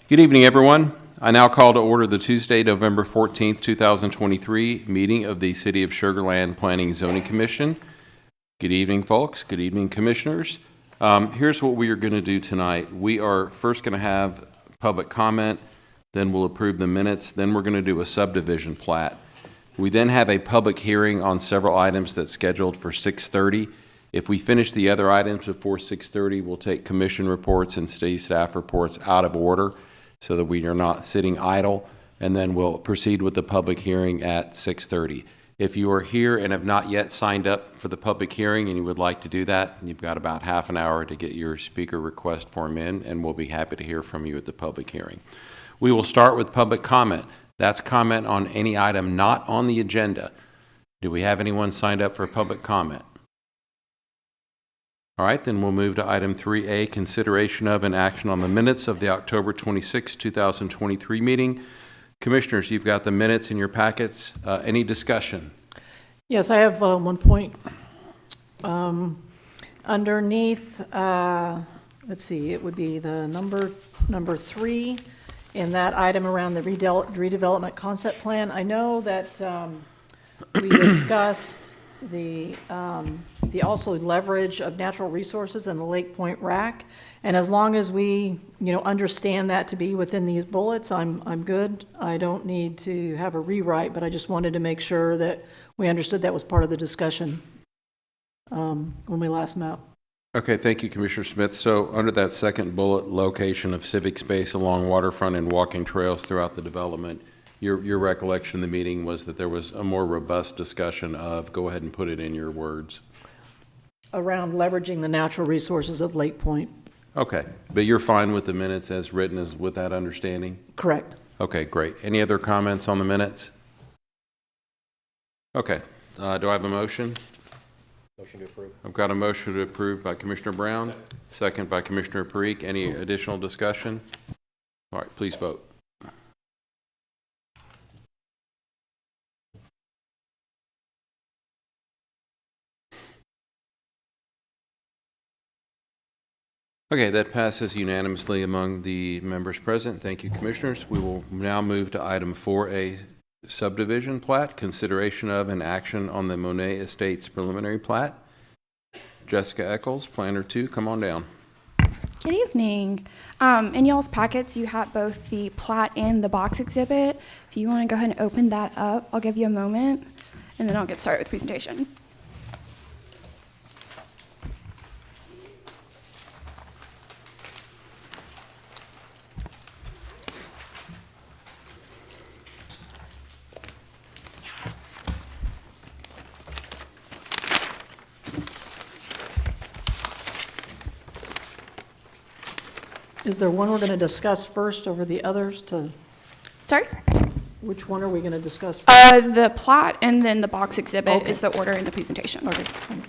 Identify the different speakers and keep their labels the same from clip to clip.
Speaker 1: Good evening, everyone. I now call to order the Tuesday, November 14th, 2023 meeting of the City of Sugar Land Planning and Zoning Commission. Good evening, folks. Good evening, commissioners. Here's what we are going to do tonight. We are first going to have public comment, then we'll approve the minutes, then we're going to do a subdivision plat. We then have a public hearing on several items that's scheduled for 6:30. If we finish the other items before 6:30, we'll take commission reports and city staff reports out of order, so that we are not sitting idle, and then we'll proceed with the public hearing at 6:30. If you are here and have not yet signed up for the public hearing and you would like to do that, you've got about half an hour to get your speaker request form in, and we'll be happy to hear from you at the public hearing. We will start with public comment. That's comment on any item not on the agenda. Do we have anyone signed up for public comment? All right, then we'll move to item 3A, consideration of and action on the minutes of the October 26, 2023 meeting. Commissioners, you've got the minutes in your packets. Any discussion?
Speaker 2: Yes, I have one point. Underneath, let's see, it would be the number 3 in that item around the redevelopment concept plan. I know that we discussed the also leverage of natural resources in the Lake Point RAC, and as long as we understand that to be within these bullets, I'm good. I don't need to have a rewrite, but I just wanted to make sure that we understood that was part of the discussion when we last met.
Speaker 1: Okay, thank you, Commissioner Smith. So under that second bullet, location of civic space along waterfront and walking trails throughout the development, your recollection in the meeting was that there was a more robust discussion of, go ahead and put it in your words.
Speaker 2: Around leveraging the natural resources of Lake Point.
Speaker 1: Okay, but you're fine with the minutes as written, as with that understanding?
Speaker 2: Correct.
Speaker 1: Okay, great. Any other comments on the minutes? Okay, do I have a motion?
Speaker 3: Motion to approve.
Speaker 1: I've got a motion to approve by Commissioner Brown, second by Commissioner Parikh. Any additional discussion? All right, please vote. Okay, that passes unanimously among the members present. Thank you, commissioners. We will now move to item 4A, subdivision plat, consideration of and action on the Monet Estates preliminary plat. Jessica Eccles, Planner 2, come on down.
Speaker 4: Good evening. In y'all's packets, you have both the plat and the box exhibit. If you want to go ahead and open that up, I'll give you a moment, and then I'll get started with the presentation.
Speaker 2: Is there one we're going to discuss first over the others?
Speaker 4: Sorry?
Speaker 2: Which one are we going to discuss first?
Speaker 4: The plat and then the box exhibit
Speaker 2: Okay.
Speaker 4: is the order in the presentation.
Speaker 2: Okay, thanks.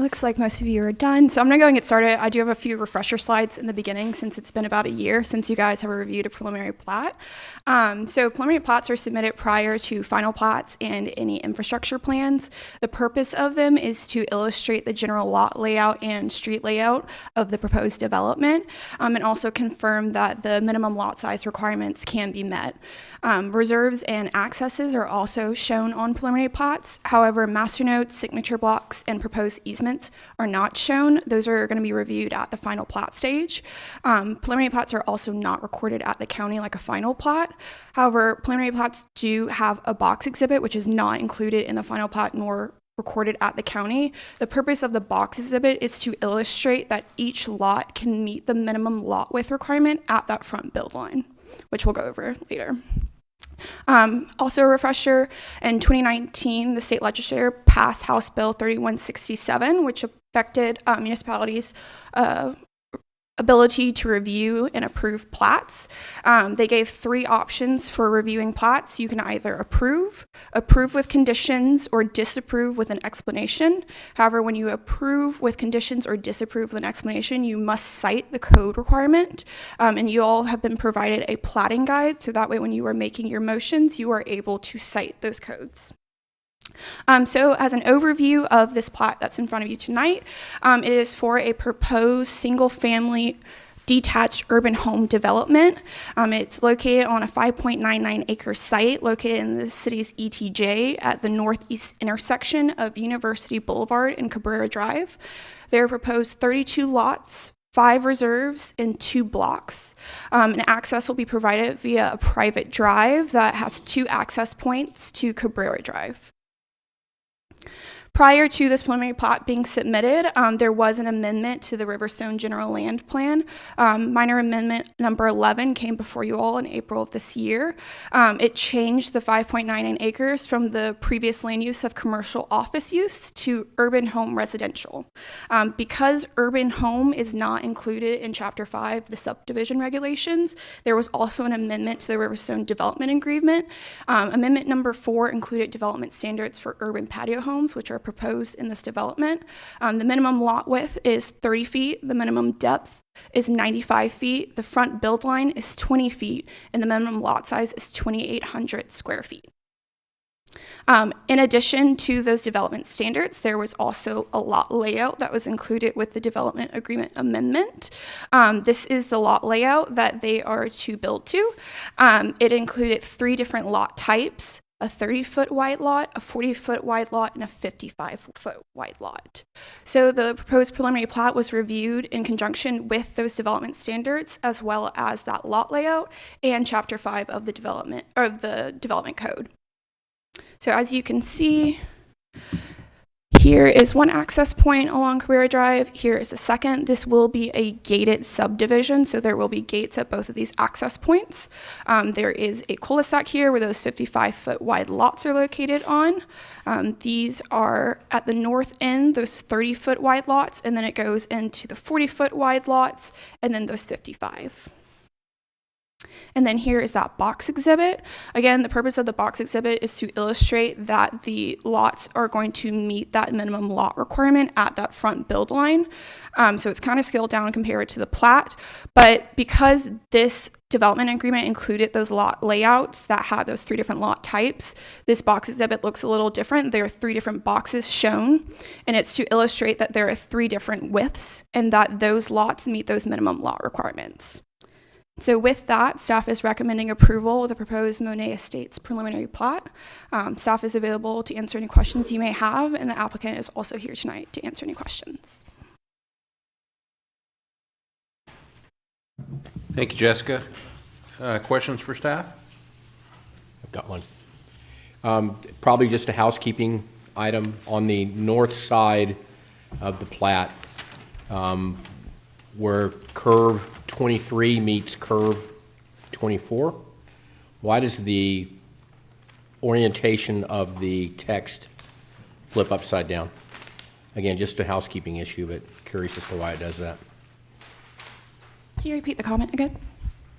Speaker 4: looks like most of you are done. So I'm going to go and get started. I do have a few refresher slides in the beginning since it's been about a year since you guys have reviewed a preliminary plat. So preliminary plats are submitted prior to final plats and any infrastructure plans. The purpose of them is to illustrate the general lot layout and street layout of the proposed development, and also confirm that the minimum lot size requirements can be met. Reserves and accesses are also shown on preliminary plats. However, master notes, signature blocks, and proposed easements are not shown. Those are going to be reviewed at the final plat stage. Preliminary plats are also not recorded at the county like a final plat. However, preliminary plats do have a box exhibit, which is not included in the final plat nor recorded at the county. The purpose of the box exhibit is to illustrate that each lot can meet the minimum lot width requirement at that front build line, which we'll go over later. Also a refresher, in 2019, the state legislature passed House Bill 3167, which affected municipalities' ability to review and approve plats. They gave 3 options for reviewing plats. You can either approve with conditions, or disapprove with an explanation. However, when you approve with conditions or disapprove with an explanation, you must cite the code requirement. And you all have been provided a platting guide, so that way when you are making your motions, you are able to cite those codes. So as an overview of this plat that's in front of you tonight, it is for a proposed single-family detached urban home development. It's located on a 5.99 acre site located in the city's ETJ at the northeast intersection of University Boulevard and Cabrera Drive. There are proposed 32 lots, 5 reserves, and 2 blocks. And access will be provided via a private drive that has 2 access points to Cabrera Drive. Prior to this preliminary plat being submitted, there was an amendment to the Riverstone General Land Plan. Minor amendment number 11 came before you all in April of this year. It changed the 5.99 acres from the previous land use of commercial office use to urban home residential. Because urban home is not included in Chapter 5, the subdivision regulations, there was also an amendment to the Riverstone Development Agreement. Amendment number 4 included development standards for urban patio homes, which are proposed in this development. The minimum lot width is 30 feet, the minimum depth is 95 feet, the front build line is 20 feet, and the minimum lot size is 2,800 square feet. In addition to those development standards, there was also a lot layout that was included with the development agreement amendment. This is the lot layout that they are to build to. It included 3 different lot types: a 30-foot wide lot, a 40-foot wide lot, and a 55-foot wide lot. So the proposed preliminary plat was reviewed in conjunction with those development standards, as well as that lot layout and Chapter 5 of the development code. So as you can see, here is one access point along Cabrera Drive. Here is the second. This will be a gated subdivision, so there will be gates at both of these access points. There is a cul-de-sac here where those 55-foot wide lots are located on. These are at the north end, those 30-foot wide lots, and then it goes into the 40-foot wide lots, and then those 55. And then here is that box exhibit. Again, the purpose of the box exhibit is to illustrate that the lots are going to meet that minimum lot requirement at that front build line. So it's kind of scaled down compared to the plat, but because this development agreement included those lot layouts that had those 3 different lot types, this box exhibit looks a little different. There are 3 different boxes shown, and it's to illustrate that there are 3 different widths and that those lots meet those minimum lot requirements. So with that, staff is recommending approval of the proposed Monet Estates preliminary plat. Staff is available to answer any questions you may have, and the applicant is also here tonight to answer any questions.
Speaker 1: Thank you, Jessica. Questions for staff?
Speaker 3: I've got one. Probably just a housekeeping item on the north side of the plat, where curve 23 meets curve 24. Why does the orientation of the text flip upside down? Again, just a housekeeping issue, but curious as to why it does that.
Speaker 4: Can you repeat the comment again?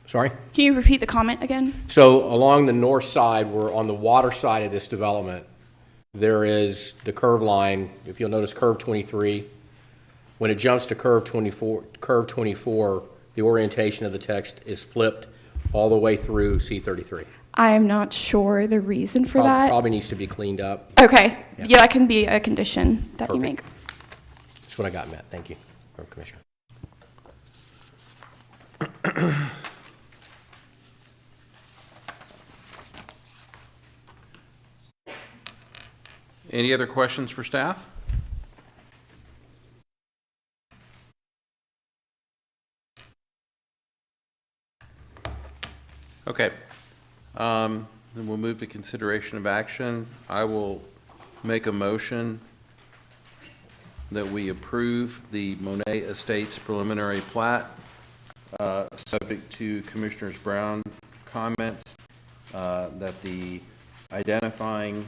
Speaker 3: Sorry?
Speaker 4: Can you repeat the comment again?
Speaker 3: So along the north side, we're on the water side of this development, there is the curve line. If you'll notice curve 23, when it jumps to curve 24, the orientation of the text is flipped all the way through C33.
Speaker 4: I am not sure the reason for that.
Speaker 3: Probably needs to be cleaned up.
Speaker 4: Okay,
Speaker 3: Yeah.
Speaker 4: yeah, that can be a condition that you make.
Speaker 3: That's what I got, Matt. Thank you, Commissioner.
Speaker 1: Any other questions for staff? Okay. Then we'll move to consideration of action. I will make a motion that we approve the Monet Estates preliminary plat, subject to Commissioners Brown comments, that the identifying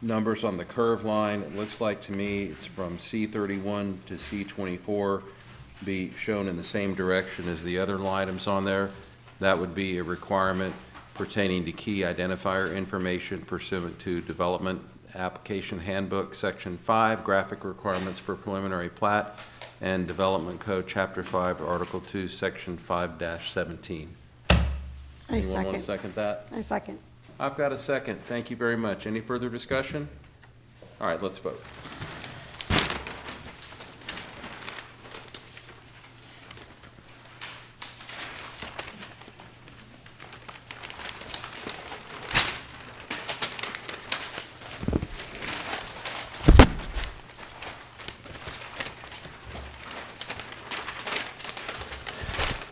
Speaker 1: numbers on the curve line, it looks like to me it's from C31 to C24, be shown in the same direction as the other items on there. That would be a requirement pertaining to key identifier information pursuant to Development Application Handbook, Section 5, graphic requirements for preliminary plat, and Development Code, Chapter 5, Article 2, Section 5-17. Anyone want to second that?
Speaker 5: I second.
Speaker 1: I've got a second. Thank you very much. Any further discussion? All right, let's vote.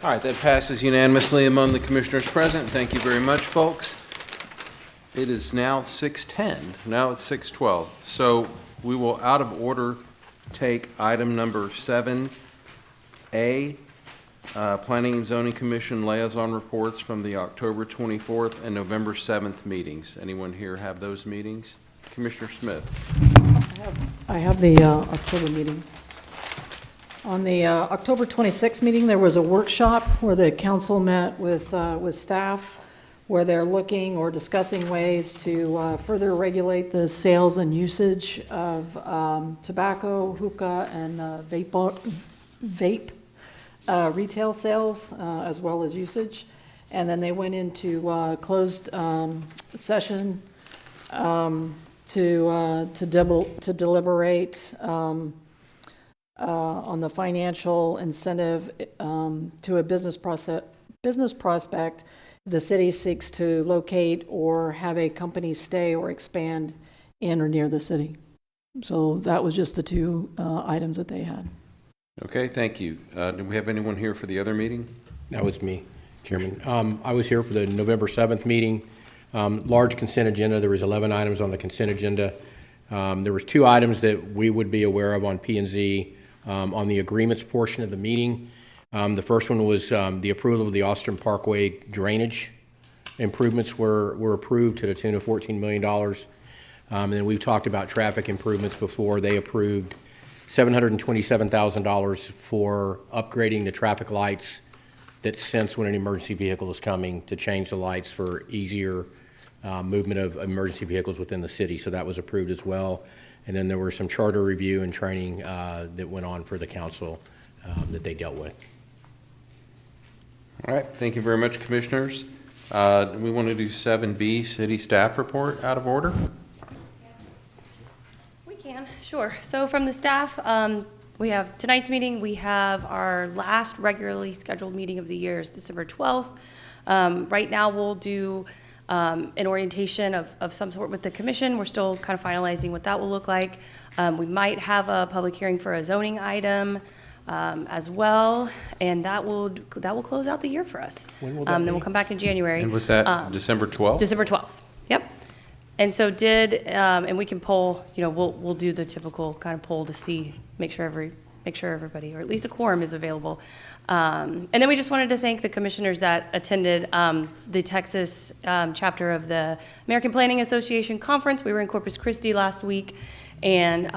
Speaker 1: All right, that passes unanimously among the commissioners present. Thank you very much, folks. It is now 6:10. Now it's 6:12. So we will, out of order, take item number 7A, Planning and Zoning Commission liaison reports from the October 24th and November 7th meetings. Anyone here have those meetings? Commissioner Smith.
Speaker 2: I have the October meeting. On the October 26th meeting, there was a workshop where the council met with staff, where they're looking or discussing ways to further regulate the sales and usage of tobacco, hookah, and vape retail sales, as well as usage. And then they went into closed session to deliberate on the financial incentive to a business prospect. The city seeks to locate or have a company stay or expand in or near the city. So that was just the two items that they had.
Speaker 1: Okay, thank you. Do we have anyone here for the other meeting?
Speaker 3: That was me, Chairman. I was here for the November 7th meeting. Large consent agenda. There was 11 items on the consent agenda. There was 2 items that we would be aware of on P&Z on the agreements portion of the meeting. The first one was the approval of the Austin Parkway drainage improvements were approved to the tune of $14 million. And then we've talked about traffic improvements before. They approved $727,000 for upgrading the traffic lights that sense when an emergency vehicle is coming, to change the lights for easier movement of emergency vehicles within the city. So that was approved as well. And then there were some charter review and training that went on for the council that they dealt with.
Speaker 1: All right, thank you very much, commissioners. Do we want to do 7B, city staff report, out of order?
Speaker 6: We can, sure. So from the staff, we have tonight's meeting. We have our last regularly scheduled meeting of the year is December 12th. Right now we'll do an orientation of some sort with the commission. We're still kind of finalizing what that will look like. We might have a public hearing for a zoning item as well, and that will close out the year for us.
Speaker 3: When will that
Speaker 6: Then
Speaker 3: be?
Speaker 6: we'll come back in January.
Speaker 1: And was that December 12th?
Speaker 6: December 12th, yep. And so and we can poll, we'll do the typical kind of poll to see, make sure everybody, or at least a quorum, is available. And then we just wanted to thank the commissioners that attended the Texas chapter of the American Planning Association conference. We were in Corpus Christi last week, and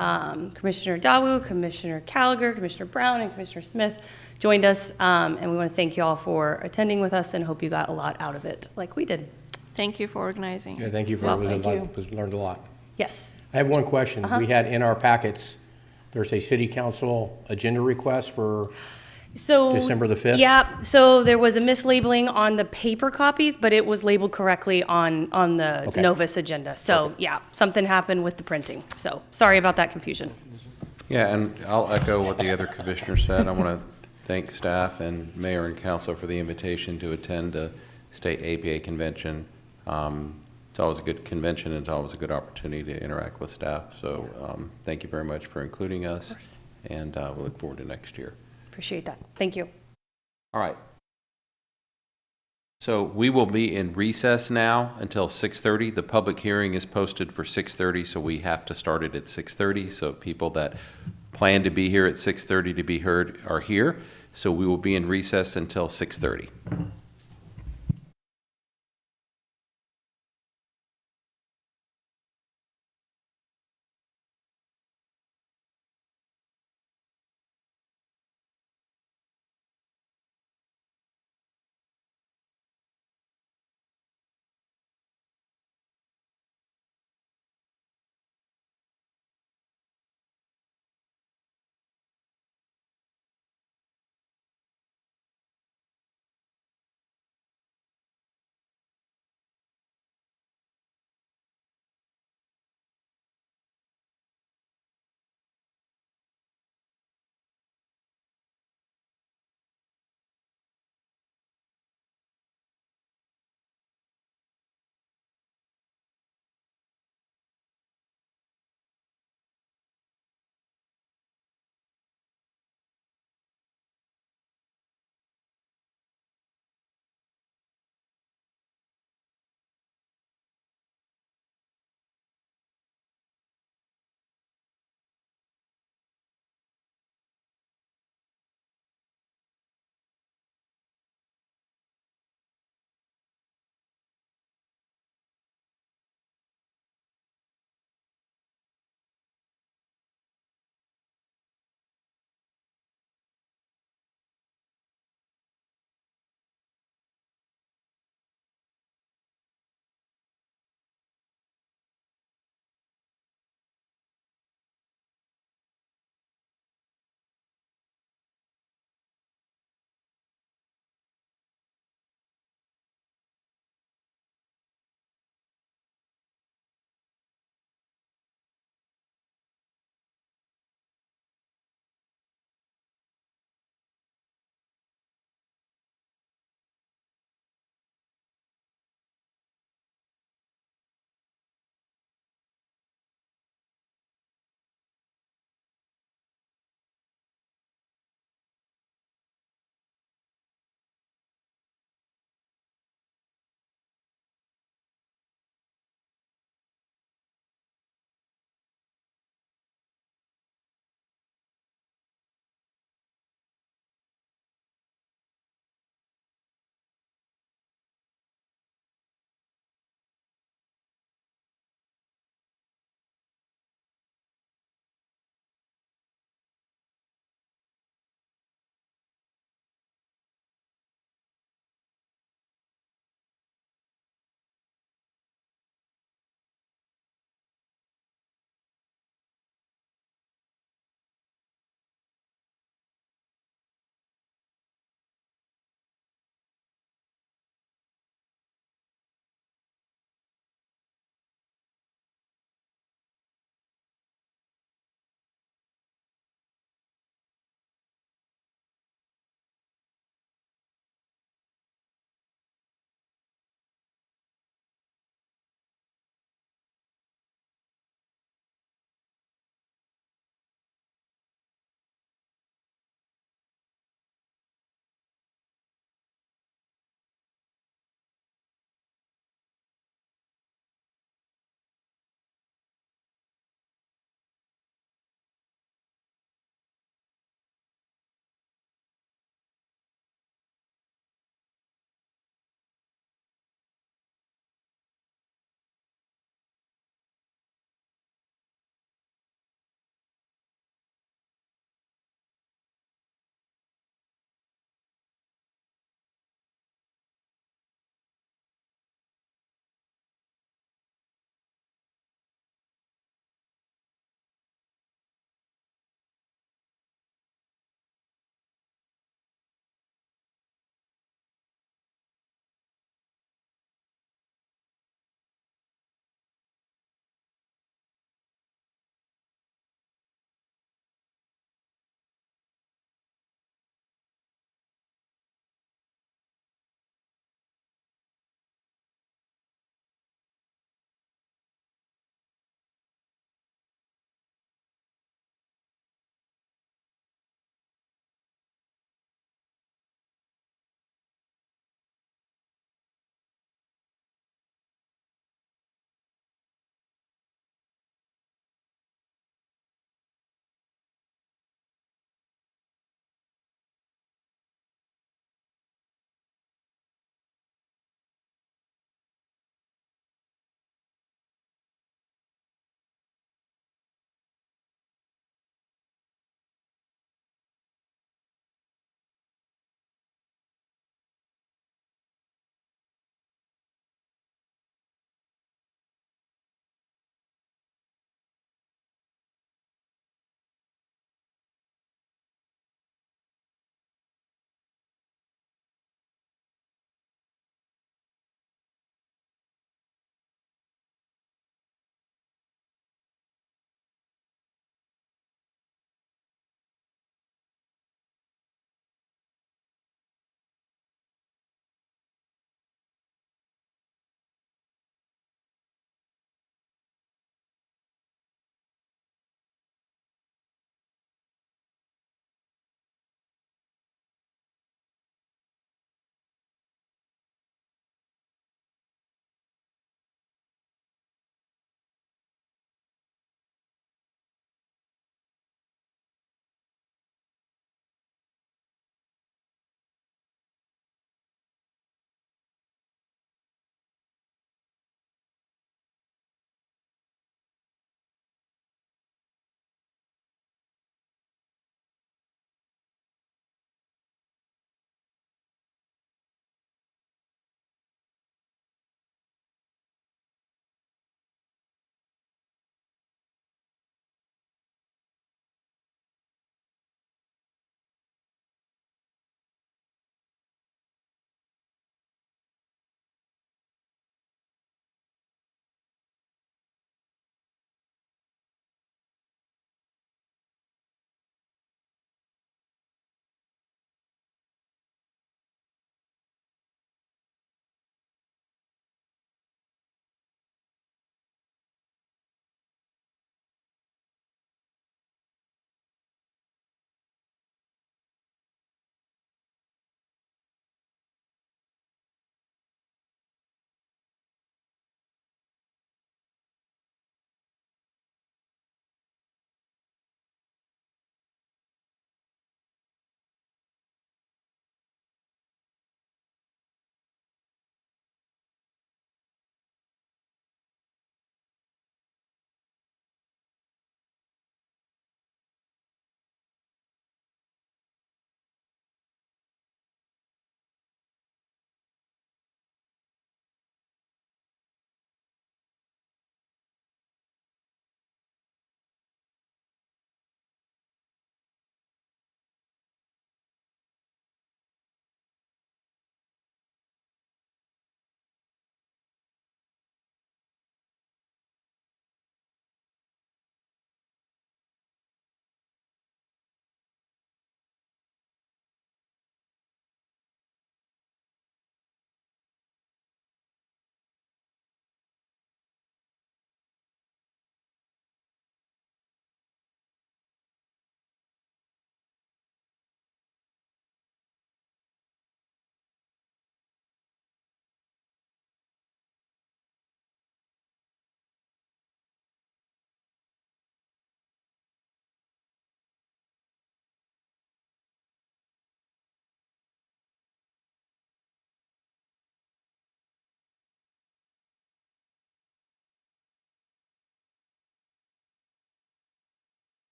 Speaker 6: Commissioner Dawu, Commissioner Gallagher, Commissioner Brown, and Commissioner Smith joined us, and we want to thank you all for attending with us and hope you got a lot out of it, like we did.
Speaker 5: Thank you for organizing.
Speaker 3: Yeah, thank you for
Speaker 6: Well,
Speaker 3: it.
Speaker 6: thank
Speaker 3: Was learned a lot.
Speaker 6: Yes.
Speaker 3: I have one question. We had in our packets There's a city council agenda request for
Speaker 6: So.
Speaker 3: December the 5th?
Speaker 6: Yeah, so there was a mislabeling on the paper copies, but it was labeled correctly on the
Speaker 3: Okay.
Speaker 6: Novus agenda. So, yeah, something happened with the printing. So, sorry about that confusion.
Speaker 1: Yeah, and I'll echo what the other commissioner said. I want to thank staff and mayor and council for the invitation to attend the state APA convention. It's always a good convention, and it's always a good opportunity to interact with staff. So thank you very much for including us, and we look forward to next year.
Speaker 6: Appreciate that. Thank you.
Speaker 1: All right. So we will be in recess now until 6:30. The public hearing is posted for 6:30, so we have to start it at 6:30. So people that plan to be here at 6:30 to be heard are here. So we will be in recess until 6:30.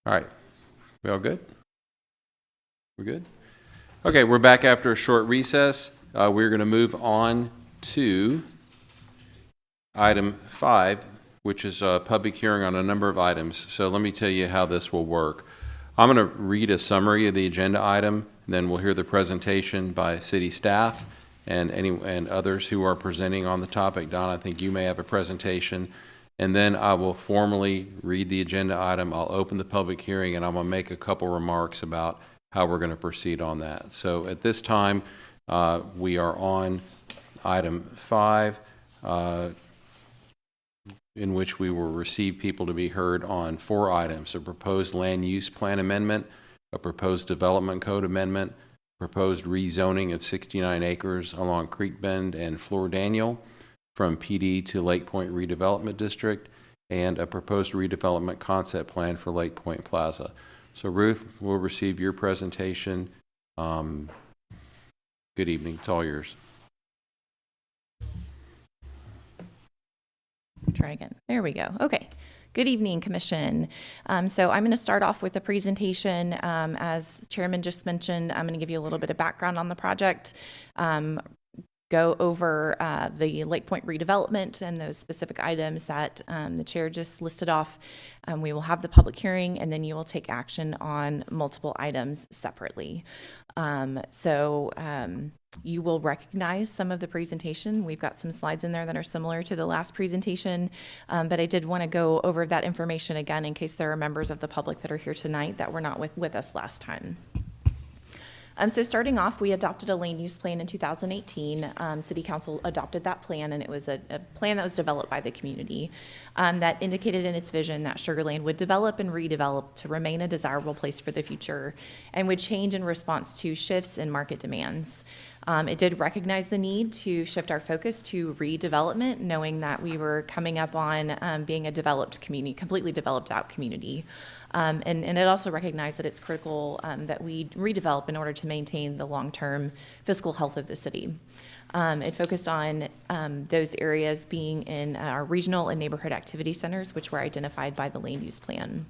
Speaker 1: All right. We all good? We're good? Okay, we're back after a short recess. We're going to move on to item 5, which is a public hearing on a number of items. So let me tell you how this will work. I'm going to read a summary of the agenda item, and then we'll hear the presentation by city staff and others who are presenting on the topic. Don, I think you may have a presentation. And then I will formally read the agenda item. I'll open the public hearing, and I'm going to make a couple remarks about how we're going to proceed on that. So at this time, we are on item 5, in which we will receive people to be heard on 4 items: a proposed land use plan amendment, a proposed development code amendment, proposed rezoning of 69 acres along Creek Bend and Floor Daniel from PD to Lake Point Redevelopment District, and a proposed redevelopment concept plan for Lake Point Plaza. So Ruth, we'll receive your presentation. Good evening. It's all yours.
Speaker 5: Try again. There we go. Okay. Good evening, Commission. So I'm going to start off with a presentation. As the Chairman just mentioned, I'm going to give you a little bit of background on the project, go over the Lake Point redevelopment and those specific items that the Chair just listed off. We will have the public hearing, and then you will take action on multiple items separately. You will recognize some of the presentation. We've got some slides in there that are similar to the last presentation, but I did want to go over that information again in case there are members of the public that are here tonight that were not with us last time. So starting off, we adopted a land use plan in 2018. City Council adopted that plan, and it was a plan that was developed by the community that indicated in its vision that Sugar Land would develop and redevelop to remain a desirable place for the future and would change in response to shifts in market demands. It did recognize the need to shift our focus to redevelopment, knowing that we were coming up on being a developed community, completely developed out community. And it also recognized that it's critical that we redevelop in order to maintain the long-term fiscal health of the city. It focused on those areas being in our regional and neighborhood activity centers, which were identified by the land use plan.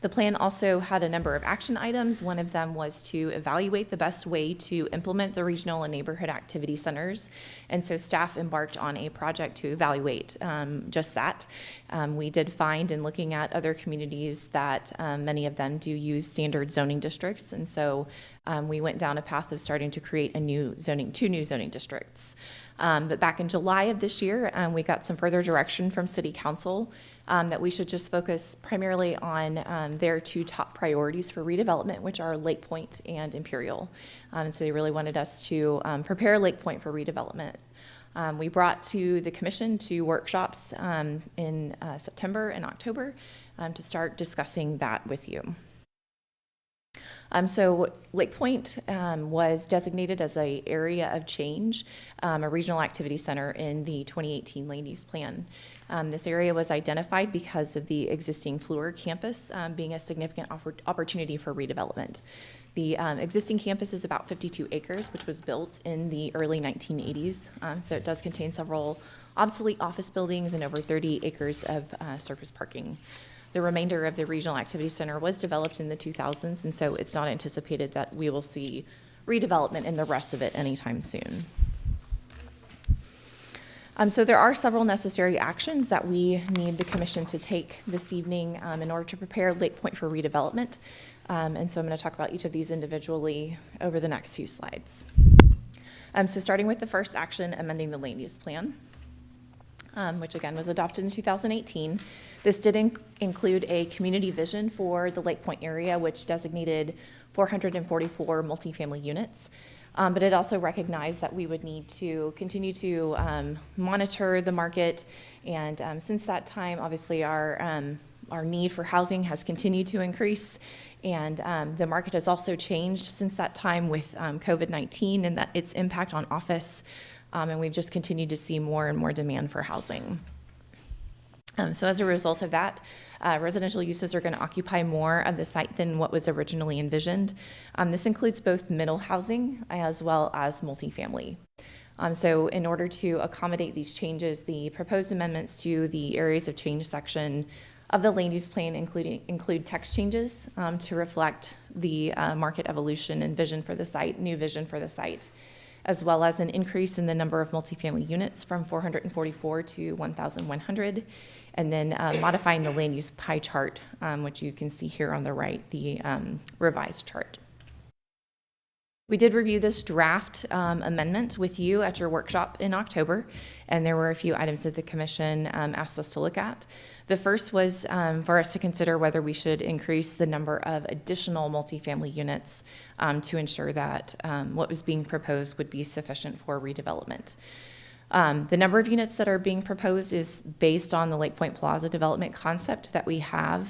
Speaker 5: The plan also had a number of action items. One of them was to evaluate the best way to implement the regional and neighborhood activity centers. And so staff embarked on a project to evaluate just that. We did find in looking at other communities that many of them do use standard zoning districts. And so we went down a path of starting to create two new zoning districts. But back in July of this year, we got some further direction from City Council that we should just focus primarily on their 2 top priorities for redevelopment, which are Lake Point and Imperial. So they really wanted us to prepare Lake Point for redevelopment. We brought to the Commission 2 workshops in September and October to start discussing that with you. So Lake Point was designated as an area of change, a regional activity center in the 2018 land use plan. This area was identified because of the existing Fleur campus being a significant opportunity for redevelopment. The existing campus is about 52 acres, which was built in the early 1980s. So it does contain several obsolete office buildings and over 30 acres of surface parking. The remainder of the regional activity center was developed in the 2000s, and so it's not anticipated that we will see redevelopment in the rest of it anytime soon. So there are several necessary actions that we need the Commission to take this evening in order to prepare Lake Point for redevelopment. And so I'm going to talk about each of these individually over the next few slides. So starting with the first action, amending the land use plan. Which again was adopted in 2018. This did include a community vision for the Lake Point area, which designated 444 multifamily units. But it also recognized that we would need to continue to monitor the market. And since that time, obviously our need for housing has continued to increase. And the market has also changed since that time with COVID-19 and its impact on office. And we've just continued to see more and more demand for housing. So as a result of that, residential uses are going to occupy more of the site than what was originally envisioned. This includes both middle housing as well as multifamily. So in order to accommodate these changes, the proposed amendments to the areas of change section of the land use plan include text changes to reflect the market evolution and vision for the site, new vision for the site, as well as an increase in the number of multifamily units from 444 to 1,100, and then modifying the land use pie chart, which you can see here on the right, the revised chart. We did review this draft amendment with you at your workshop in October, and there were a few items that the commission asked us to look at. The first was for us to consider whether we should increase the number of additional multifamily units to ensure that what was being proposed would be sufficient for redevelopment. The number of units that are being proposed is based on the Lake Point Plaza development concept that we have.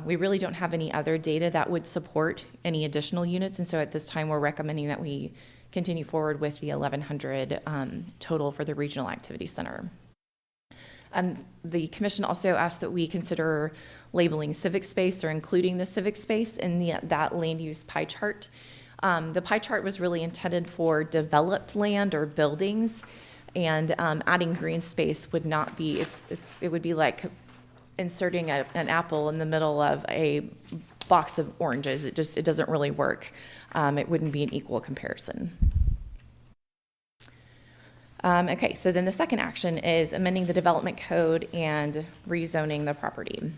Speaker 5: We really don't have any other data that would support any additional units, and so at this time we're recommending that we continue forward with the 1,100 total for the Regional Activity Center. The commission also asked that we consider labeling civic space or including the civic space in that land use pie chart. The pie chart was really intended for developed land or buildings, and adding green space would not be, it would be like inserting an apple in the middle of a box of oranges. It doesn't really work. It wouldn't be an equal comparison. Okay, so then the second action is amending the development code and rezoning the property.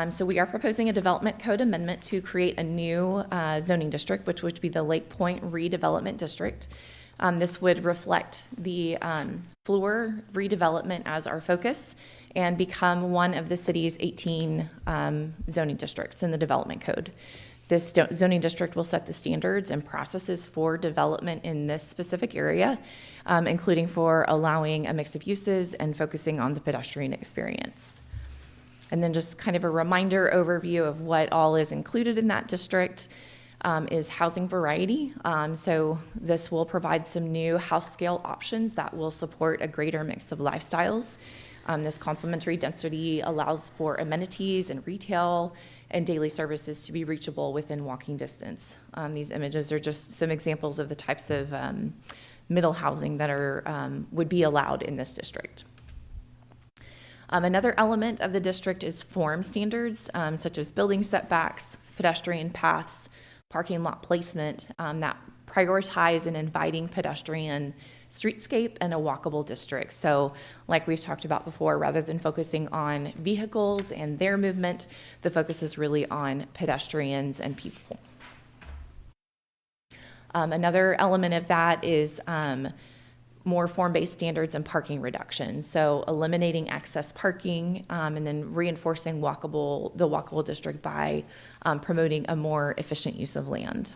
Speaker 5: So we are proposing a development code amendment to create a new zoning district, which would be the Lake Point Redevelopment District. This would reflect the Fluor redevelopment as our focus and become one of the city's 18 zoning districts in the development code. This zoning district will set the standards and processes for development in this specific area, including for allowing a mix of uses and focusing on the pedestrian experience. And then just kind of a reminder overview of what all is included in that district. Is housing variety. So this will provide some new house scale options that will support a greater mix of lifestyles. This complementary density allows for amenities and retail and daily services to be reachable within walking distance. These images are just some examples of the types of middle housing that would be allowed in this district. Another element of the district is form standards, such as building setbacks, pedestrian paths, parking lot placement that prioritize an inviting pedestrian streetscape and a walkable district. So like we've talked about before, rather than focusing on vehicles and their movement, the focus is really on pedestrians and people. Another element of that is more form-based standards and parking reductions. So eliminating excess parking and then reinforcing the walkable district by promoting a more efficient use of land.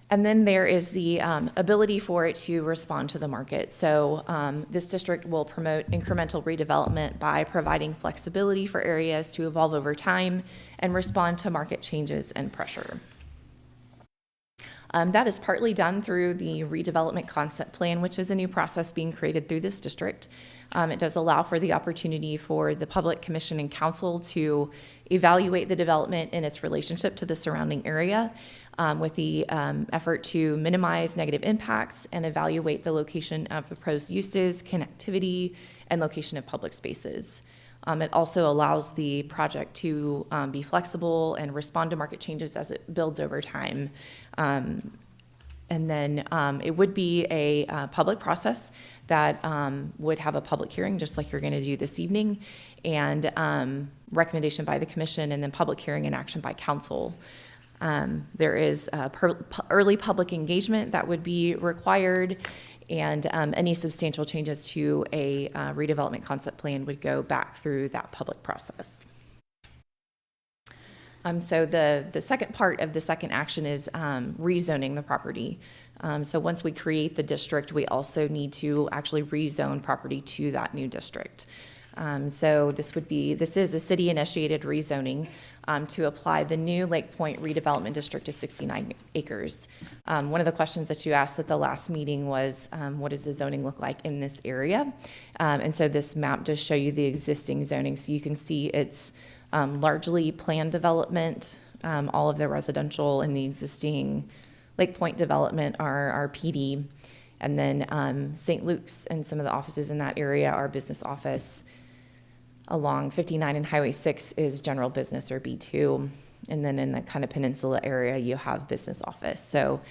Speaker 5: And then there is the ability for it to respond to the market. So this district will promote incremental redevelopment by providing flexibility for areas to evolve over time and respond to market changes and pressure. That is partly done through the redevelopment concept plan, which is a new process being created through this district. It does allow for the opportunity for the public commission and council to evaluate the development in its relationship to the surrounding area with the effort to minimize negative impacts and evaluate the location of proposed uses, connectivity, and location of public spaces. It also allows the project to be flexible and respond to market changes as it builds over time. And then it would be a public process that would have a public hearing, just like you're going to do this evening, and recommendation by the commission, and then public hearing and action by council. There is early public engagement that would be required, and any substantial changes to a redevelopment concept plan would go back through that public process. So the second part of the second action is rezoning the property. So once we create the district, we also need to actually rezone property to that new district. So this is a city-initiated rezoning to apply the new Lake Point redevelopment district to 69 acres. One of the questions that you asked at the last meeting was, what does the zoning look like in this area? And so this map does show you the existing zoning, so you can see it's largely planned development. All of the residential in the existing Lake Point development are PD. And then St. Luke's and some of the offices in that area are business office. Along 59 and Highway 6 is general business or B2. And then in the kind of peninsula area, you have business office. So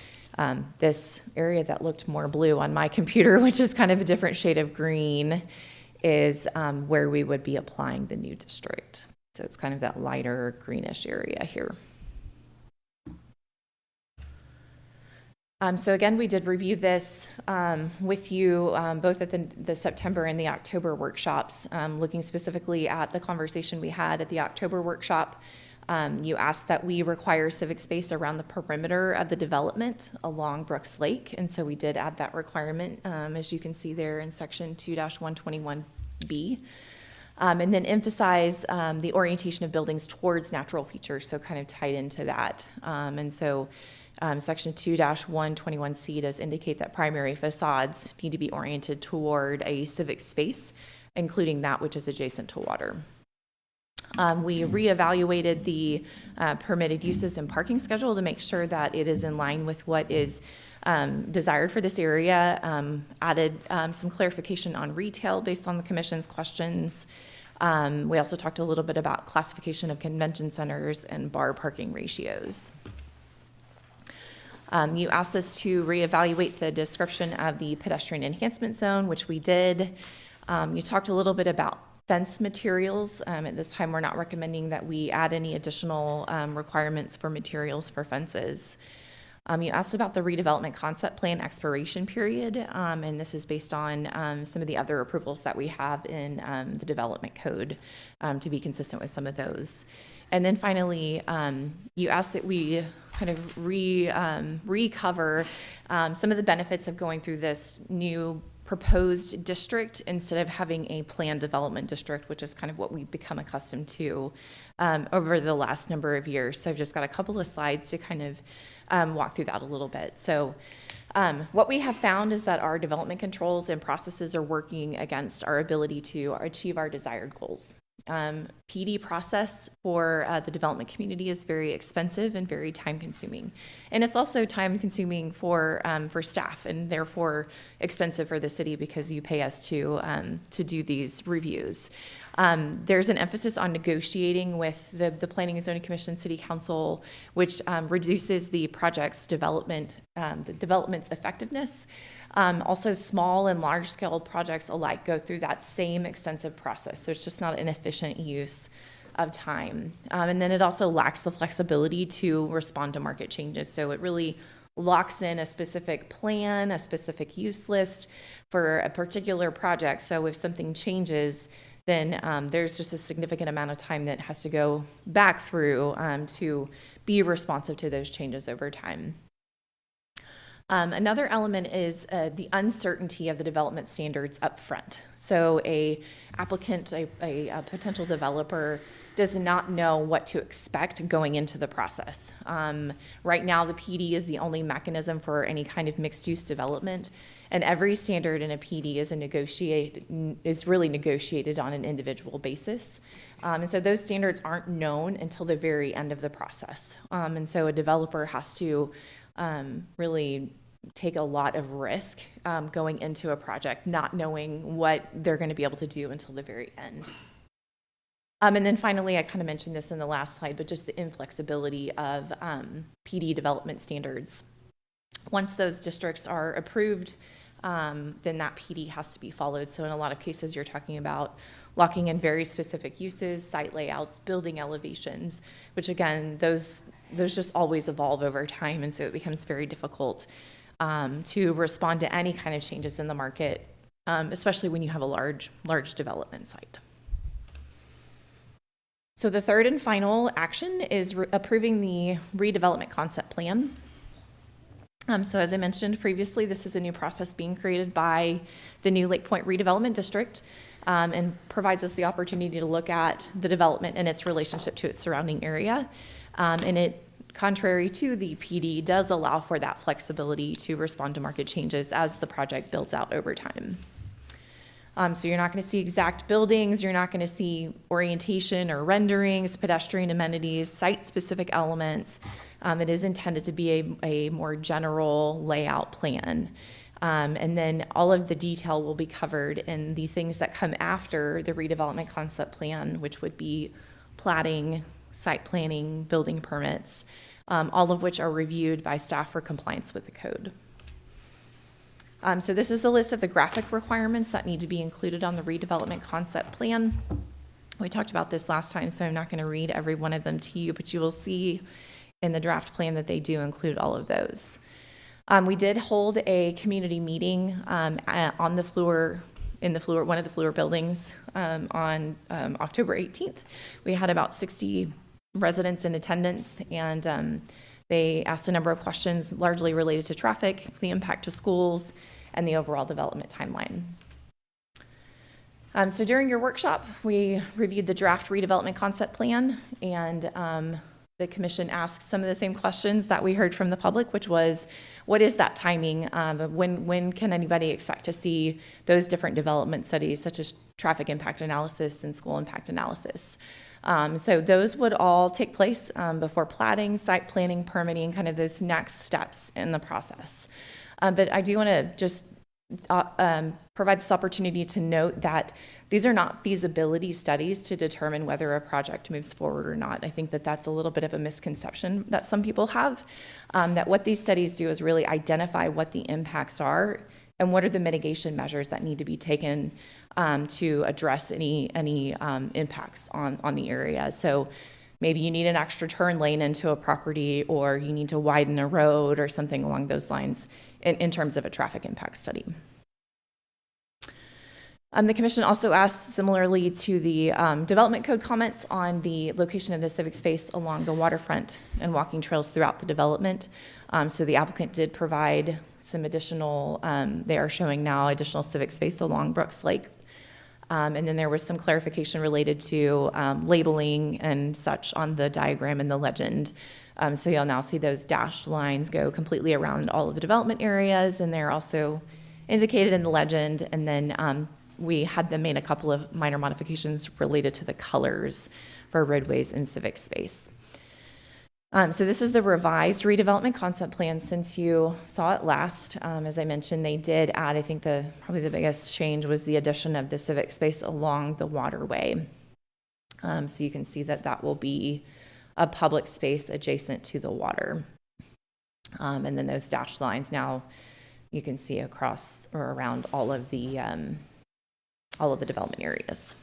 Speaker 5: this area that looked more blue on my computer, which is kind of a different shade of green, is where we would be applying the new district. So it's kind of that lighter greenish area here. So again, we did review this with you both at the September and the October workshops, looking specifically at the conversation we had at the October workshop. You asked that we require civic space around the perimeter of the development along Brooks Lake, and so we did add that requirement, as you can see there in section 2-121B. And then emphasize the orientation of buildings towards natural features, so kind of tied into that. And so section 2-121C does indicate that primary facades need to be oriented toward a civic space, including that which is adjacent to water. We reevaluated the permitted uses and parking schedule to make sure that it is in line with what is desired for this area, added some clarification on retail based on the commission's questions. We also talked a little bit about classification of convention centers and bar parking ratios. You asked us to reevaluate the description of the pedestrian enhancement zone, which we did. You talked a little bit about fence materials. At this time, we're not recommending that we add any additional requirements for materials for fences. You asked about the redevelopment concept plan expiration period, and this is based on some of the other approvals that we have in the development code to be consistent with some of those. And then finally, you asked that we kind of recover some of the benefits of going through this new proposed district instead of having a planned development district, which is kind of what we've become accustomed to over the last number of years. So I've just got a couple of slides to kind of walk through that a little bit. So what we have found is that our development controls and processes are working against our ability to achieve our desired goals. PD process for the development community is very expensive and very time consuming. And it's also time consuming for staff and therefore expensive for the city because you pay us to do these reviews. There's an emphasis on negotiating with the Planning and Zoning Commission, City Council, which reduces the project's the development's effectiveness. Also, small and large-scale projects alike go through that same extensive process, so it's just not an efficient use of time. And then it also lacks the flexibility to respond to market changes, so it really locks in a specific plan, a specific use list for a particular project. So if something changes, then there's just a significant amount of time that has to go back through to be responsive to those changes over time. Another element is the uncertainty of the development standards up front. So a applicant, a potential developer, does not know what to expect going into the process. Right now, the PD is the only mechanism for any kind of mixed-use development, and every standard in a PD is really negotiated on an individual basis. And so those standards aren't known until the very end of the process. And so a developer has to really take a lot of risk going into a project, not knowing what they're going to be able to do until the very end. And then finally, I kind of mentioned this in the last slide, but just the inflexibility of PD development standards. Once those districts are approved, then that PD has to be followed. So in a lot of cases, you're talking about locking in very specific uses, site layouts, building elevations, which again, those just always evolve over time, and so it becomes very difficult to respond to any kind of changes in the market, especially when you have a large development site. So the third and final action is approving the redevelopment concept plan. So as I mentioned previously, this is a new process being created by the new Lake Point Redevelopment District and provides us the opportunity to look at the development and its relationship to its surrounding area. And it, contrary to the PD, does allow for that flexibility to respond to market changes as the project builds out over time. So you're not going to see exact buildings, you're not going to see orientation or renderings, pedestrian amenities, site-specific elements. It is intended to be a more general layout plan. And then all of the detail will be covered in the things that come after the redevelopment concept plan, which would be plating, site planning, building permits, all of which are reviewed by staff for compliance with the code. So this is the list of the graphic requirements that need to be included on the redevelopment concept plan. We talked about this last time, so I'm not going to read every one of them to you, but you will see in the draft plan that they do include all of those. We did hold a community meeting on the floor, one of the Fluor buildings on October 18th. We had about 60 residents in attendance, and they asked a number of questions largely related to traffic, the impact to schools, and the overall development timeline. So during your workshop, we reviewed the draft redevelopment concept plan, and the commission asked some of the same questions that we heard from the public, which was, what is that timing? When can anybody expect to see those different development studies, such as traffic impact analysis and school impact analysis? So those would all take place before plating, site planning, permitting, kind of those next steps in the process. But I do want to just provide this opportunity to note that these are not feasibility studies to determine whether a project moves forward or not. I think that that's a little bit of a misconception that some people have, that what these studies do is really identify what the impacts are and what are the mitigation measures that need to be taken to address any impacts on the area. So maybe you need an extra turn lane into a property, or you need to widen a road or something along those lines in terms of a traffic impact study. The commission also asked, similarly to the development code comments, on the location of the civic space along the waterfront and walking trails throughout the development. So the applicant did provide some additional, they are showing now additional civic space along Brooks Lake. And then there was some clarification related to labeling and such on the diagram and the legend. So you'll now see those dashed lines go completely around all of the development areas, and they're also indicated in the legend. And then we had them make a couple of minor modifications related to the colors for roadways and civic space. So this is the revised redevelopment concept plan since you saw it last. As I mentioned, they did add, I think probably the biggest change was the addition of the civic space along the waterway. So you can see that that will be a public space adjacent to the water. And then those dashed lines now you can see across or around all of the development areas.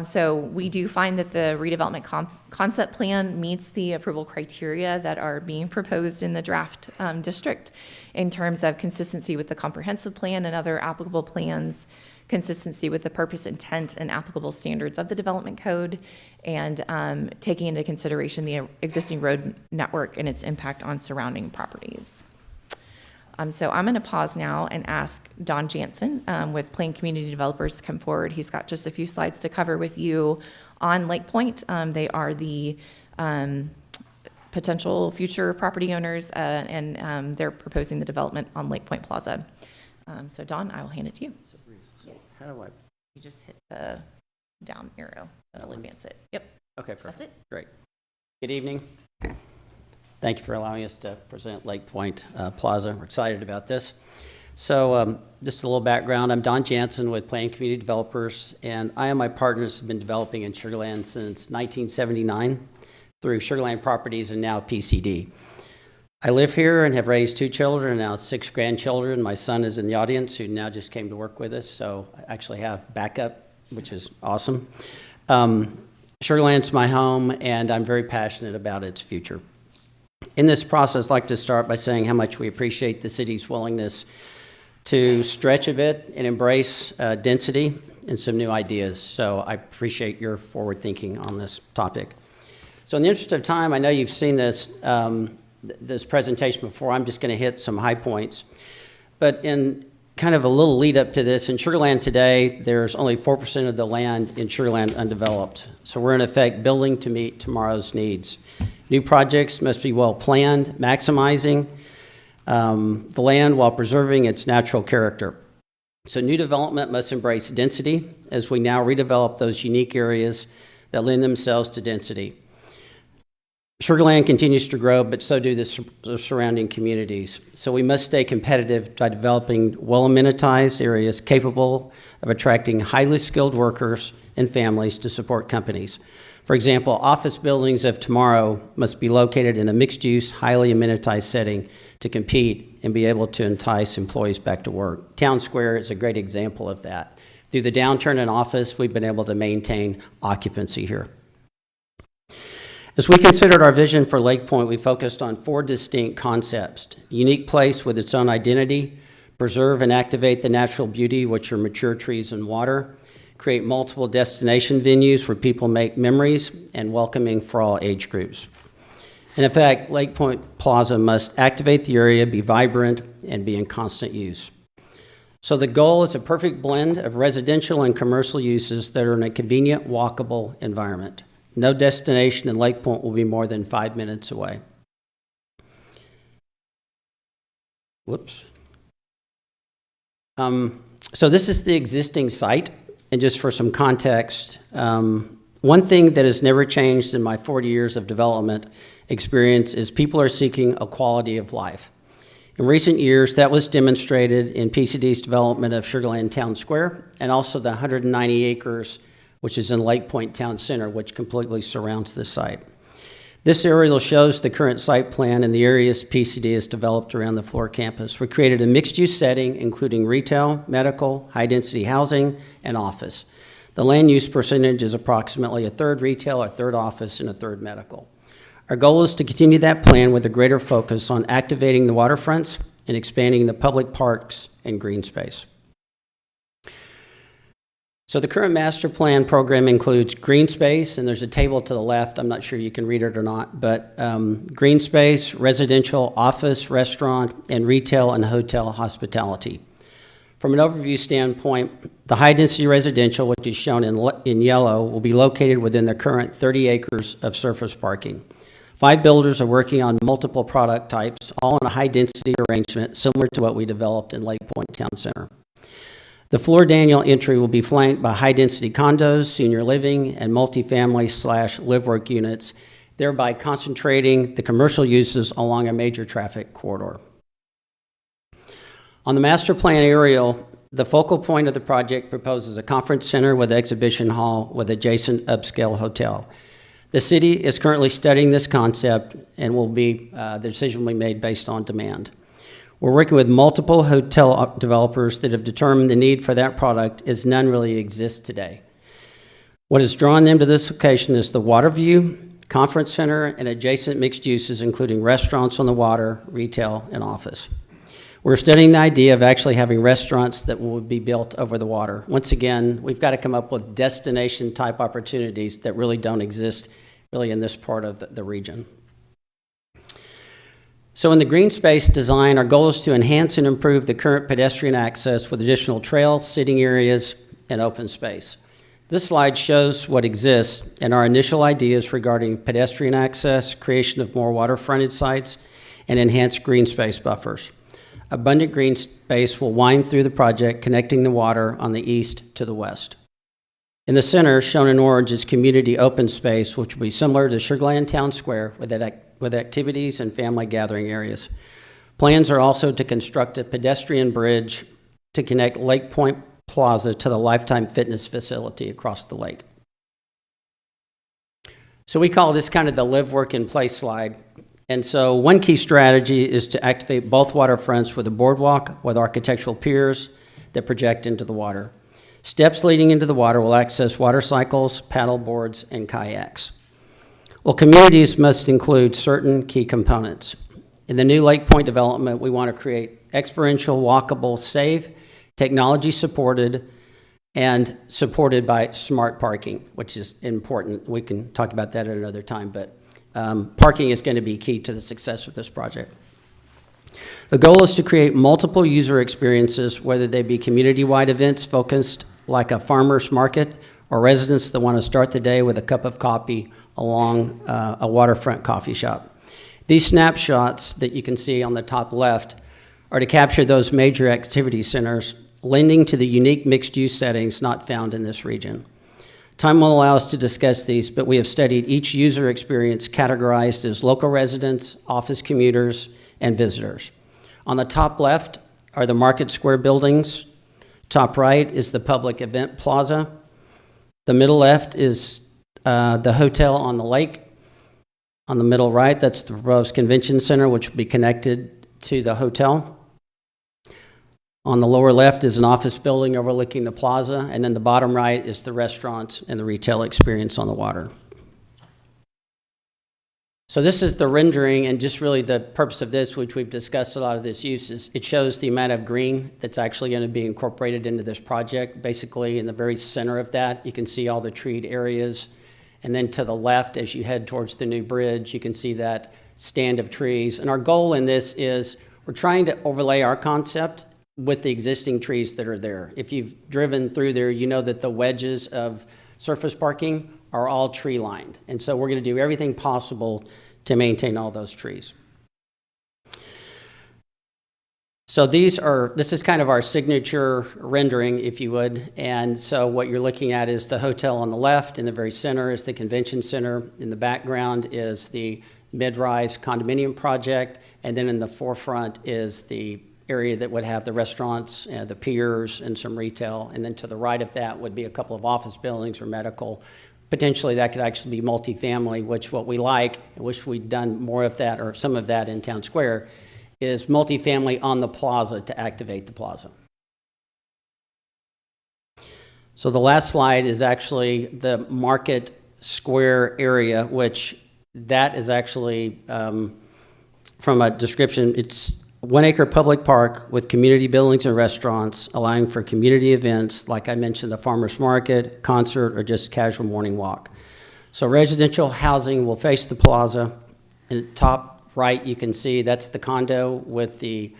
Speaker 5: So we do find that the redevelopment concept plan meets the approval criteria that are being proposed in the draft district in terms of consistency with the comprehensive plan and other applicable plans, consistency with the purpose, intent, and applicable standards of the development code, and taking into consideration the existing road network and its impact on surrounding properties. So I'm going to pause now and ask Don Jansen with Plain Community Developers to come forward. He's got just a few slides to cover with you on Lake Point. They are the potential future property owners, and they're proposing the development on Lake Point Plaza. So Don, I will hand it to you.
Speaker 7: How do I?
Speaker 5: You just hit the down arrow. That'll advance it. Yep.
Speaker 7: Okay, perfect.
Speaker 5: That's it.
Speaker 7: Great. Good evening. Thank you for allowing us to present Lake Point Plaza. We're excited about this. So just a little background. I'm Don Jansen with Plain Community Developers, and I and my partners have been developing in Sugar Land since 1979 through Sugar Land Properties and now PCD. I live here and have raised 2 children and now 6 grandchildren. My son is in the audience, who now just came to work with us, so I actually have backup, which is awesome. Sugar Land's my home, and I'm very passionate about its future. In this process, I'd like to start by saying how much we appreciate the city's willingness to stretch a bit and embrace density and some new ideas. So I appreciate your forward thinking on this topic. So in the interest of time, I know you've seen this presentation before. I'm just going to hit some high points. But in kind of a little lead up to this, in Sugar Land today, there's only 4% of the land in Sugar Land undeveloped. So we're in effect building to meet tomorrow's needs. New projects must be well planned, maximizing the land while preserving its natural character. So new development must embrace density as we now redevelop those unique areas that lend themselves to density. Sugar Land continues to grow, but so do the surrounding communities. So we must stay competitive by developing well-amenitized areas capable of attracting highly skilled workers and families to support companies. For example, office buildings of tomorrow must be located in a mixed-use, highly amenitized setting to compete and be able to entice employees back to work. Town Square is a great example of that. Through the downturn in office, we've been able to maintain occupancy here. As we considered our vision for Lake Point, we focused on 4 distinct concepts: a unique place with its own identity, preserve and activate the natural beauty, which are mature trees and water, create multiple destination venues where people make memories, and welcoming for all age groups. And in fact, Lake Point Plaza must activate the area, be vibrant, and be in constant use. So the goal is a perfect blend of residential and commercial uses that are in a convenient, walkable environment. No destination in Lake Point will be more than 5 minutes away. Whoops. So this is the existing site, and just for some context, one thing that has never changed in my 40 years of development experience is people are seeking a quality of life. In recent years, that was demonstrated in PCD's development of Sugar Land Town Square, and also the 190 acres which is in Lake Point Town Center, which completely surrounds the site. This aerial shows the current site plan and the areas PCD has developed around the Floor campus. We created a mixed-use setting, including retail, medical, high-density housing, and office. The land use percentage is approximately 1/3 retail, 1/3 office, and 1/3 medical. Our goal is to continue that plan with a greater focus on activating the waterfronts and expanding the public parks and green space. So the current master plan program includes green space, and there's a table to the left. I'm not sure you can read it or not, but green space, residential, office, restaurant, and retail and hotel hospitality. From an overview standpoint, the high-density residential, which is shown in yellow, will be located within the current 30 acres of surface parking. 5 builders are working on multiple product types, all in a high-density arrangement similar to what we developed in Lake Point Town Center. The Floor Daniel entry will be flanked by high-density condos, senior living, and multifamily/live-work units, thereby concentrating the commercial uses along a major traffic corridor. On the master plan aerial, the focal point of the project proposes a conference center with exhibition hall with adjacent upscale hotel. The city is currently studying this concept, and the decision will be made based on demand. We're working with multiple hotel developers that have determined the need for that product as none really exists today. What has drawn them to this location is the water view, conference center, and adjacent mixed uses, including restaurants on the water, retail, and office. We're studying the idea of actually having restaurants that will be built over the water. Once again, we've got to come up with destination-type opportunities that really don't exist really in this part of the region. So in the green space design, our goal is to enhance and improve the current pedestrian access with additional trails, sitting areas, and open space. This slide shows what exists and our initial ideas regarding pedestrian access, creation of more water-fronted sites, and enhanced green space buffers. Abundant green space will wind through the project, connecting the water on the east to the west. In the center, shown in orange, is community open space, which will be similar to Sugar Land Town Square with activities and family gathering areas. Plans are also to construct a pedestrian bridge to connect Lake Point Plaza to the Lifetime Fitness facility across the lake. So we call this kind of the live, work, and play slide. And so one key strategy is to activate both waterfronts with a boardwalk with architectural piers that project into the water. Steps leading into the water will access water cycles, paddle boards, and kayaks. Well, communities must include certain key components. In the new Lake Point development, we want to create experiential, walkable, safe, technology-supported, and supported by smart parking, which is important. We can talk about that at another time, but parking is going to be key to the success of this project. The goal is to create multiple user experiences, whether they be community-wide events focused like a farmer's market or residents that want to start the day with a cup of coffee along a waterfront coffee shop. These snapshots that you can see on the top left are to capture those major activity centers, lending to the unique mixed-use settings not found in this region. Time will allow us to discuss these, but we have studied each user experience categorized as local residents, office commuters, and visitors. On the top left are the Market Square buildings. Top right is the public event plaza. The middle left is the hotel on the lake. On the middle right, that's the Provost Convention Center, which will be connected to the hotel. On the lower left is an office building overlooking the plaza, and then the bottom right is the restaurants and the retail experience on the water. So this is the rendering, and just really the purpose of this, which we've discussed a lot of this use, is it shows the amount of green that's actually going to be incorporated into this project. Basically, in the very center of that, you can see all the treed areas. And then to the left, as you head towards the new bridge, you can see that stand of trees. And our goal in this is we're trying to overlay our concept with the existing trees that are there. If you've driven through there, you know that the wedges of surface parking are all tree lined. And so we're going to do everything possible to maintain all those trees. So this is kind of our signature rendering, if you would. And so what you're looking at is the hotel on the left. In the very center is the convention center. In the background is the mid-rise condominium project. And then in the forefront is the area that would have the restaurants, the piers, and some retail. And then to the right of that would be a couple of office buildings or medical. Potentially that could actually be multifamily, which what we like, and wish we'd done more of that or some of that in Town Square, is multifamily on the plaza to activate the plaza. So the last slide is actually the Market Square area, which that is actually, from a description, it's 1 acre public park with community buildings and restaurants, allowing for community events, like I mentioned, a farmer's market, concert, or just casual morning walk. So residential housing will face the plaza. In the top right, you can see that's the condo with the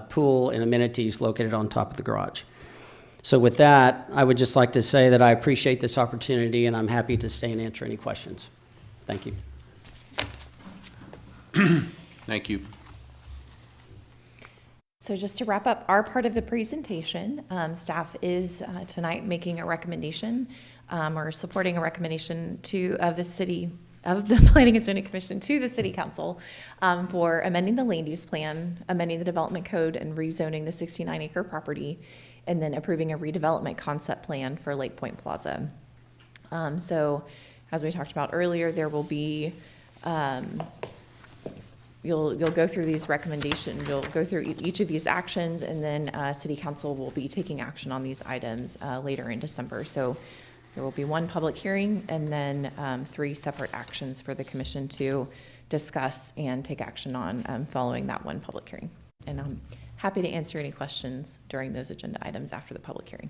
Speaker 7: pool and amenities located on top of the garage. So with that, I would just like to say that I appreciate this opportunity, and I'm happy to stay and answer any questions. Thank you.
Speaker 1: Thank you.
Speaker 5: So just to wrap up our part of the presentation, staff is tonight making a recommendation or supporting a recommendation of the Planning and Zoning Commission to the City Council for amending the land use plan, amending the development code, and rezoning the 69-acre property, and then approving a redevelopment concept plan for Lake Point Plaza. So as we talked about earlier, there will be You'll go through these recommendations, you'll go through each of these actions, and then City Council will be taking action on these items later in December. So there will be one public hearing and then 3 separate actions for the commission to discuss and take action on following that one public hearing. And I'm happy to answer any questions during those agenda items after the public hearing.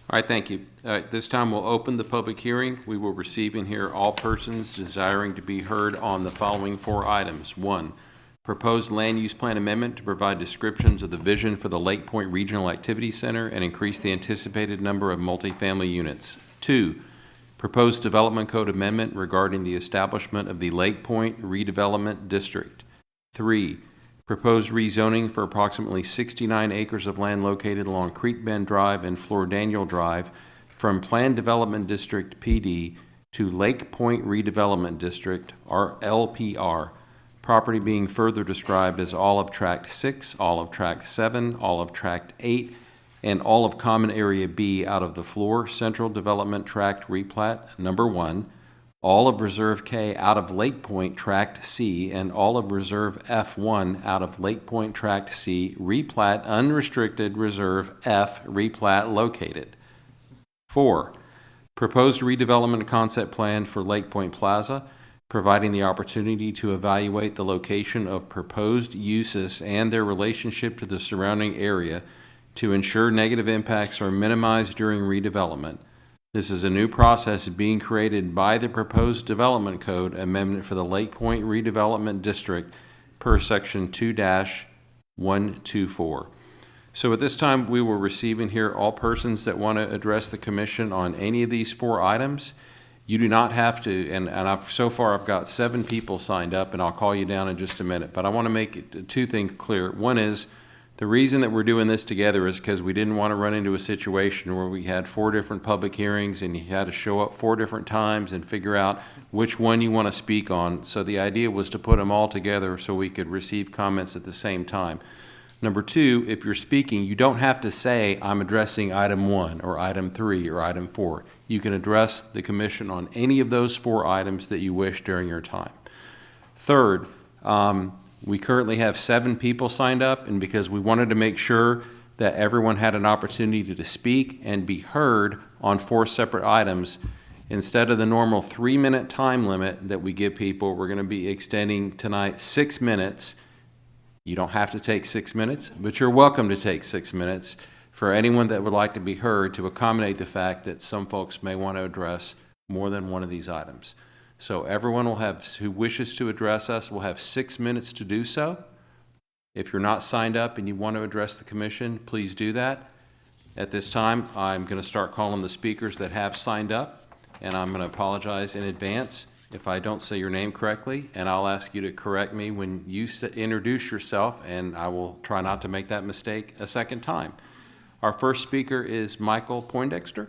Speaker 1: All right, thank you. This time we'll open the public hearing. We will receive and hear all persons desiring to be heard on the following 4 items. 1, proposed land use plan amendment to provide descriptions of the vision for the Lake Point Regional Activity Center and increase the anticipated number of multifamily units. 2, proposed development code amendment regarding the establishment of the Lake Point Redevelopment District. 3, proposed rezoning for approximately 69 acres of land located along Creek Bend Drive and Flor Daniel Drive from Planned Development District PD to Lake Point Redevelopment District, or LPR. Property being further described as all of Tract 6, all of Tract 7, all of Tract 8, and all of Common Area B out of the Flor Central Development Tract replat number 1, all of Reserve K out of Lake Point Tract C, and all of Reserve F1 out of Lake Point Tract C, replat unrestricted Reserve F replat located. 4, proposed redevelopment concept plan for Lake Point Plaza, providing the opportunity to evaluate the location of proposed uses and their relationship to the surrounding area to ensure negative impacts are minimized during redevelopment. This is a new process being created by the proposed development code amendment for the Lake Point Redevelopment District per section 2-124. So at this time, we will receive and hear all persons that want to address the commission on any of these 4 items. You do not have to, and so far I've got 7 people signed up, and I'll call you down in just a minute. But I want to make 2 things clear. One is The reason that we're doing this together is because we didn't want to run into a situation where we had 4 different public hearings and you had to show up 4 different times and figure out which one you want to speak on. So the idea was to put them all together so we could receive comments at the same time. Number 2, if you're speaking, you don't have to say, I'm addressing item 1 or item 3 or item 4. You can address the commission on any of those 4 items that you wish during your time. Third, we currently have 7 people signed up, and because we wanted to make sure that everyone had an opportunity to speak and be heard on 4 separate items, instead of the normal 3-minute time limit that we give people, we're going to be extending tonight 6 minutes. You don't have to take 6 minutes, but you're welcome to take 6 minutes for anyone that would like to be heard, to accommodate the fact that some folks may want to address more than one of these items. So everyone will have, who wishes to address us, will have 6 minutes to do so. If you're not signed up and you want to address the commission, please do that. At this time, I'm going to start calling the speakers that have signed up, and I'm going to apologize in advance if I don't say your name correctly, and I'll ask you to correct me when you introduce yourself, and I will try not to make that mistake a second time. Our first speaker is Michael Poindexter.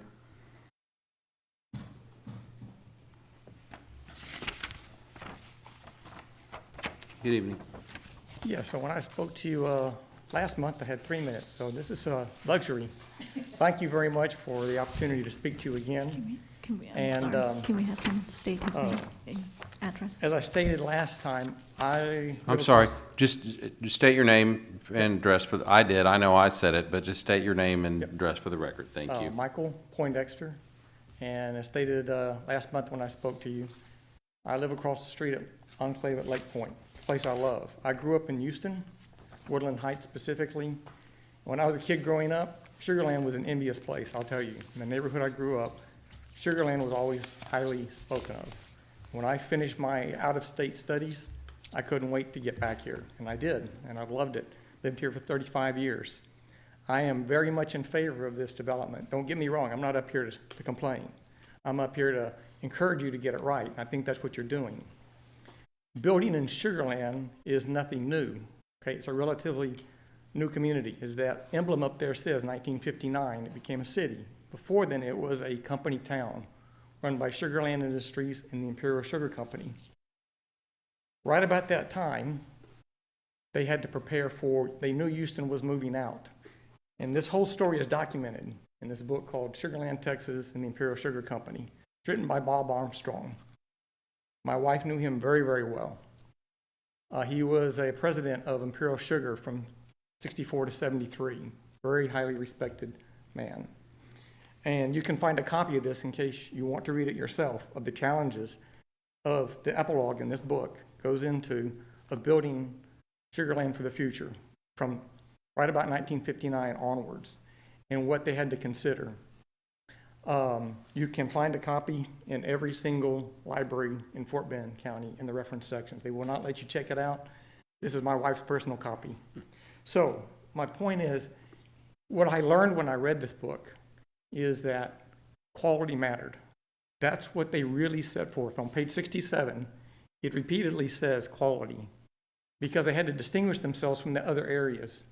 Speaker 1: Good evening.
Speaker 8: Yeah, so when I spoke to you last month, I had 3 minutes, so this is a luxury. Thank you very much for the opportunity to speak to you again.
Speaker 9: Can we have him state his name and address?
Speaker 8: As I stated last time,
Speaker 1: I'm sorry, just state your name and address for, I did, I know I said it, but just state your name and address for the record. Thank you.
Speaker 8: Michael Poindexter, and as stated last month when I spoke to you, I live across the street at Enclave at Lake Point, a place I love. I grew up in Houston, Woodland Heights specifically. When I was a kid growing up, Sugar Land was an envious place, I'll tell you. In the neighborhood I grew up, Sugar Land was always highly spoken of. When I finished my out-of-state studies, I couldn't wait to get back here, and I did, and I've loved it. Lived here for 35 years. I am very much in favor of this development. Don't get me wrong, I'm not up here to complain. I'm up here to encourage you to get it right. I think that's what you're doing. Building in Sugar Land is nothing new. Okay, it's a relatively new community. As that emblem up there says, 1959, it became a city. Before then, it was a company town run by Sugar Land Industries and the Imperial Sugar Company. Right about that time, they had to prepare for, they knew Houston was moving out. And this whole story is documented in this book called Sugar Land, Texas and the Imperial Sugar Company. It's written by Bob Armstrong. My wife knew him very, very well. He was a president of Imperial Sugar from 64 to 73. Very highly respected man. And you can find a copy of this in case you want to read it yourself, of the challenges of the epilogue in this book goes into of building Sugar Land for the future from right about 1959 onwards and what they had to consider. You can find a copy in every single library in Fort Bend County in the reference sections. They will not let you check it out. This is my wife's personal copy. So my point is, what I learned when I read this book is that quality mattered. That's what they really set forth. On page 67, it repeatedly says quality, because they had to distinguish themselves from the other areas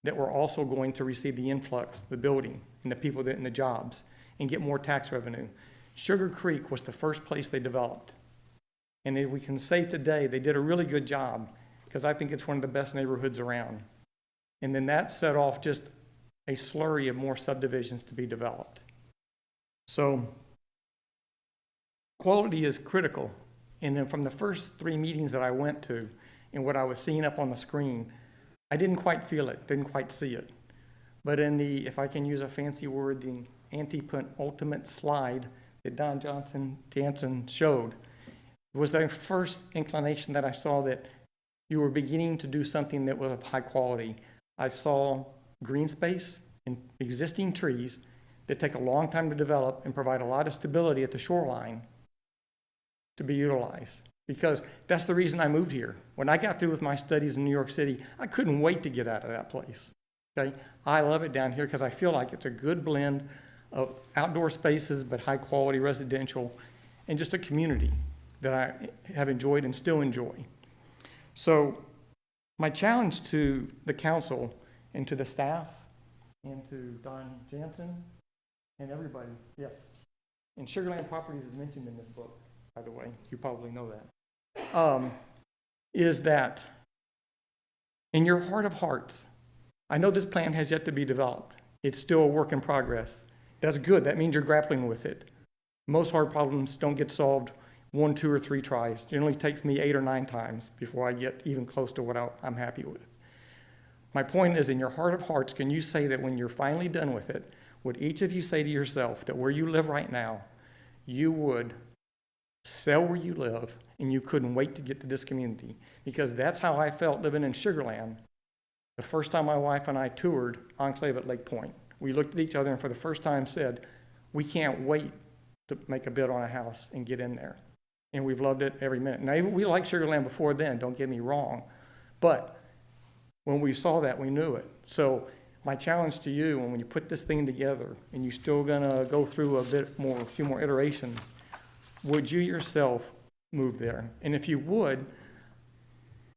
Speaker 8: that were also going to receive the influx, the building, and the people that in the jobs, and get more tax revenue. Sugar Creek was the first place they developed. And we can say today they did a really good job, because I think it's one of the best neighborhoods around. And then that set off just a slurry of more subdivisions to be developed. So quality is critical. And then from the first 3 meetings that I went to and what I was seeing up on the screen, I didn't quite feel it, didn't quite see it. But in the, if I can use a fancy word, the anti-penultimate slide that Don Jansen showed, was the first inclination that I saw that you were beginning to do something that was of high quality. I saw green space and existing trees that take a long time to develop and provide a lot of stability at the shoreline to be utilized. Because that's the reason I moved here. When I got through with my studies in New York City, I couldn't wait to get out of that place. Okay? I love it down here because I feel like it's a good blend of outdoor spaces but high quality residential and just a community that I have enjoyed and still enjoy. So my challenge to the council and to the staff, and to Don Jansen, and everybody, yes. And Sugarland Properties is mentioned in this book, by the way. You probably know that. Is that in your heart of hearts, I know this plan has yet to be developed. It's still a work in progress. That's good. That means you're grappling with it. Most hard problems don't get solved 1, 2, or 3 tries. It generally takes me 8 or 9 times before I get even close to what I'm happy with. My point is, in your heart of hearts, can you say that when you're finally done with it, would each of you say to yourself that where you live right now, you would sell where you live and you couldn't wait to get to this community? Because that's how I felt living in Sugar Land the first time my wife and I toured Enclave at Lake Point. We looked at each other and for the first time said, we can't wait to make a bid on a house and get in there. And we've loved it every minute. Now, we liked Sugar Land before then, don't get me wrong. But when we saw that, we knew it. So my challenge to you, when you put this thing together and you're still gonna go through a few more iterations, would you yourself move there? And if you would,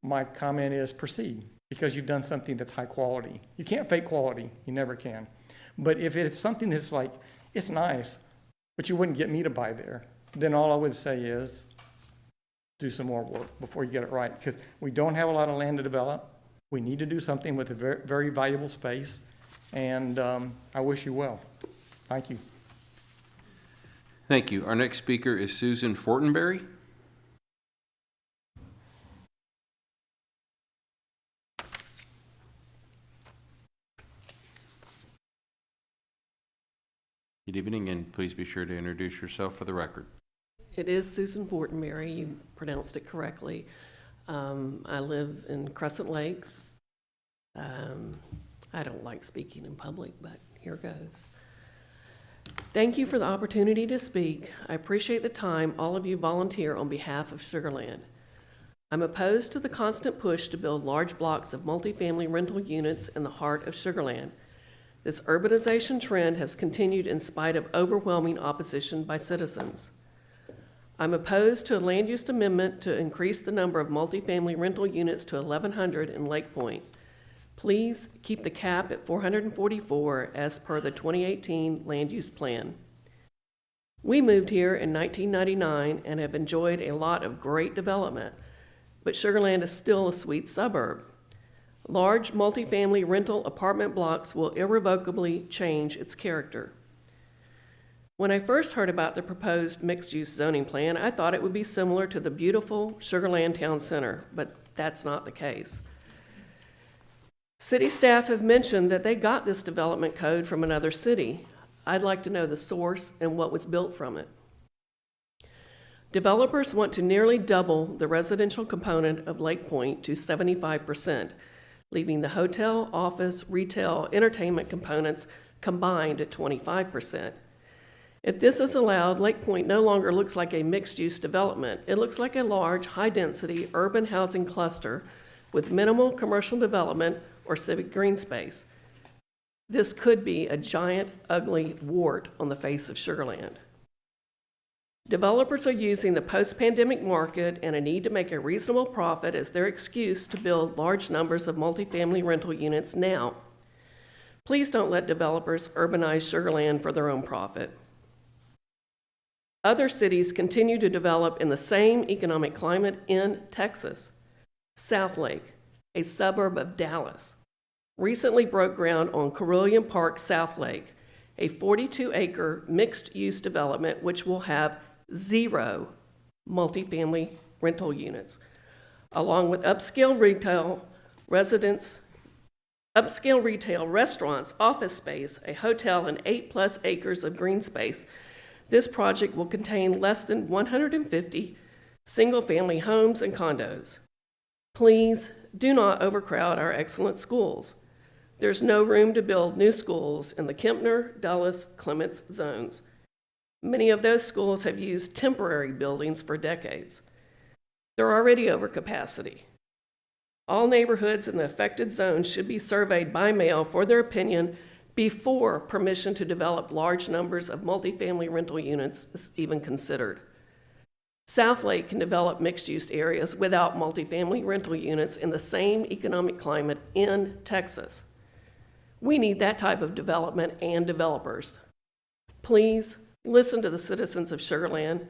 Speaker 8: my comment is proceed, because you've done something that's high quality. You can't fake quality, you never can. But if it's something that's like, it's nice, but you wouldn't get me to buy there, then all I would say is do some more work before you get it right, because we don't have a lot of land to develop. We need to do something with a very, very valuable space, and I wish you well. Thank you.
Speaker 1: Thank you. Our next speaker is Susan Fortenberry. Good evening, and please be sure to introduce yourself for the record.
Speaker 10: It is Susan Fortenberry. You pronounced it correctly. I live in Crescent Lakes. I don't like speaking in public, but here goes. Thank you for the opportunity to speak. I appreciate the time all of you volunteer on behalf of Sugar Land. I'm opposed to the constant push to build large blocks of multifamily rental units in the heart of Sugar Land. This urbanization trend has continued in spite of overwhelming opposition by citizens. I'm opposed to a land use amendment to increase the number of multifamily rental units to 1,100 in Lake Point. Please keep the cap at 444 as per the 2018 land use plan. We moved here in 1999 and have enjoyed a lot of great development, but Sugar Land is still a sweet suburb. Large multifamily rental apartment blocks will irrevocably change its character. When I first heard about the proposed mixed-use zoning plan, I thought it would be similar to the beautiful Sugar Land Town Center, but that's not the case. City staff have mentioned that they got this development code from another city. I'd like to know the source and what was built from it. Developers want to nearly double the residential component of Lake Point to 75%, leaving the hotel, office, retail, entertainment components combined at 25%. If this is allowed, Lake Point no longer looks like a mixed-use development. It looks like a large, high-density urban housing cluster with minimal commercial development or civic green space. This could be a giant, ugly wart on the face of Sugar Land. Developers are using the post-pandemic market and a need to make a reasonable profit as their excuse to build large numbers of multifamily rental units now. Please don't let developers urbanize Sugar Land for their own profit. Other cities continue to develop in the same economic climate in Texas. Southlake, a suburb of Dallas, recently broke ground on Carilion Park Southlake, a 42-acre mixed-use development which will have 0 multifamily rental units, along with upscale retail, restaurants, office space, a hotel, and 8+ acres of green space. This project will contain less than 150 single-family homes and condos. Please do not overcrowd our excellent schools. There's no room to build new schools in the Kempner, Dulles, Clements zones. Many of those schools have used temporary buildings for decades. They're already over capacity. All neighborhoods in the affected zones should be surveyed by mail for their opinion before permission to develop large numbers of multifamily rental units is even considered. Southlake can develop mixed-use areas without multifamily rental units in the same economic climate in Texas. We need that type of development and developers. Please listen to the citizens of Sugar Land.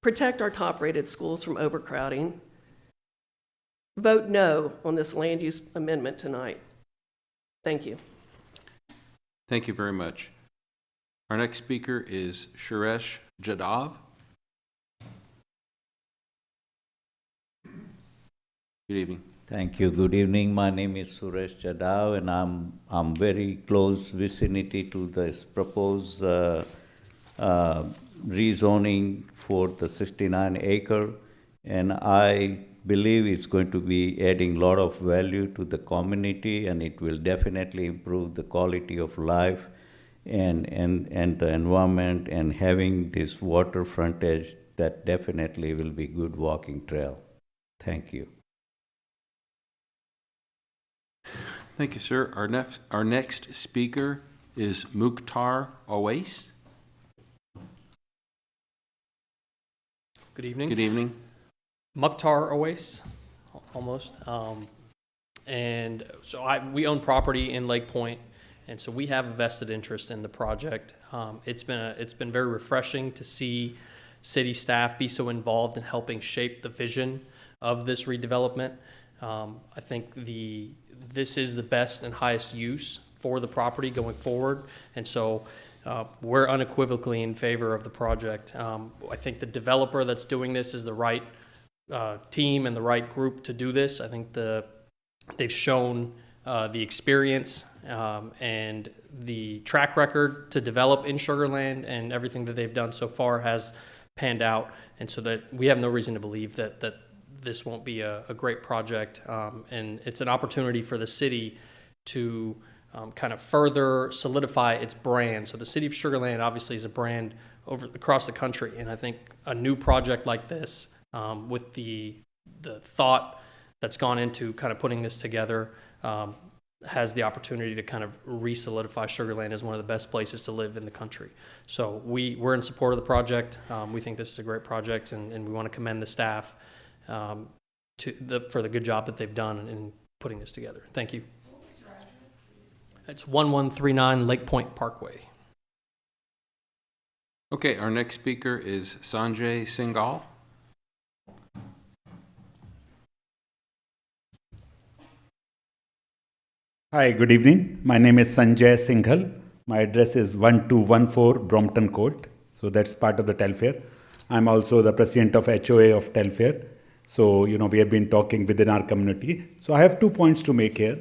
Speaker 10: Protect our top-rated schools from overcrowding. Vote no on this land use amendment tonight. Thank you.
Speaker 1: Thank you very much. Our next speaker is Suresh Jadhav. Good evening.
Speaker 11: Thank you. Good evening. My name is Suresh Jadhav, and I'm very close vicinity to this proposed rezoning for the 69 acre, and I believe it's going to be adding a lot of value to the community, and it will definitely improve the quality of life and the environment, and having this water frontage, that definitely will be good walking trail. Thank you.
Speaker 1: Thank you, sir. Our next speaker is Mukhtar Awais.
Speaker 12: Good evening.
Speaker 1: Good evening.
Speaker 12: Mukhtar Awais, almost. And so we own property in Lake Point, and so we have a vested interest in the project. It's been very refreshing to see city staff be so involved in helping shape the vision of this redevelopment. I think this is the best and highest use for the property going forward, and so we're unequivocally in favor of the project. I think the developer that's doing this is the right team and the right group to do this. I think they've shown the experience and the track record to develop in Sugar Land, and everything that they've done so far has panned out, and so that we have no reason to believe that this won't be a great project, and it's an opportunity for the city to kind of further solidify its brand. So the city of Sugar Land obviously is a brand across the country, and I think a new project like this, with the thought that's gone into kind of putting this together, has the opportunity to kind of re-solidify Sugar Land as one of the best places to live in the country. So we're in support of the project. We think this is a great project, and we want to commend the staff for the good job that they've done in putting this together. Thank you. It's 1139 Lake Point Parkway.
Speaker 1: Okay, our next speaker is Sanjay Singhal.
Speaker 13: Hi, good evening. My name is Sanjay Singhal. My address is 1214 Brompton Court. So that's part of the Telfair. I'm also the president of HOA of Telfair. So, we have been talking within our community. So I have 2 points to make here.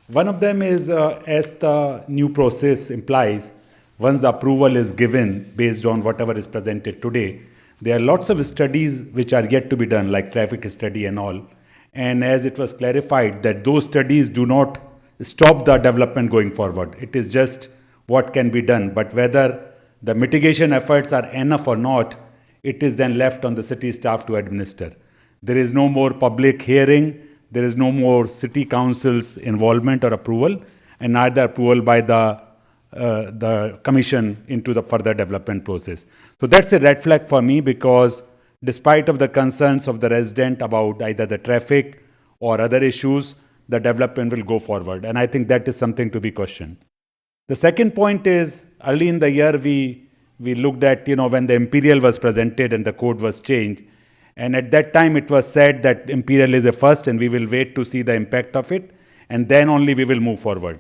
Speaker 13: One of them is, as the new process implies, once the approval is given based on whatever is presented today, there are lots of studies which are yet to be done, like traffic study and all. And as it was clarified that those studies do not stop the development going forward. It is just what can be done. But whether the mitigation efforts are enough or not, it is then left on the city staff to administer. There is no more public hearing, there is no more city council's involvement or approval, and neither approval by the commission into the further development process. So that's a red flag for me, because despite of the concerns of the resident about either the traffic or other issues, the development will go forward. And I think that is something to be questioned. The second point is, early in the year, we looked at, when the Imperial was presented and the code was changed. And at that time, it was said that Imperial is the first, and we will wait to see the impact of it, and then only we will move forward.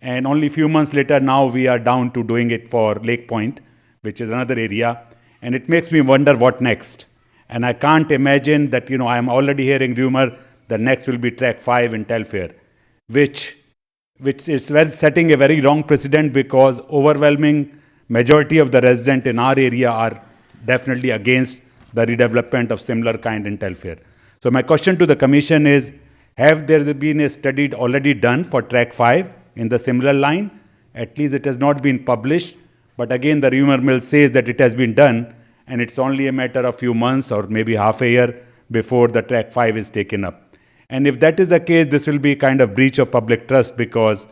Speaker 13: And only a few months later, now we are down to doing it for Lake Point, which is another area. And it makes me wonder what next. And I can't imagine that, I am already hearing rumor that next will be Track 5 in Telfair, which is setting a very wrong precedent, because overwhelming majority of the residents in our area are definitely against the redevelopment of similar kind in Telfair. So my question to the commission is, have there been a study already done for Track 5 in the similar line? At least it has not been published, but again the rumor mill says that it has been done, and it's only a matter of few months or maybe half a year before the Track 5 is taken up. And if that is the case, this will be kind of breach of public trust, because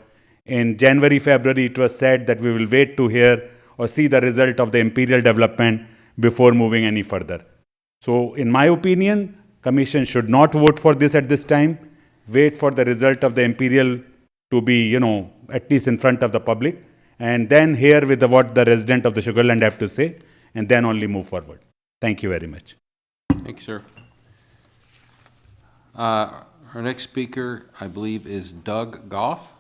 Speaker 13: in January, February, it was said that we will wait to hear or see the result of the Imperial development before moving any further. So in my opinion, Commission should not vote for this at this time. Wait for the result of the Imperial to be, at least in front of the public, and then hear with what the resident of the Sugarland have to say, and then only move forward. Thank you very much.
Speaker 1: Thank you, sir. Our next speaker, I believe, is Doug Goff.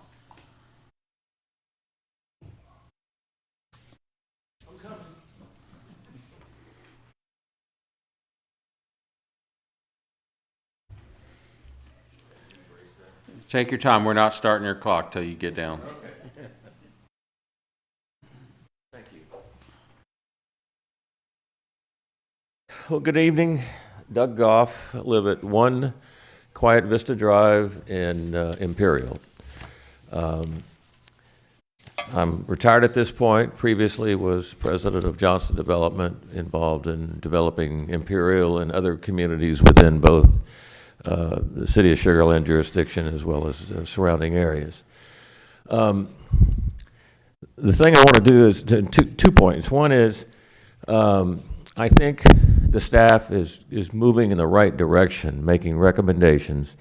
Speaker 1: Take your time. We're not starting your clock till you get down.
Speaker 14: Well, good evening. Doug Goff. I live at 1 Quiet Vista Drive in Imperial. I'm retired at this point. Previously was president of Johnson Development, involved in developing Imperial and other communities within both the city of Sugar Land jurisdiction as well as surrounding areas. The thing I want to do is 2 points. One is I think the staff is moving in the right direction, making recommendations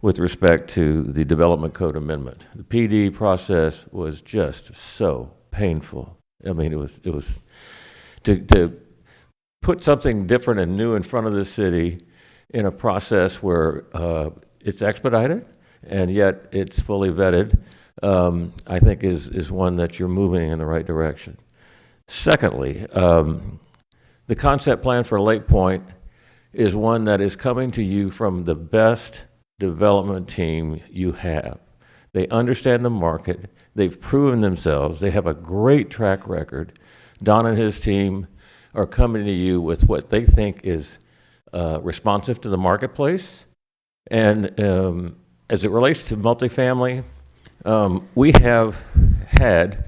Speaker 14: with respect to the Development Code Amendment. The PD process was just so painful. I mean, it was to put something different and new in front of the city in a process where it's expedited and yet it's fully vetted, I think is one that you're moving in the right direction. Secondly, the concept plan for Lake Point is one that is coming to you from the best development team you have. They understand the market. They've proven themselves. They have a great track record. Don and his team are coming to you with what they think is responsive to the marketplace. And as it relates to multifamily, we have had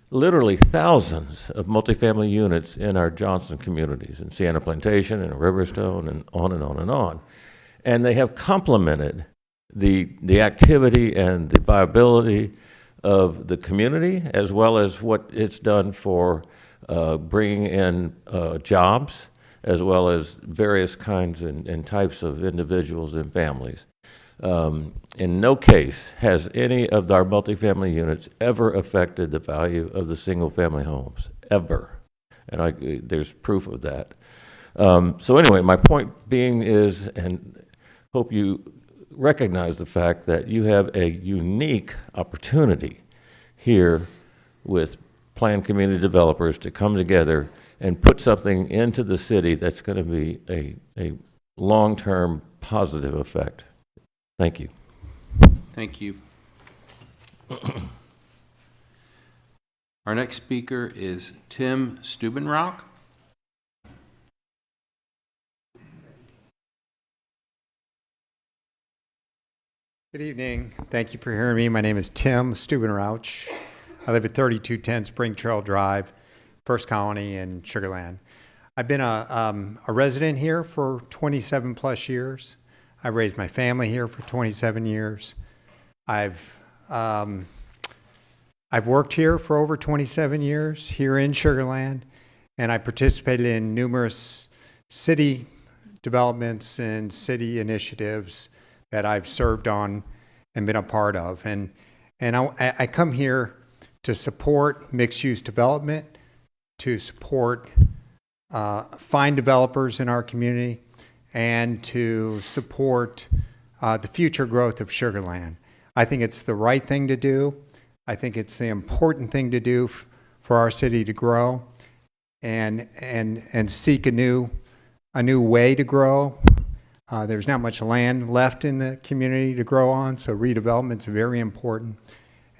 Speaker 14: literally thousands of multifamily units in our Johnson communities, in Sienna Plantation and Riverstone and on and on and on. And they have complemented the activity and the viability of the community, as well as what it's done for bringing in jobs, as well as various kinds and types of individuals and families. In no case has any of our multifamily units ever affected the value of the single-family homes, ever. And there's proof of that. So anyway, my point being is, and hope you recognize the fact that you have a unique opportunity here with planned community developers to come together and put something into the city that's going to be a long-term positive effect. Thank you.
Speaker 1: Thank you. Our next speaker is Tim Stubenrock.
Speaker 15: Good evening. Thank you for hearing me. My name is Tim Stubenrauch. I live at 3210 Spring Trail Drive, First Colony in Sugar Land. I've been a resident here for 27 plus years. I've raised my family here for 27 years. I've worked here for over 27 years here in Sugar Land, and I participated in numerous city developments and city initiatives that I've served on and been a part of. And I come here to support mixed-use development, to support find developers in our community, and to support the future growth of Sugar Land. I think it's the right thing to do. I think it's the important thing to do for our city to grow and seek a new way to grow. There's not much land left in the community to grow on, so redevelopment's very important.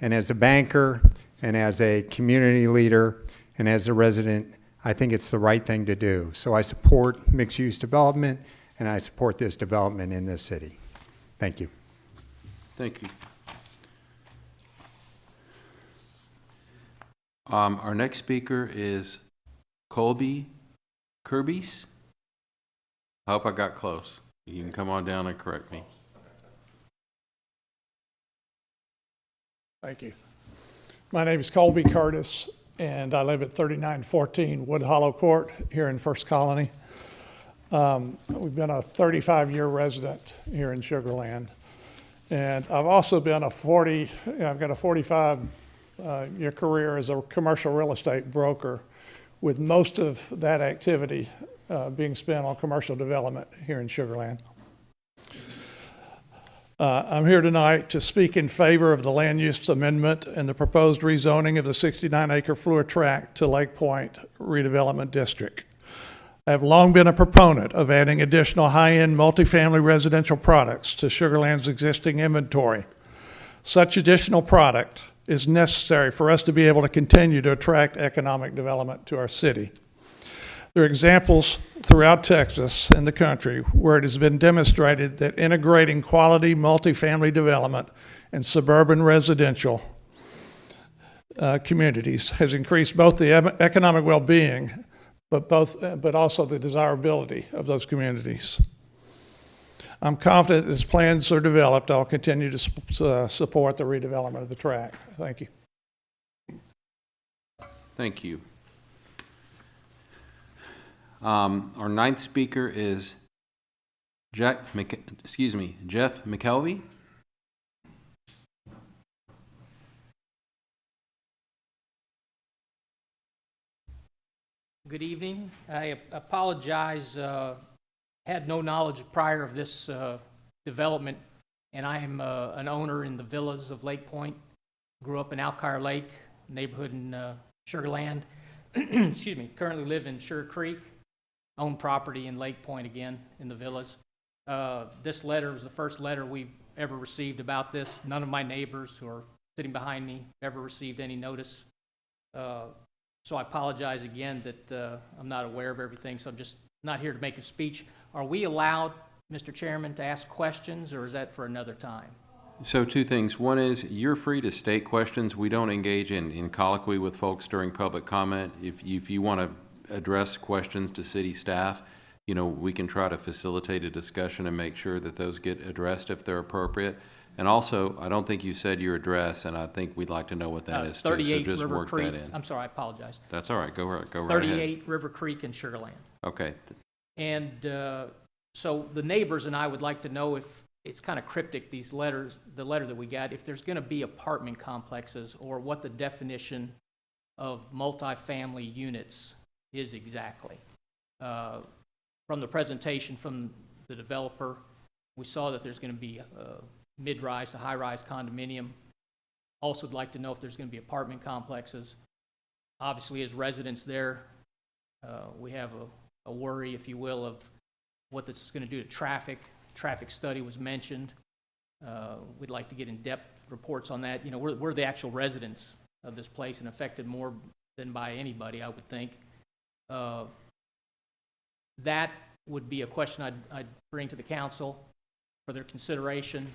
Speaker 15: And as a banker and as a community leader and as a resident, I think it's the right thing to do. So I support mixed-use development, and I support this development in this city. Thank you.
Speaker 1: Thank you. Our next speaker is Colby Kirby's. I hope I got close. You can come on down and correct me.
Speaker 16: Thank you. My name is Colby Curtis, and I live at 3914 Wood Hollow Court here in First Colony. We've been a 35-year resident here in Sugar Land, And I've also been I've got a 45-year career as a commercial real estate broker, with most of that activity being spent on commercial development here in Sugar Land. I'm here tonight to speak in favor of the land use amendment and the proposed rezoning of the 69-acre Fluor tract to Lake Point redevelopment district. I have long been a proponent of adding additional high-end multifamily residential products to Sugar Land's existing inventory. Such additional product is necessary for us to be able to continue to attract economic development to our city. There are examples throughout Texas and the country where it has been demonstrated that integrating quality multifamily development and suburban residential communities has increased both the economic well-being, but also the desirability of those communities. I'm confident as plans are developed, I'll continue to support the redevelopment of the tract. Thank you.
Speaker 1: Thank you. Our ninth speaker is Jeff McKelvey.
Speaker 17: Good evening. I apologize, had no knowledge prior of this development, and I am an owner in the villas of Lake Point. Grew up in Alkire Lake, neighborhood in Sugar Land. Excuse me, currently live in Sugar Creek, own property in Lake Point again, in the villas. This letter was the first letter we've ever received about this. None of my neighbors who are sitting behind me ever received any notice. So I apologize again that I'm not aware of everything, so I'm just not here to make a speech. Are we allowed, Mr. Chairman, to ask questions, or is that for another time?
Speaker 1: So two things. One is you're free to state questions. We don't engage in colloquy with folks during public comment. If you want to address questions to city staff, you know, we can try to facilitate a discussion and make sure that those get addressed if they're appropriate. And also, I don't think you said your address, and I think we'd like to know what that is too. So
Speaker 17: 38
Speaker 1: just
Speaker 17: River
Speaker 1: work
Speaker 17: Creek.
Speaker 1: that in.
Speaker 17: I'm sorry, I apologize.
Speaker 1: That's all right. Go right ahead.
Speaker 17: 38 River Creek in Sugar Land.
Speaker 1: Okay.
Speaker 17: And so the neighbors and I would like to know if it's kind of cryptic, these letters, the letter that we got, if there's going to be apartment complexes or what the definition of multifamily units is exactly. From the presentation from the developer, we saw that there's going to be mid-rise to high-rise condominium. Also would like to know if there's going to be apartment complexes. Obviously, as residents there, we have a worry, if you will, of what this is going to do to traffic. Traffic study was mentioned. We'd like to get in-depth reports on that. You know, we're the actual residents of this place and affected more than by anybody, I would think. That would be a question I'd bring to the council for their consideration.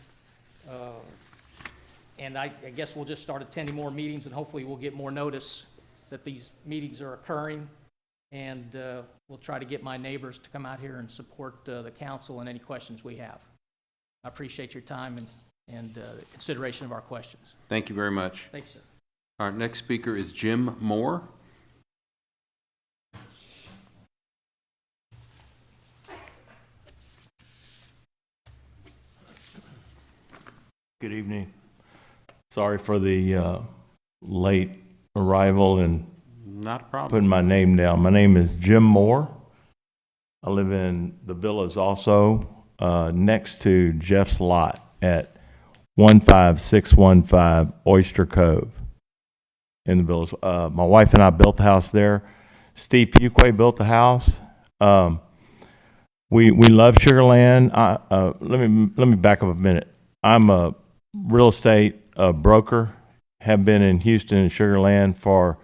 Speaker 17: And I guess we'll just start attending more meetings, and hopefully we'll get more notice that these meetings are occurring. And we'll try to get my neighbors to come out here and support the council and any questions we have. I appreciate your time and consideration of our questions.
Speaker 1: Thank you very much.
Speaker 17: Thank you, sir.
Speaker 1: Our next speaker is Jim Moore.
Speaker 18: Good evening. Sorry for the late arrival and
Speaker 1: not a problem.
Speaker 18: Putting my name down. My name is Jim Moore. I live in the villas also, next to Jeff's lot at 15615 Oyster Cove in the villas. My wife and I built the house there. Steve Fuquay built the house. We love Sugar Land. Let me back up a minute. I'm a real estate broker. Have been in Houston and Sugar Land for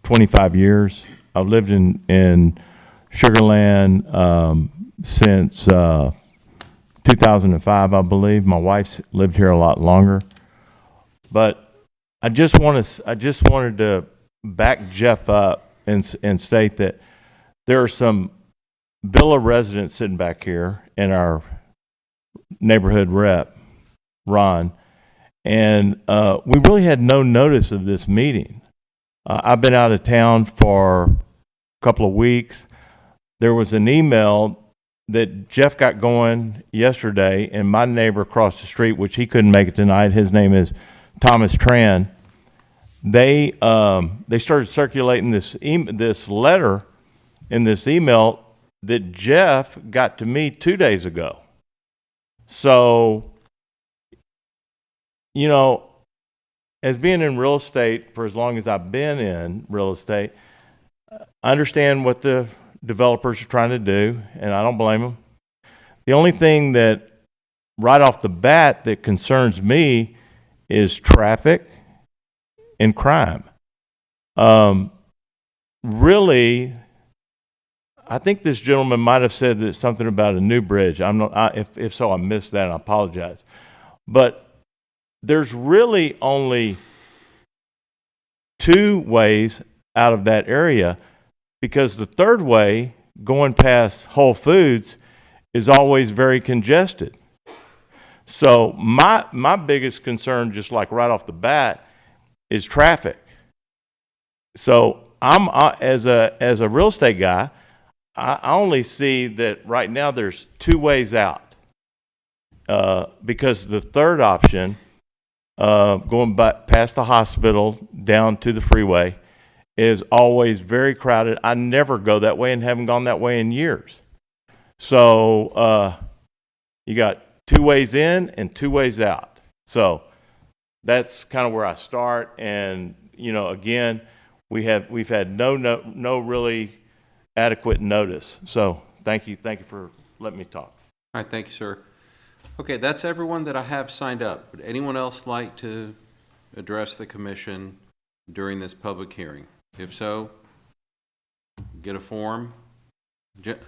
Speaker 18: 25 years. I've lived in Sugar Land since 2005, I believe. My wife's lived here a lot longer. But I just wanted to back Jeff up and state that there are some villa residents sitting back here in our neighborhood rep, Ron, and we really had no notice of this meeting. I've been out of town for a couple of weeks. There was an email that Jeff got going yesterday, and my neighbor across the street, which he couldn't make it tonight, his name is Thomas Tran. They started circulating this letter in this email that Jeff got to me 2 days ago. So, you know, as being in real estate for as long as I've been in real estate, I understand what the developers are trying to do, and I don't blame them. The only thing that right off the bat that concerns me is traffic and crime. Really, I think this gentleman might have said that something about a new bridge. If so, I missed that. I apologize. But there's really only 2 ways out of that area, because the third way, going past Whole Foods, is always very congested. So my biggest concern, just like right off the bat, is traffic. So I'm as a real estate guy, I only see that right now there's 2 ways out, because the third option, going past the hospital down to the freeway, is always very crowded. I never go that way and haven't gone that way in years. So you got 2 ways in and 2 ways out. So that's kind of where I start. And you know, again, we've had no really adequate notice. So thank you for letting me talk.
Speaker 1: All right, thank you, sir. Okay, that's everyone that I have signed up. Would anyone else like to address the commission during this public hearing? If so, get a form.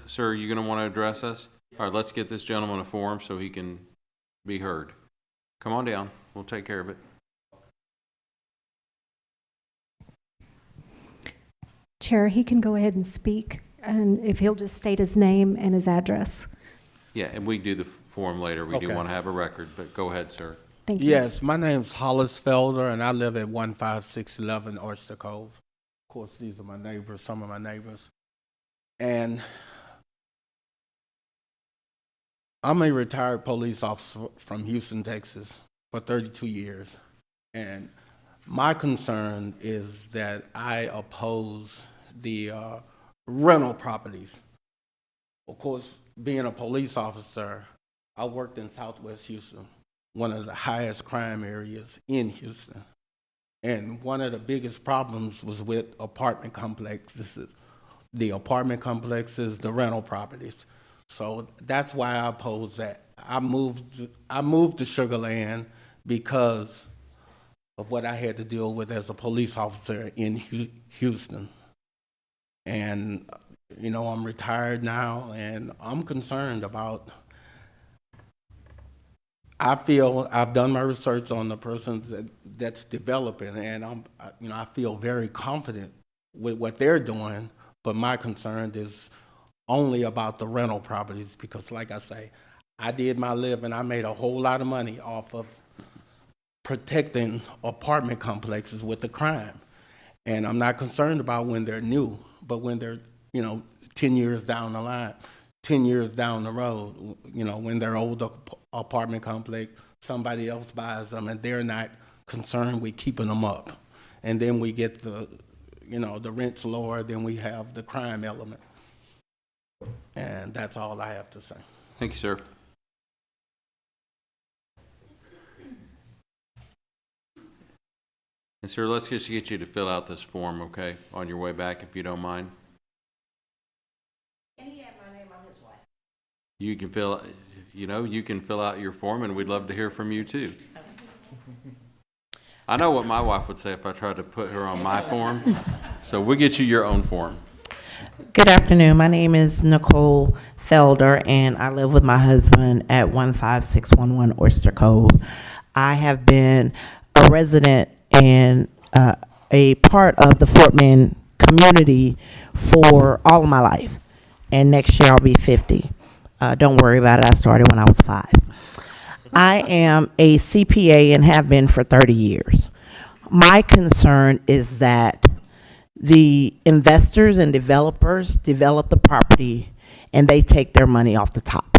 Speaker 1: Sir, are you going to want to address us? All right, let's get this gentleman a form so he can be heard. Come on down. We'll take care of it.
Speaker 19: Chair, he can go ahead and speak, and if he'll just state his name and his address.
Speaker 1: Yeah, and we do the form later. We do want to have a record, but go ahead, sir.
Speaker 19: Thank you.
Speaker 20: Yes, my name's Hollis Felder, and I live at 15611 Oyster Cove. Of course, these are my neighbors, some of my neighbors. And I'm a retired police officer from Houston, Texas, for 32 years. And my concern is that I oppose the rental properties. Of course, being a police officer, I worked in Southwest Houston, one of the highest crime areas in Houston. And one of the biggest problems was with apartment complexes, the rental properties. So that's why I oppose that. I moved to Sugar Land because of what I had to deal with as a police officer in Houston. And, you know, I'm retired now, and I'm concerned about, I feel I've done my research on the persons that's developing, and I feel very confident with what they're doing, but my concern is only about the rental properties, because like I say, I did my living, I made a whole lot of money off of protecting apartment complexes with the crime. And I'm not concerned about when they're new, but when they're, 10 years down the line, 10 years down the road, when they're older apartment complex, somebody else buys them and they're not concerned with keeping them up. And then we get the rent's lower, then we have the crime element. And that's all I have to say.
Speaker 1: Thank you, sir. And sir, let's just get you to fill out this form, okay, on your way back, if you don't mind.
Speaker 21: And he had my name on his wife.
Speaker 1: You can fill out your form, and we'd love to hear from you too. I know what my wife would say if I tried to put her on my form, so we'll get you your own form.
Speaker 21: Good afternoon. My name is Nicole Felder, and I live with my husband at 15611 Oyster Cove. I have been a resident and a part of the Fort Bend community for all of my life, and next year I'll be 50. Don't worry about it. I started when I was 5. I am a CPA and have been for 30 years. My concern is that the investors and developers develop the property and they take their money off the top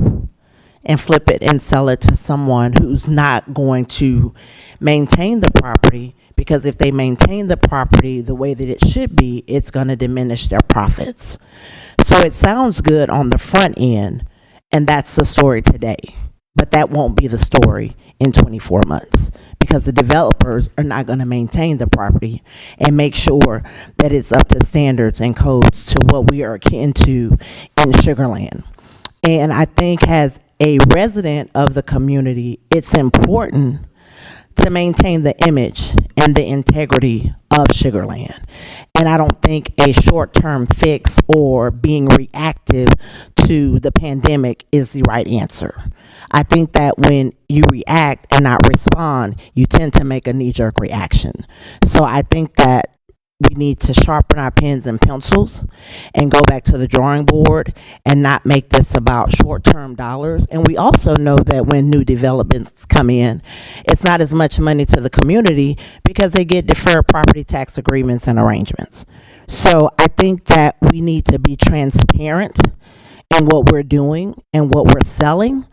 Speaker 21: and flip it and sell it to someone who's not going to maintain the property, because if they maintain the property the way that it should be, it's going to diminish their profits. So it sounds good on the front end, and that's the story today. But that won't be the story in 24 months, because the developers are not going to maintain the property and make sure that it's up to standards and codes to what we are akin to in Sugar Land. And I think as a resident of the community, it's important to maintain the image and the integrity of Sugar Land. And I don't think a short-term fix or being reactive to the pandemic is the right answer. I think that when you react and not respond, you tend to make a knee-jerk reaction. So I think that we need to sharpen our pens and pencils and go back to the drawing board and not make this about short-term dollars. And we also know that when new developments come in, it's not as much money to the community because they get deferred property tax agreements and arrangements. So I think that we need to be transparent in what we're doing and what we're selling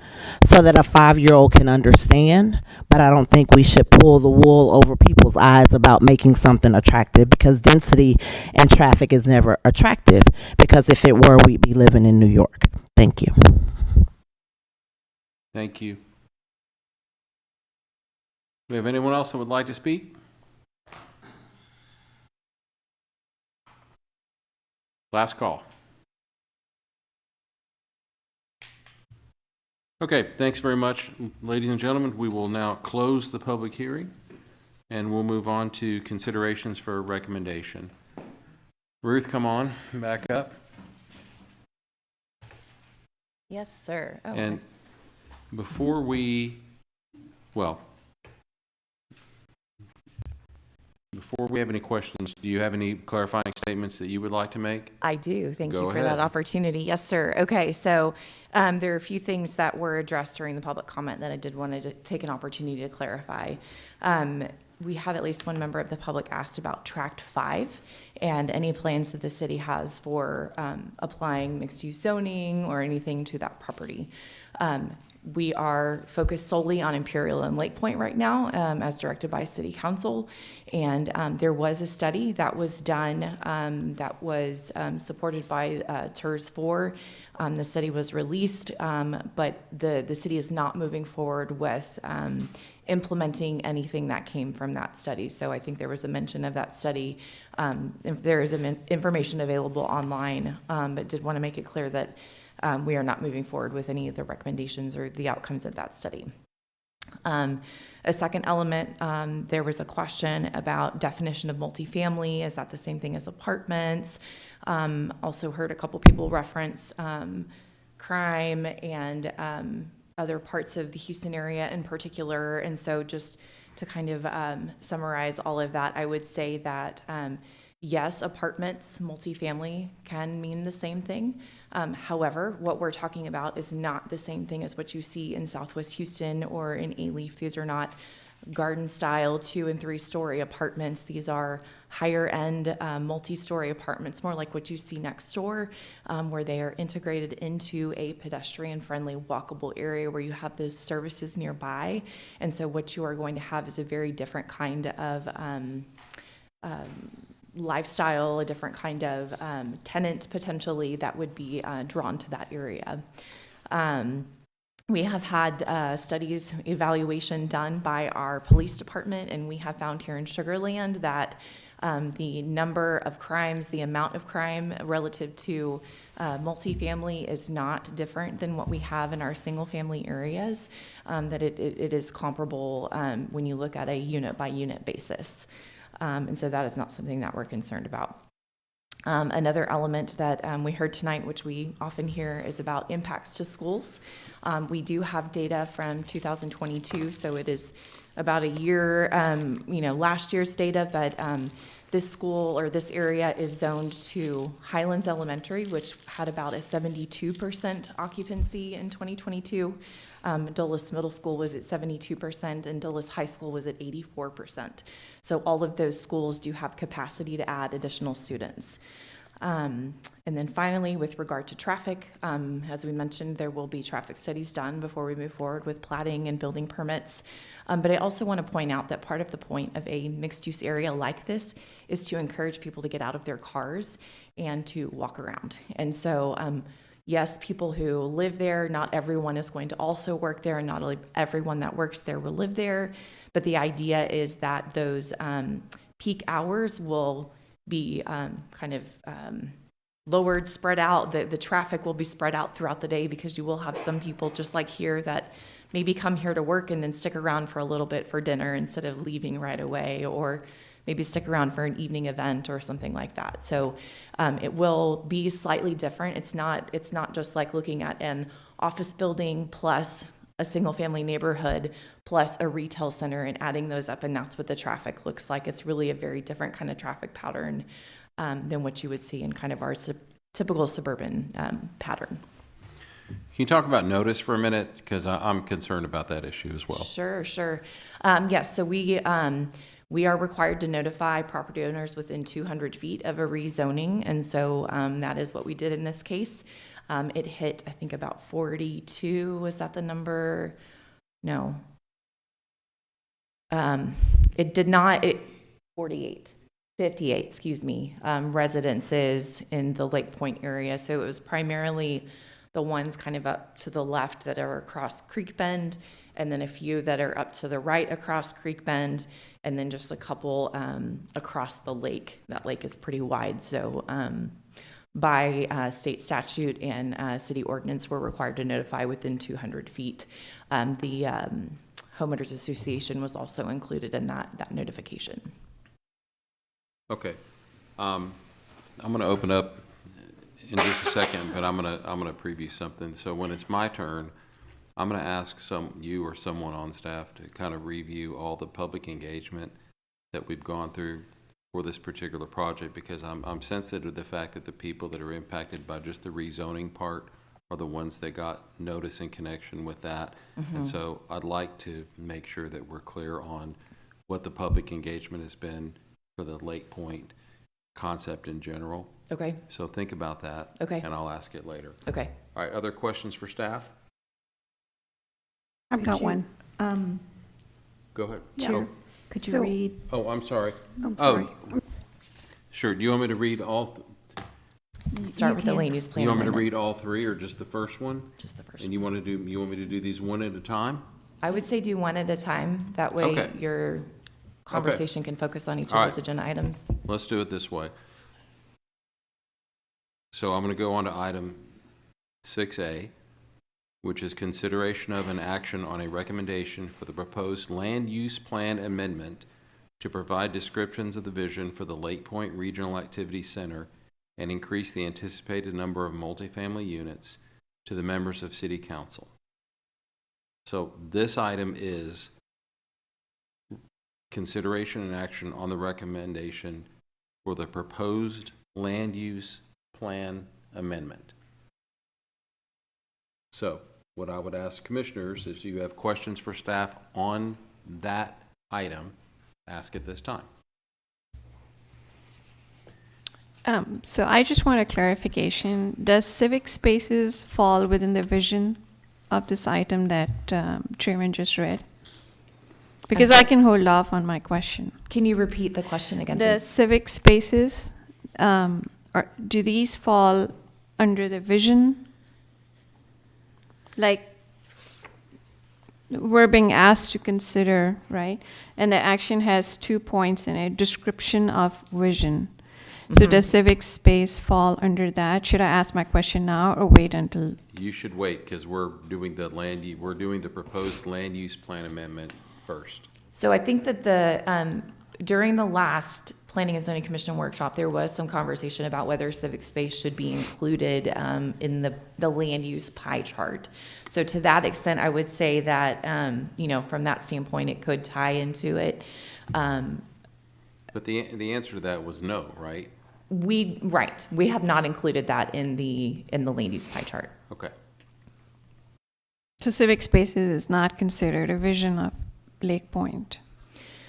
Speaker 21: so that a 5-year-old can understand. But I don't think we should pull the wool over people's eyes about making something attractive, because density and traffic is never attractive, because if it were, we'd be living in New York. Thank you.
Speaker 1: Thank you. Do we have anyone else that would like to speak? Last call. Okay, thanks very much, ladies and gentlemen. We will now close the public hearing, and we'll move on to considerations for recommendation. Ruth, come on, back up.
Speaker 5: Yes, sir. Oh,
Speaker 1: And before we, well, before we have any questions, do you have any clarifying statements that you would like to make?
Speaker 5: I do. Thank
Speaker 1: Go
Speaker 5: you for
Speaker 1: ahead.
Speaker 5: that opportunity. Yes, sir. Okay, so there are a few things that were addressed during the public comment that I did want to take an opportunity to clarify. We had at least one member of the public asked about Tract 5 and any plans that the city has for applying mixed-use zoning or anything to that property. We are focused solely on Imperial and Lake Point right now, as directed by City Council. And there was a study that was done that was supported by TERS 4. The study was released, but the city is not moving forward with implementing anything that came from that study. So I think there was a mention of that study. There is information available online, but did want to make it clear that we are not moving forward with any of the recommendations or the outcomes of that study. A second element, there was a question about definition of multifamily. Is that the same thing as apartments? Also heard a couple people reference crime and other parts of the Houston area in particular. And so just to kind of summarize all of that, I would say that yes, apartments, multifamily can mean the same thing. However, what we're talking about is not the same thing as what you see in Southwest Houston or in A-Leaf. These are not garden-style 2- and 3-story apartments. These are higher-end multi-story apartments, more like what you see next door, where they are integrated into a pedestrian-friendly, walkable area where you have those services nearby. And so what you are going to have is a very different kind of lifestyle, a different kind of tenant potentially that would be drawn to that area. We have had studies, evaluation done by our police department, and we have found here in Sugar Land that the number of crimes, the amount of crime relative to multifamily is not different than what we have in our single-family areas, that it is comparable when you look at a unit-by-unit basis. And so that is not something that we're concerned about. Another element that we heard tonight, which we often hear, is about impacts to schools. We do have data from 2022, so it is about a year, last year's data, but this school or this area is zoned to Highlands Elementary, which had about a 72% occupancy in 2022. Dulles Middle School was at 72%, and Dulles High School was at 84%. So all of those schools do have capacity to add additional students. And then finally, with regard to traffic, as we mentioned, there will be traffic studies done before we move forward with platting and building permits. But I also want to point out that part of the point of a mixed-use area like this is to encourage people to get out of their cars and to walk around. And so, yes, people who live there, not everyone is going to also work there, and not everyone that works there will live there. But the idea is that those peak hours will be lowered, spread out. The traffic will be spread out throughout the day, because you will have some people, just like here, that maybe come here to work and then stick around for a little bit for dinner instead of leaving right away, or maybe stick around for an evening event or something like that. So it will be slightly different. It's not just like looking at an office building plus a single-family neighborhood plus a retail center and adding those up, and that's what the traffic looks like. It's really a very different kind of traffic pattern than what you would see in kind of our typical suburban pattern.
Speaker 1: Can you talk about notice for a minute? Because I'm concerned about that issue as well.
Speaker 5: Sure. Yes, so we are required to notify property owners within 200 feet of a rezoning, and so that is what we did in this case. It hit, I think, about 42. Was that the number? No. It did not. 58, excuse me, residences in the Lake Point area. So it was primarily the ones kind of up to the left that are across Creek Bend, and then a few that are up to the right across Creek Bend, and then just a couple across the lake. That lake is pretty wide, so by state statute and city ordinance, we're required to notify within 200 feet. The Homeowners Association was also included in that notification.
Speaker 1: Okay. I'm going to open up in just a second, but I'm going to preview something. So when it's my turn, I'm going to ask you or someone on staff to kind of review all the public engagement that we've gone through for this particular project, because I'm sensitive to the fact that the people that are impacted by just the rezoning part are the ones that got notice in connection with that.
Speaker 5: Mm-hmm.
Speaker 1: And so I'd like to make sure that we're clear on what the public engagement has been for the Lake Point concept in general.
Speaker 5: Okay.
Speaker 1: So think about that.
Speaker 5: Okay.
Speaker 1: And I'll ask it later.
Speaker 5: Okay.
Speaker 1: All right, other questions for staff?
Speaker 9: I've got one.
Speaker 1: Go ahead.
Speaker 9: Chair, could you read?
Speaker 1: Oh, I'm sorry.
Speaker 9: I'm sorry.
Speaker 1: Oh, sure. Do you want me to read all?
Speaker 5: Start with the land use plan
Speaker 1: You want me to
Speaker 5: amendment.
Speaker 1: read all three or just the first one?
Speaker 5: Just the first
Speaker 1: And you want me to do these one at a time?
Speaker 5: I would say do one at a time. That way
Speaker 1: Okay.
Speaker 5: your conversation can focus on each
Speaker 1: All
Speaker 5: of
Speaker 1: right.
Speaker 5: those agenda items.
Speaker 1: Let's do it this way. So I'm going to go on to item 6A, which is consideration of an action on a recommendation for the proposed land use plan amendment to provide descriptions of the vision for the Lake Point Regional Activity Center and increase the anticipated number of multifamily units to the members of City Council. So this item is consideration and action on the recommendation for the proposed land use plan amendment. So what I would ask commissioners is, you have questions for staff on that item, ask at this time.
Speaker 4: So I just want a clarification. Does civic spaces fall within the vision of this item that Chairman just read? Because I can hold off on my question.
Speaker 5: Can you repeat the question again,
Speaker 4: The
Speaker 5: please?
Speaker 4: civic spaces, do these fall under the vision? Like, we're being asked to consider, right? And the action has 2 points in it, description of vision. So does civic space fall under that? Should I ask my question now or wait until?
Speaker 1: You should wait, because we're doing the proposed land use plan amendment first.
Speaker 5: So I think that during the last Planning and Zoning Commission workshop, there was some conversation about whether civic space should be included in the land use pie chart. So to that extent, I would say that, from that standpoint, it could tie into it.
Speaker 1: But the answer to that was no, right?
Speaker 5: We have not included that in the land use pie chart.
Speaker 1: Okay.
Speaker 4: So civic spaces is not considered a vision of Lake Point.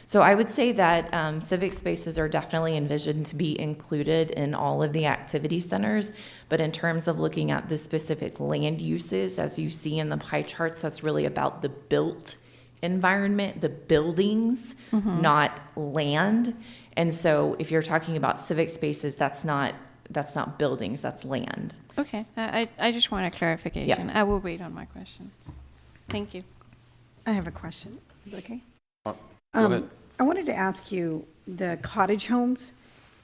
Speaker 5: So I would say that civic spaces are definitely envisioned to be included in all of the activity centers. But in terms of looking at the specific land uses, as you see in the pie charts, that's really about the built environment, the buildings, not land. And so if you're talking about civic spaces, that's not buildings, that's land.
Speaker 4: Okay, I just want a clarification. I will wait on my question. Thank you.
Speaker 2: I have a question. Is that okay?
Speaker 1: Go ahead.
Speaker 2: I wanted to ask you, the cottage homes,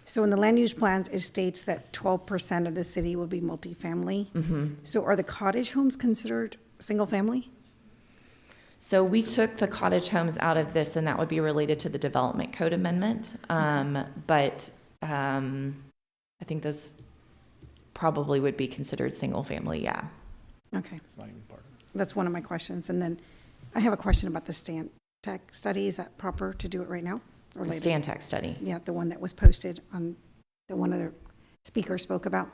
Speaker 2: so in the land use plans, it states that 12% of the city will be multifamily. So are the cottage homes considered single-family?
Speaker 5: So we took the cottage homes out of this, and that would be related to the development code amendment. But I think those probably would be considered single-family, yeah.
Speaker 2: Okay. That's one of my questions. And then I have a question about the Stantec study. Is that proper to do it right now or
Speaker 5: The
Speaker 2: later?
Speaker 5: Stantec study.
Speaker 2: Yeah, the one that was posted on, that one of the speakers spoke about.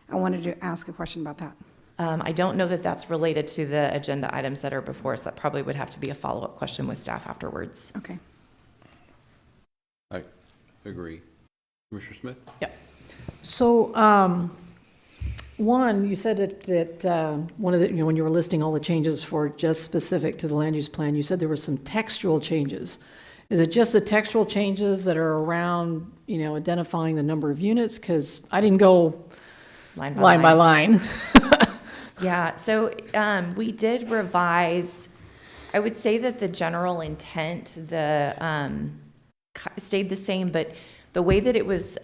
Speaker 2: I wanted to ask a question about that.
Speaker 5: I don't know that that's related to the agenda items that are before us. That probably would have to be a follow-up question with staff afterwards.
Speaker 2: Okay.
Speaker 1: I agree. Commissioner Smith?
Speaker 22: Yeah. So, one, you said that one of the, when you were listing all the changes for just specific to the land use plan, you said there were some textual changes. Is it just the textual changes that are around, identifying the number of units? Because I didn't go line by line.
Speaker 5: Yeah, so we did revise. I would say that the general intent, stayed the same, but the way that it was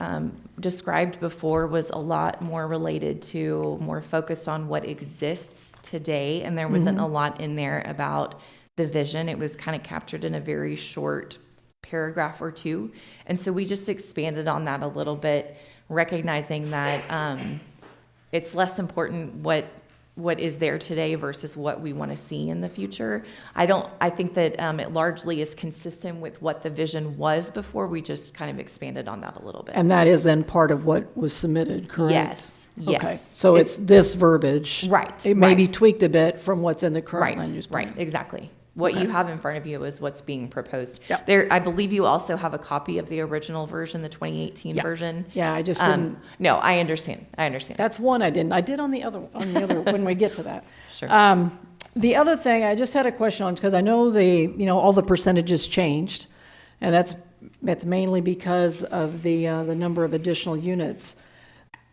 Speaker 5: described before was a lot more related to, more focused on what exists today, and there wasn't a lot in there about the vision. It was kind of captured in a very short paragraph or two, and so we just expanded on that a little bit, recognizing that it's less important what is there today versus what we want to see in the future. I think that it largely is consistent with what the vision was before. We just kind of expanded on that a little bit.
Speaker 22: And that is then part of what was submitted, correct?
Speaker 5: Yes, yes.
Speaker 22: Okay, so it's this verbiage.
Speaker 5: Right,
Speaker 22: It may be
Speaker 5: right.
Speaker 22: tweaked a bit from what's in the current land use plan.
Speaker 5: Right, exactly. What
Speaker 22: Okay.
Speaker 5: you have in front of you is what's being proposed.
Speaker 22: Yep.
Speaker 5: There, I believe you also have a copy of the original version, the 2018
Speaker 22: Yeah.
Speaker 5: version.
Speaker 22: Yeah, I just didn't.
Speaker 5: No, I understand.
Speaker 22: That's one I didn't. I did on the other when we get to that.
Speaker 5: Sure.
Speaker 22: The other thing I just had a question on, because I know all the percentages changed, and that's mainly because of the number of additional units.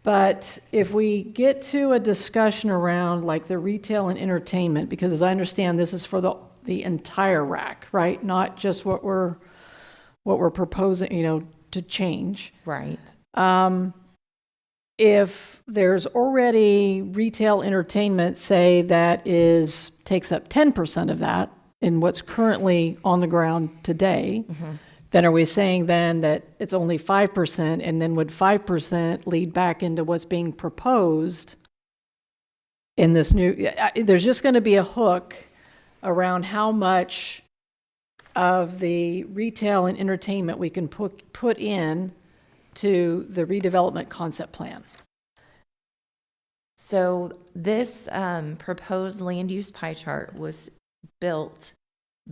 Speaker 22: But if we get to a discussion around like the retail and entertainment, because as I understand, this is for the entire rack, right? Not just what we're proposing, to change.
Speaker 5: Right.
Speaker 22: If there's already retail entertainment, say that takes up 10% of that in what's currently on the ground today, then are we saying then that it's only 5%, and then would 5% lead back into what's being proposed in this new, there's just going to be a hook around how much of the retail and entertainment we can put in to the redevelopment concept plan.
Speaker 5: So this proposed land use pie chart was built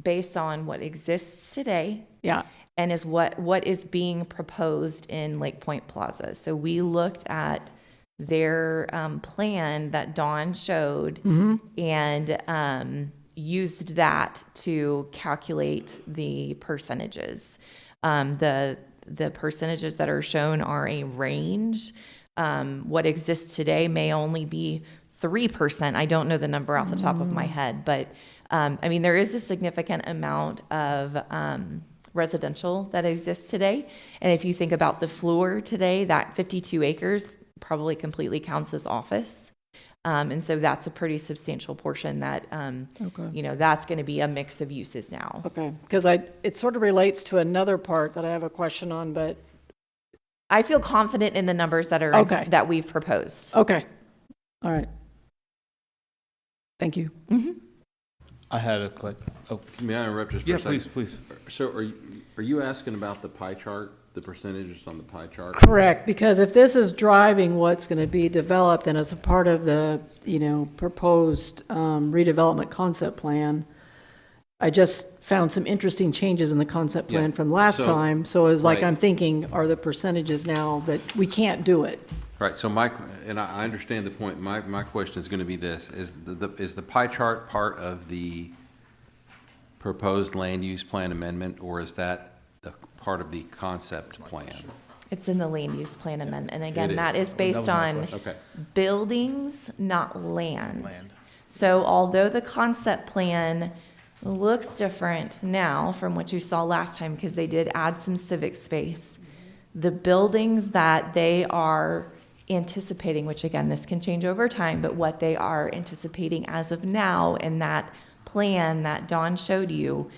Speaker 5: based on what exists today.
Speaker 22: Yeah.
Speaker 5: And is what is being proposed in Lake Point Plaza. So we looked at their plan that Dawn showed and used that to calculate the percentages. The percentages that are shown are a range. What exists today may only be 3%. I don't know the number off the top of my head, but there is a significant amount of residential that exists today. And if you think about the floor today, that 52 acres probably completely counts as office. And so that's a pretty substantial portion that, that's going to be a mix of uses now.
Speaker 22: Okay, because it sort of relates to another part that I have a question on, but.
Speaker 5: I feel confident in the numbers that are that we've proposed.
Speaker 22: Okay, all right. Thank you.
Speaker 23: I had a question. Oh,
Speaker 1: May I interrupt just for a second?
Speaker 23: please.
Speaker 1: So are you asking about the pie chart, the percentages on the pie chart?
Speaker 22: Correct, because if this is driving what's going to be developed and as a part of the, proposed redevelopment concept plan, I just found some interesting changes in the concept plan
Speaker 1: Yeah.
Speaker 22: from last
Speaker 1: So-
Speaker 22: time. So it's like,
Speaker 1: right.
Speaker 22: I'm thinking, are the percentages now that we can't do it?
Speaker 1: Right, so and I understand the point. My question is going to be this: is the pie chart part of the proposed land use plan amendment, or is that the part of the concept plan?
Speaker 5: It's in the land use plan amendment. And
Speaker 1: It
Speaker 5: again, that is based
Speaker 1: That was my
Speaker 5: on
Speaker 1: question. Okay.
Speaker 5: buildings, not land. So although the concept plan looks different now from what you saw last time, because they did add some civic space, the buildings that they are anticipating, which again, this can change over time, but what they are anticipating as of now in that plan that Dawn showed you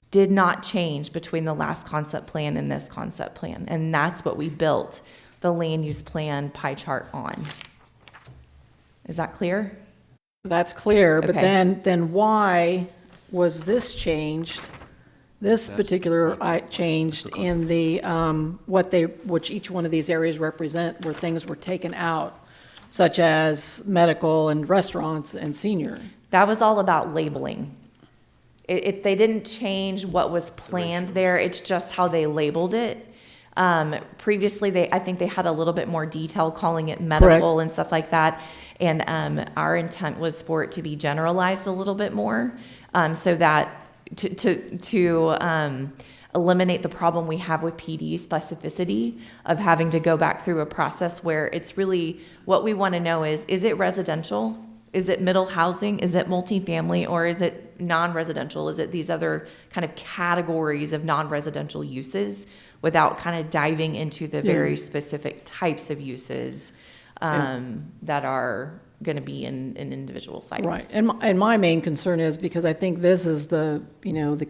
Speaker 5: did not change between the last concept plan and this concept plan. And that's what we built the land use plan pie chart on. Is that clear?
Speaker 22: That's clear, but
Speaker 5: Okay.
Speaker 22: then why was this changed? This particular changed in the, which each one of these areas represent, where things were taken out, such as medical and restaurants and senior.
Speaker 5: That was all about labeling. They didn't change what was planned there, it's just how they labeled it. Previously, I think they had a little bit more detail calling it medical and stuff like that. And our intent was for it to be generalized a little bit more, so that to eliminate the problem we have with PD specificity of having to go back through a process where it's really, what we want to know is it residential? Is it middle housing? Is it multifamily? Or is it non-residential? Is it these other kind of categories of non-residential uses, without kind of diving into the very specific types of uses that are going to be in individual sites?
Speaker 22: Right, and my main concern is, because I think this is the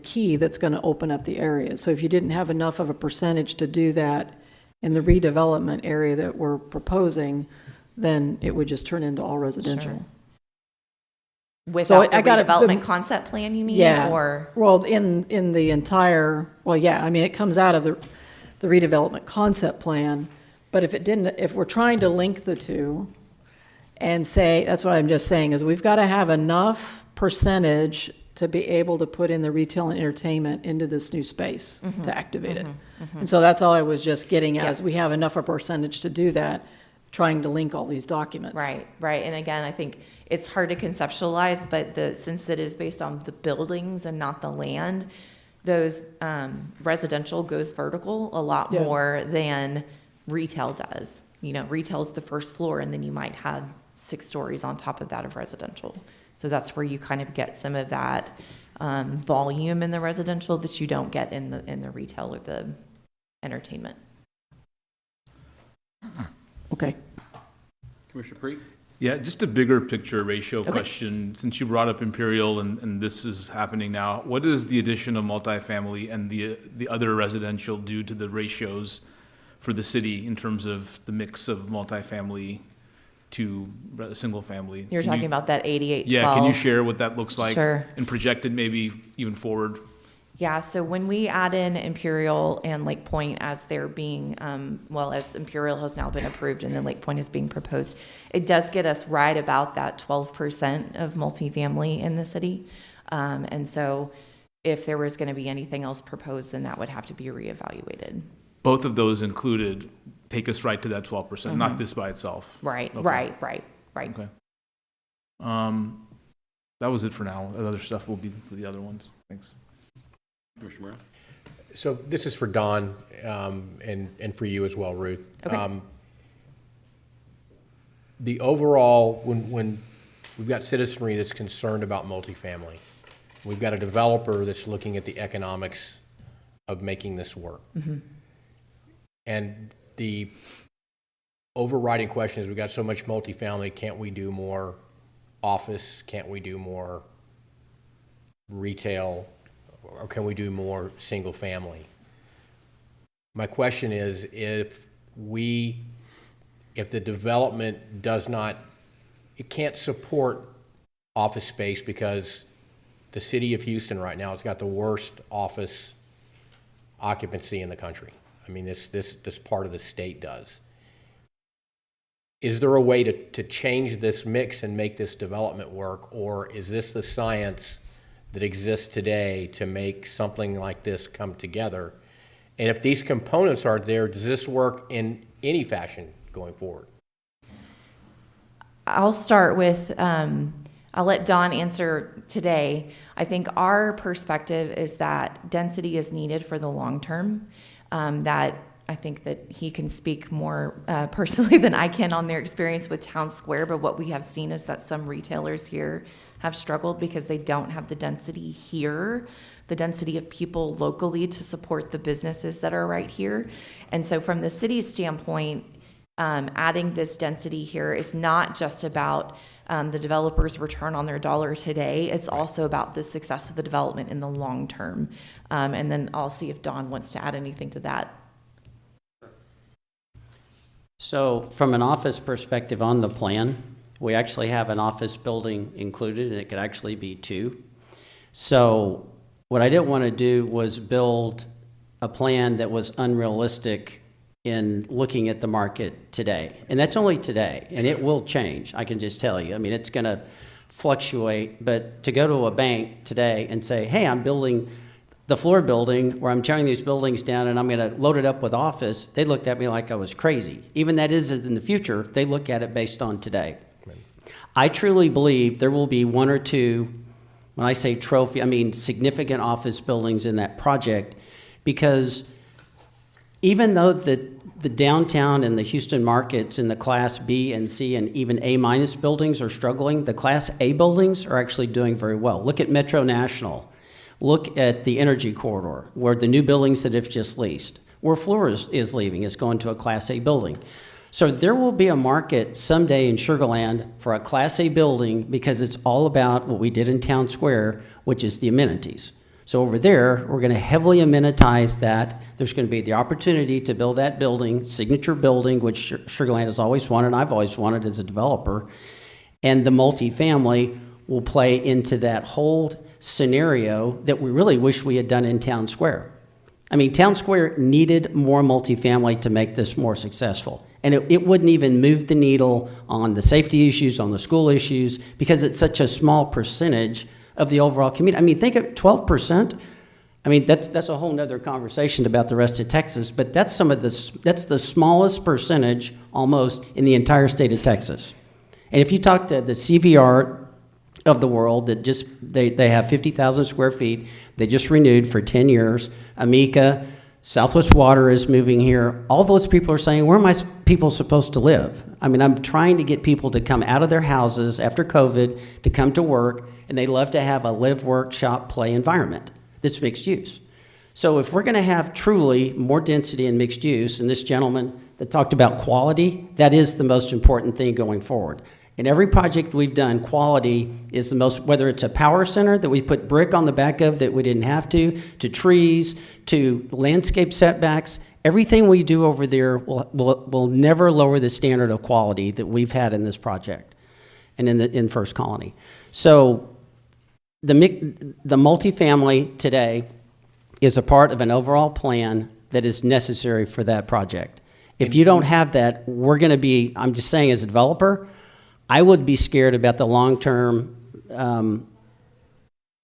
Speaker 22: key that's going to open up the area. So if you didn't have enough of a percentage to do that in the redevelopment area that we're proposing, then it would just turn into all residential.
Speaker 5: Sure. Without the redevelopment concept plan, you mean?
Speaker 22: Yeah.
Speaker 5: Or
Speaker 22: Well, in the entire, well, yeah, I mean, it comes out of the redevelopment concept plan, but if we're trying to link the two and say, that's what I'm just saying, is we've got to have enough percentage to be able to put in the retail and entertainment into this new space to activate it. And so that's all I was just getting at, is we have enough of a percentage to do that, trying to link all these documents.
Speaker 5: Right. And again, I think it's hard to conceptualize, but since it is based on the buildings and not the land, those residential goes vertical a lot more than retail does. Retail's the first floor, and then you might have 6 stories on top of that of residential. So that's where you kind of get some of that volume in the residential that you don't get in the retail or the entertainment.
Speaker 22: Okay.
Speaker 1: Commissioner Preet?
Speaker 23: Yeah, just a bigger picture ratio question. Since you brought up Imperial and this is happening now, what does the addition of multifamily and the other residential do to the ratios for the city in terms of the mix of multifamily to single family?
Speaker 5: You're talking about that 88-12.
Speaker 23: Yeah, can you share what that looks like?
Speaker 5: Sure.
Speaker 23: And projected maybe even forward?
Speaker 5: Yeah, so when we add in Imperial and Lake Point as they're being, as Imperial has now been approved and then Lake Point is being proposed, it does get us right about that 12% of multifamily in the city. And so if there was going to be anything else proposed, then that would have to be reevaluated.
Speaker 23: Both of those included take us right to that 12%, not this by itself.
Speaker 5: Right,
Speaker 23: Okay.
Speaker 5: right.
Speaker 23: Okay. That was it for now. The other stuff will be for the other ones. Thanks.
Speaker 1: Commissioner Brown?
Speaker 3: So this is for Don, and for you as well, Ruth.
Speaker 5: Okay.
Speaker 3: The overall, when we've got citizenry that's concerned about multifamily, we've got a developer that's looking at the economics of making this work. And the overriding question is, we've got so much multifamily, can't we do more office? Can't we do more retail? Or can we do more single family? My question is, if the development does not, it can't support office space because the city of Houston right now has got the worst office occupancy in the country. I mean, this part of the state does. Is there a way to change this mix and make this development work, or is this the science that exists today to make something like this come together? And if these components are there, does this work in any fashion going forward?
Speaker 5: I'll start with, I'll let Don answer today. I think our perspective is that density is needed for the long term. That I think that he can speak more personally than I can on their experience with Town Square, but what we have seen is that some retailers here have struggled because they don't have the density here, the density of people locally to support the businesses that are right here. And so from the city's standpoint, adding this density here is not just about the developer's return on their dollar today, it's also about the success of the development in the long term. And then I'll see if Don wants to add anything to that.
Speaker 6: So from an office perspective on the plan, we actually have an office building included, and it could actually be 2. So what I didn't want to do was build a plan that was unrealistic in looking at the market today. And that's only today, and it will change, I can just tell you. I mean, it's going to fluctuate, but to go to a bank today and say, hey, I'm building the floor building where I'm tearing these buildings down and I'm going to load it up with office, they looked at me like I was crazy. Even that is in the future, they look at it based on today. Right. I truly believe there will be 1 or 2, when I say trophy, I mean significant office buildings in that project, because even though the downtown and the Houston markets in the Class B and C and even A- buildings are struggling, the Class A buildings are actually doing very well. Look at Metro National. Look at the Energy Corridor, where the new buildings that have just leased, where Flores is leaving, is going to a Class A building. So there will be a market someday in Sugar Land for a Class A building because it's all about what we did in Town Square, which is the amenities. So over there, we're going to heavily amenitize that. There's going to be the opportunity to build that building, signature building, which Sugar Land has always wanted, and I've always wanted as a developer. And the multifamily will play into that whole scenario that we really wish we had done in Town Square. I mean, Town Square needed more multifamily to make this more successful. And it wouldn't even move the needle on the safety issues, on the school issues, because it's such a small percentage of the overall community. I mean, think of 12%. I mean, that's a whole nother conversation about the rest of Texas, but that's that's the smallest percentage almost in the entire state of Texas. And if you talk to the CVR of the world that just, they have 50,000 square feet, they just renewed for 10 years, Amica, Southwest Water is moving here. All those people are saying, where are my people supposed to live? I mean, I'm trying to get people to come out of their houses after COVID to come to work, and they love to have a live, work, shop, play environment that's mixed use. So if we're going to have truly more density and mixed use, and this gentleman that talked about quality, that is the most important thing going forward. In every project we've done, quality is the most, whether it's a power center that we put brick on the back of that we didn't have to trees, to landscape setbacks, everything we do over there will never lower the standard of quality that we've had in this project and in First Colony. So the multifamily today is a part of an overall plan that is necessary for that project. If you don't have that, we're going to be, I'm just saying as a developer, I would be scared about the long-term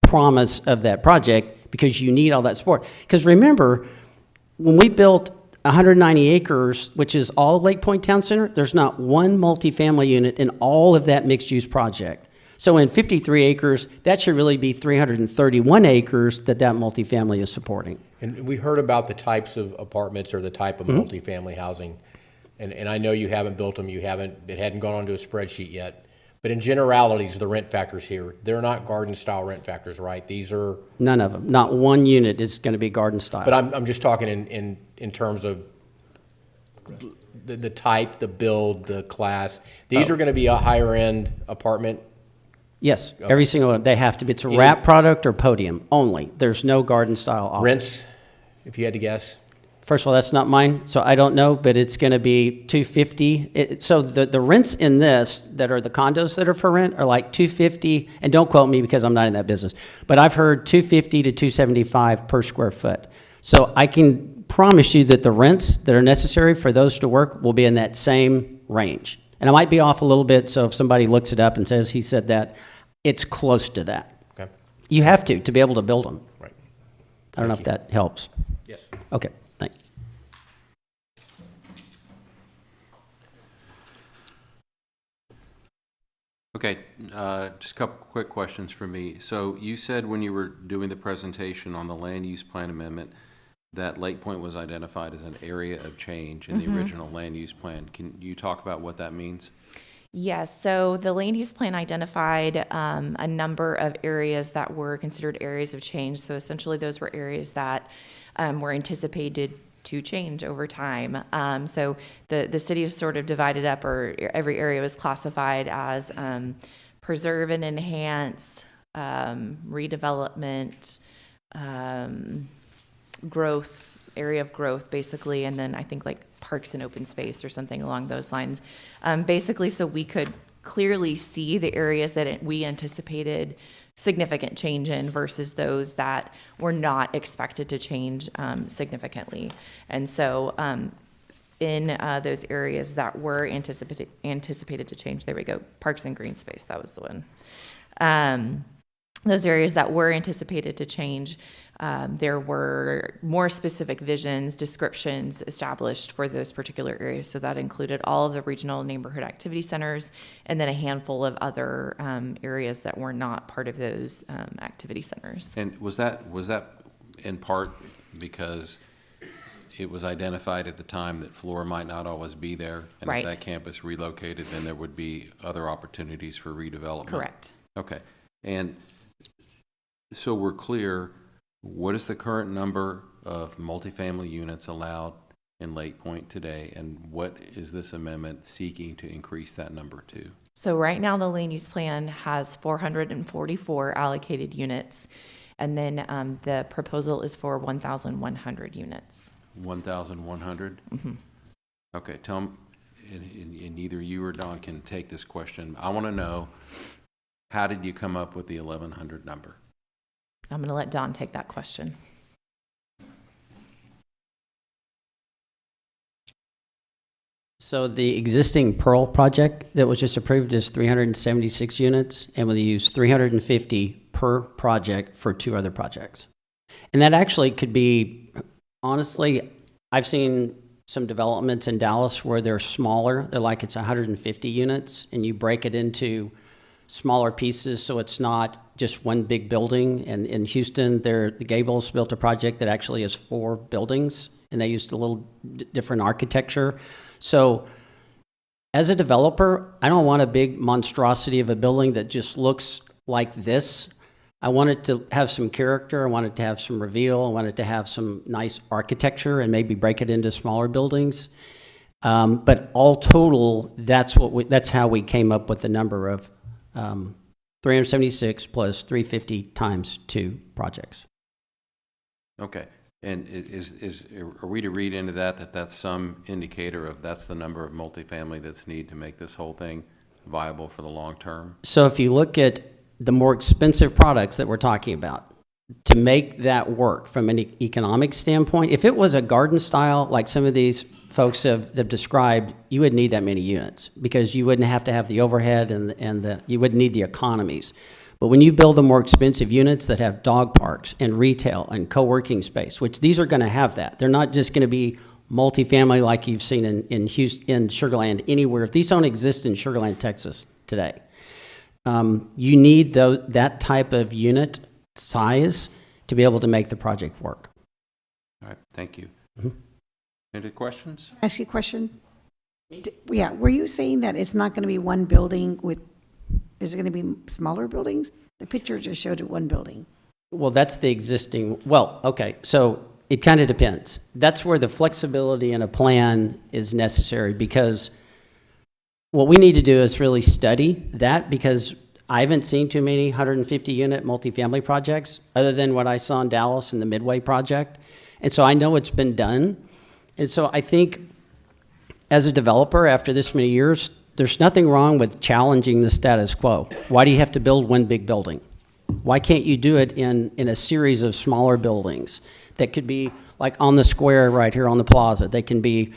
Speaker 6: promise of that project because you need all that support. Because remember, when we built 190 acres, which is all of Lake Point Town Center, there's not one multifamily unit in all of that mixed-use project. So in 53 acres, that should really be 331 acres that multifamily is supporting.
Speaker 3: And we heard about the types of apartments or the type of multifamily housing. And I know you haven't built them, it hadn't gone onto a spreadsheet yet. But in generalities, the rent factors here, they're not garden-style rent factors, right? These are...
Speaker 6: None of them. Not one unit is going to be garden-style.
Speaker 3: But I'm just talking in terms of the type, the build, the class. These are going to be a higher-end apartment?
Speaker 6: Yes, every single one. They have to be. It's a wrap product or podium only. There's no garden-style office.
Speaker 3: Rents, if you had to guess?
Speaker 6: First of all, that's not mine, so I don't know, but it's going to be $250. So the rents in this that are the condos that are for rent are like $250, and don't quote me because I'm not in that business, but I've heard $250 to $275 per square foot. So I can promise you that the rents that are necessary for those to work will be in that same range. And I might be off a little bit, so if somebody looks it up and says he said that, it's close to that.
Speaker 3: Okay.
Speaker 6: You have to be able to build them.
Speaker 3: Right.
Speaker 6: I don't know if that helps.
Speaker 3: Yes.
Speaker 6: Okay, thanks.
Speaker 1: Okay, just a couple quick questions for me. So you said when you were doing the presentation on the land use plan amendment that Lake Point was identified as an area of change in the original land use plan. Can you talk about what that means?
Speaker 5: Yes, so the land use plan identified a number of areas that were considered areas of change. So essentially those were areas that were anticipated to change over time. So the city was sort of divided up, or every area was classified as preserve and enhance, redevelopment, growth, area of growth, basically, and then I think like parks and open space or something along those lines. Basically, so we could clearly see the areas that we anticipated significant change in versus those that were not expected to change significantly. And so in those areas that were anticipated to change, there we go, parks and green space, that was the one. Those areas that were anticipated to change, there were more specific visions, descriptions established for those particular areas. So that included all of the regional neighborhood activity centers and then a handful of other areas that were not part of those activity centers.
Speaker 1: And was that in part because it was identified at the time that Flora might not always be there? And
Speaker 5: Right.
Speaker 1: if that campus relocated, then there would be other opportunities for redevelopment?
Speaker 5: Correct.
Speaker 1: Okay. And so we're clear, what is the current number of multifamily units allowed in Lake Point today, and what is this amendment seeking to increase that number to?
Speaker 5: So right now, the land use plan has 444 allocated units, and then the proposal is for 1,100 units.
Speaker 1: 1,100? Okay, tell me, and either you or Don can take this question. I want to know, how did you come up with the 1,100 number?
Speaker 5: I'm going to let Don take that question.
Speaker 6: So the existing Pearl project that was just approved is 376 units, and we use 350 per project for 2 other projects. And that actually could be, honestly, I've seen some developments in Dallas where they're smaller. They're like it's 150 units, and you break it into smaller pieces, so it's not just one big building. And in Houston, the Gables built a project that actually has 4 buildings, and they used a little different architecture. So as a developer, I don't want a big monstrosity of a building that just looks like this. I want it to have some character. I want it to have some reveal. I want it to have some nice architecture and maybe break it into smaller buildings. But all total, that's how we came up with the number of 376 plus 350 times 2 projects.
Speaker 1: Okay, and are we to read into that that's some indicator of that's the number of multifamily that's needed to make this whole thing viable for the long term?
Speaker 6: So if you look at the more expensive products that we're talking about, to make that work from an economic standpoint, if it was a garden style, like some of these folks have described, you would need that many units because you wouldn't have to have the overhead and you wouldn't need the economies. But when you build the more expensive units that have dog parks and retail and co-working space, which these are going to have that, they're not just going to be multifamily like you've seen in Houston, in Sugar Land, anywhere. If these don't exist in Sugar Land, Texas today, you need that type of unit size to be able to make the project work.
Speaker 1: All right, thank you. Any questions?
Speaker 2: Ask you a question? Yeah, were you saying that it's not going to be one building is it going to be smaller buildings? The picture just showed it one building.
Speaker 6: Well, that's the existing, okay, so it kind of depends. That's where the flexibility in a plan is necessary, because what we need to do is really study that, because I haven't seen too many 150-unit multifamily projects other than what I saw in Dallas and the Midway project. And so I know it's been done. And so I think as a developer, after this many years, there's nothing wrong with challenging the status quo. Why do you have to build one big building? Why can't you do it in a series of smaller buildings that could be like on the square right here on the plaza? They can be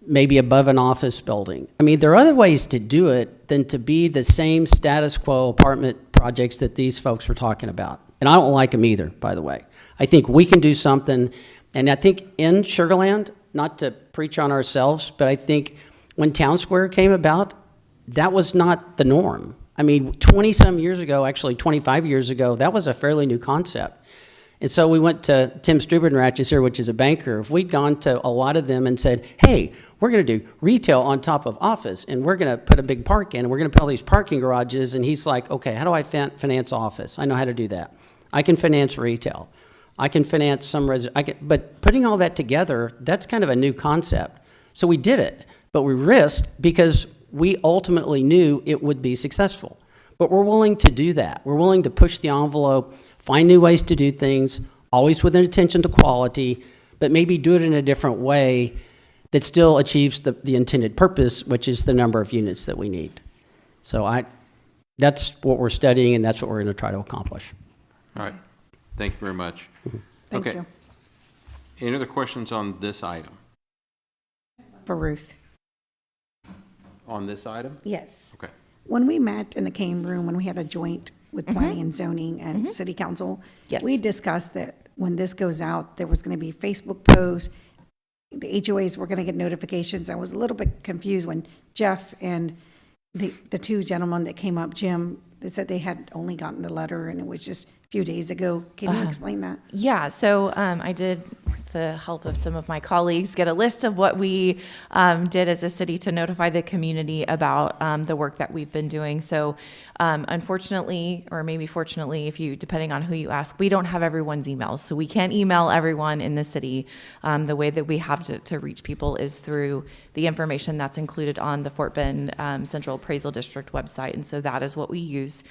Speaker 6: maybe above an office building. I mean, there are other ways to do it than to be the same status quo apartment projects that these folks were talking about. And I don't like them either, by the way. I think we can do something, and I think in Sugar Land, not to preach on ourselves, but I think when Town Square came about, that was not the norm. I mean, 20-some years ago, actually 25 years ago, that was a fairly new concept. And so we went to Tim Stubenratch is here, which is a banker. If we'd gone to a lot of them and said, hey, we're going to do retail on top of office, and we're going to put a big park in, and we're going to put all these parking garages, and he's like, okay, how do I finance office? I know how to do that. I can finance retail. I can finance some but putting all that together, that's kind of a new concept. So we did it, but we risked because we ultimately knew it would be successful. But we're willing to do that. We're willing to push the envelope, find new ways to do things, always with an attention to quality, but maybe do it in a different way that still achieves the intended purpose, which is the number of units that we need. So that's what we're studying, and that's what we're going to try to accomplish.
Speaker 1: All right. Thank you very much.
Speaker 2: Thank
Speaker 1: Okay.
Speaker 2: you.
Speaker 1: Any other questions on this item?
Speaker 2: For Ruth.
Speaker 1: On this item?
Speaker 2: Yes.
Speaker 1: Okay.
Speaker 2: When we met in the Kane room, when we had a joint with planning and zoning and city council,
Speaker 5: Yes.
Speaker 2: we discussed that when this goes out, there was going to be Facebook posts. The HOAs were going to get notifications. I was a little bit confused when Jeff and the two gentlemen that came up, Jim, they said they had only gotten the letter and it was just a few days ago. Can you explain that?
Speaker 5: Yeah, so I did, with the help of some of my colleagues, get a list of what we did as a city to notify the community about the work that we've been doing. So unfortunately, or maybe fortunately, depending on who you ask, we don't have everyone's emails. So we can't email everyone in the city. The way that we have to reach people is through the information that's included on the Fort Bend Central Appraisal District website. And so that is what we use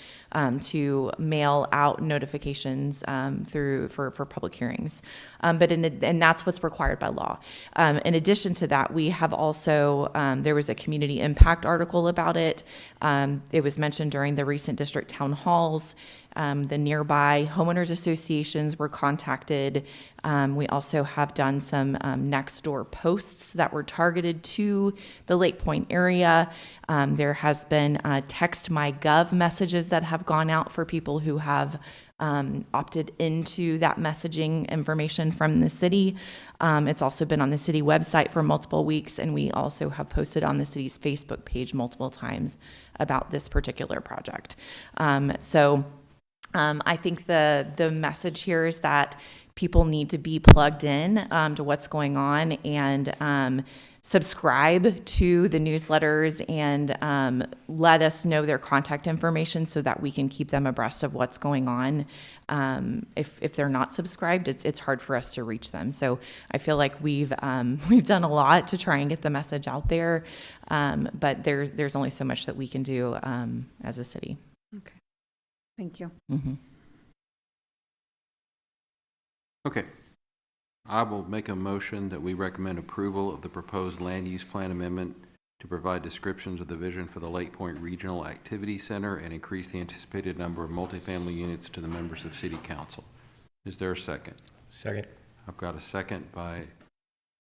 Speaker 5: to mail out notifications for public hearings. And that's what's required by law. In addition to that, we have also, there was a community impact article about it. It was mentioned during the recent district town halls. The nearby homeowners associations were contacted. We also have done some next door posts that were targeted to the Lake Point area. There has been text my gov messages that have gone out for people who have opted into that messaging information from the city. It's also been on the city website for multiple weeks, and we also have posted on the city's Facebook page multiple times about this particular project. I think the message here is that people need to be plugged in to what's going on and subscribe to the newsletters and let us know their contact information so that we can keep them abreast of what's going on. If they're not subscribed, it's hard for us to reach them. So I feel like we've done a lot to try and get the message out there, but there's only so much that we can do as a city.
Speaker 2: Okay. Thank you.
Speaker 1: Okay. I will make a motion that we recommend approval of the proposed land use plan amendment to provide descriptions of the vision for the Lake Point Regional Activity Center and increase the anticipated number of multifamily units to the members of City Council. Is there a second?
Speaker 3: Second.
Speaker 1: I've got a second by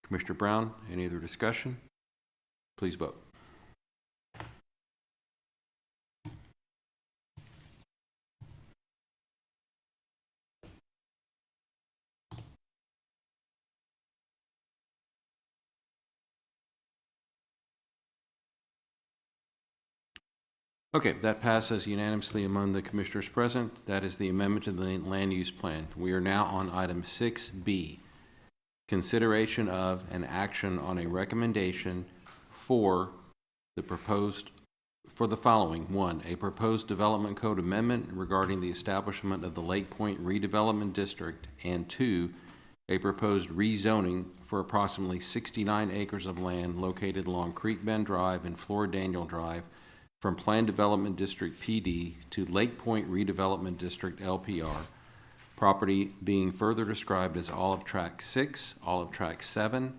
Speaker 1: Commissioner Brown. Any other discussion? Please vote. Okay, that passes unanimously among the commissioners present. That is the amendment to the land use plan. We are now on item 6B, consideration of an action on a recommendation for the following. 1, a proposed development code amendment regarding the establishment of the Lake Point Redevelopment District, and 2, a proposed rezoning for approximately 69 acres of land located along Creek Bend Drive and Flora Daniel Drive from Planned Development District PD to Lake Point Redevelopment District LPR, property being further described as Olive Tract 6, Olive Tract 7,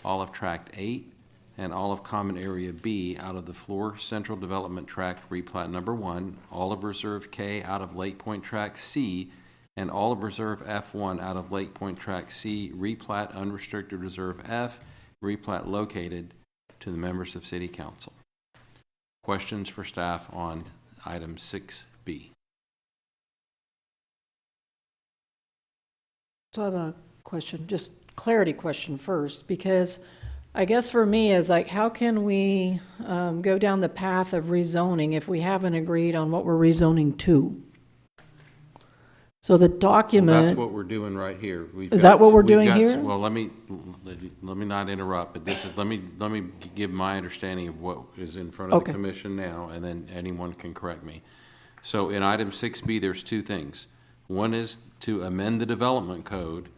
Speaker 1: Olive Tract 8, and Olive Common Area B out of the Flora Central Development Tract replat number 1, Olive Reserve K out of Lake Point Tract C, and Olive Reserve F1 out of Lake Point Tract C, replat Unrestricted Reserve F, replat located to the members of City Council. Questions for staff on item 6B?
Speaker 22: So I have a question, just clarity question first, because I guess for me is like, how can we go down the path of rezoning if we haven't agreed on what we're rezoning to? So the
Speaker 1: Well,
Speaker 22: document.
Speaker 1: that's what we're doing right here.
Speaker 22: Is that what we're doing here?
Speaker 1: Well, let me not interrupt, but this is, let me give my understanding of what is in front of the
Speaker 22: Okay.
Speaker 1: commission now, and then anyone can correct me. So in item 6B, there's two things. One is to amend the development code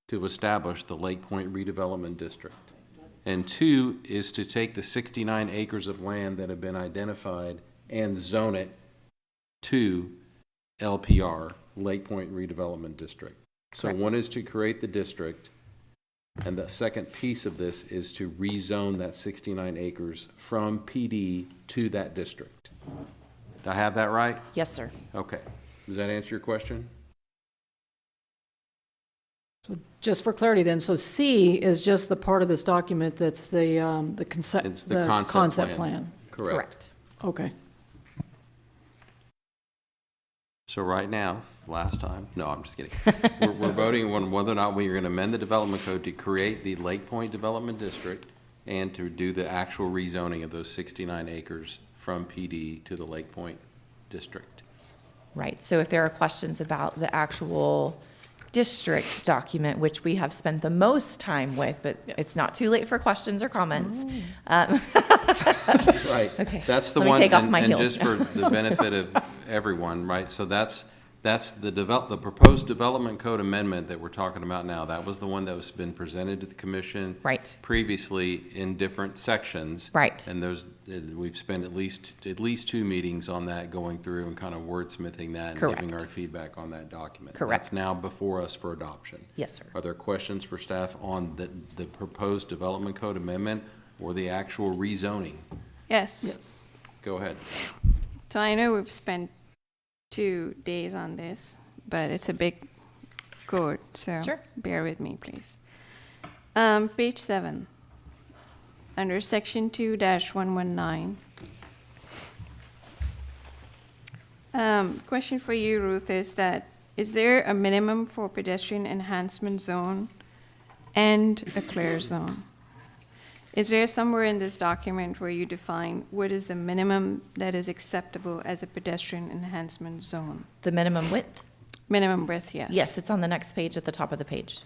Speaker 1: to establish the Lake Point redevelopment district. And two is to take the 69 acres of land that have been identified and zone it to LPR, Lake Point Redevelopment District. So
Speaker 5: Correct.
Speaker 1: one is to create the district, and the second piece of this is to rezone that 69 acres from PD to that district. Do I have that right?
Speaker 5: Yes, sir.
Speaker 1: Okay. Does that answer your question?
Speaker 22: So just for clarity then, so C is just the part of this document that's the concept,
Speaker 1: It's the concept plan. Correct.
Speaker 22: Okay.
Speaker 1: So right now, last time, no, I'm just kidding. We're voting on whether or not we are going to amend the development code to create the Lake Point Development District and to do the actual rezoning of those 69 acres from PD to the Lake Point District.
Speaker 5: Right, so if there are questions about the actual district document, which we have spent the most time with, but it's not too late for questions or comments.
Speaker 1: Right.
Speaker 5: Okay.
Speaker 1: That's the
Speaker 5: Let me
Speaker 1: one,
Speaker 5: take off my
Speaker 1: and
Speaker 5: heels
Speaker 1: just
Speaker 5: now.
Speaker 1: for the benefit of everyone, right? So that's the proposed development code amendment that we're talking about now. That was the one that was been presented to the commission.
Speaker 5: Right.
Speaker 1: Previously in different sections.
Speaker 5: Right.
Speaker 1: And those, we've spent at least 2 meetings on that, going through and kind of wordsmithing that and giving our
Speaker 5: Correct.
Speaker 1: feedback on that document.
Speaker 5: Correct.
Speaker 1: That's now before us for adoption.
Speaker 5: Yes, sir.
Speaker 1: Are there questions for staff on the proposed development code amendment or the actual rezoning?
Speaker 4: Yes.
Speaker 1: Go ahead.
Speaker 4: So I know we've spent 2 days on this, but it's a big code, so
Speaker 5: Sure.
Speaker 4: bear with me, please. Page 7, under section 2-119. Question for you, Ruth, is there a minimum for pedestrian enhancement zone and a clear zone? Is there somewhere in this document where you define what is the minimum that is acceptable as a pedestrian enhancement zone?
Speaker 5: The minimum width?
Speaker 4: Minimum width, yes.
Speaker 5: Yes, it's on the next page at the top of the page.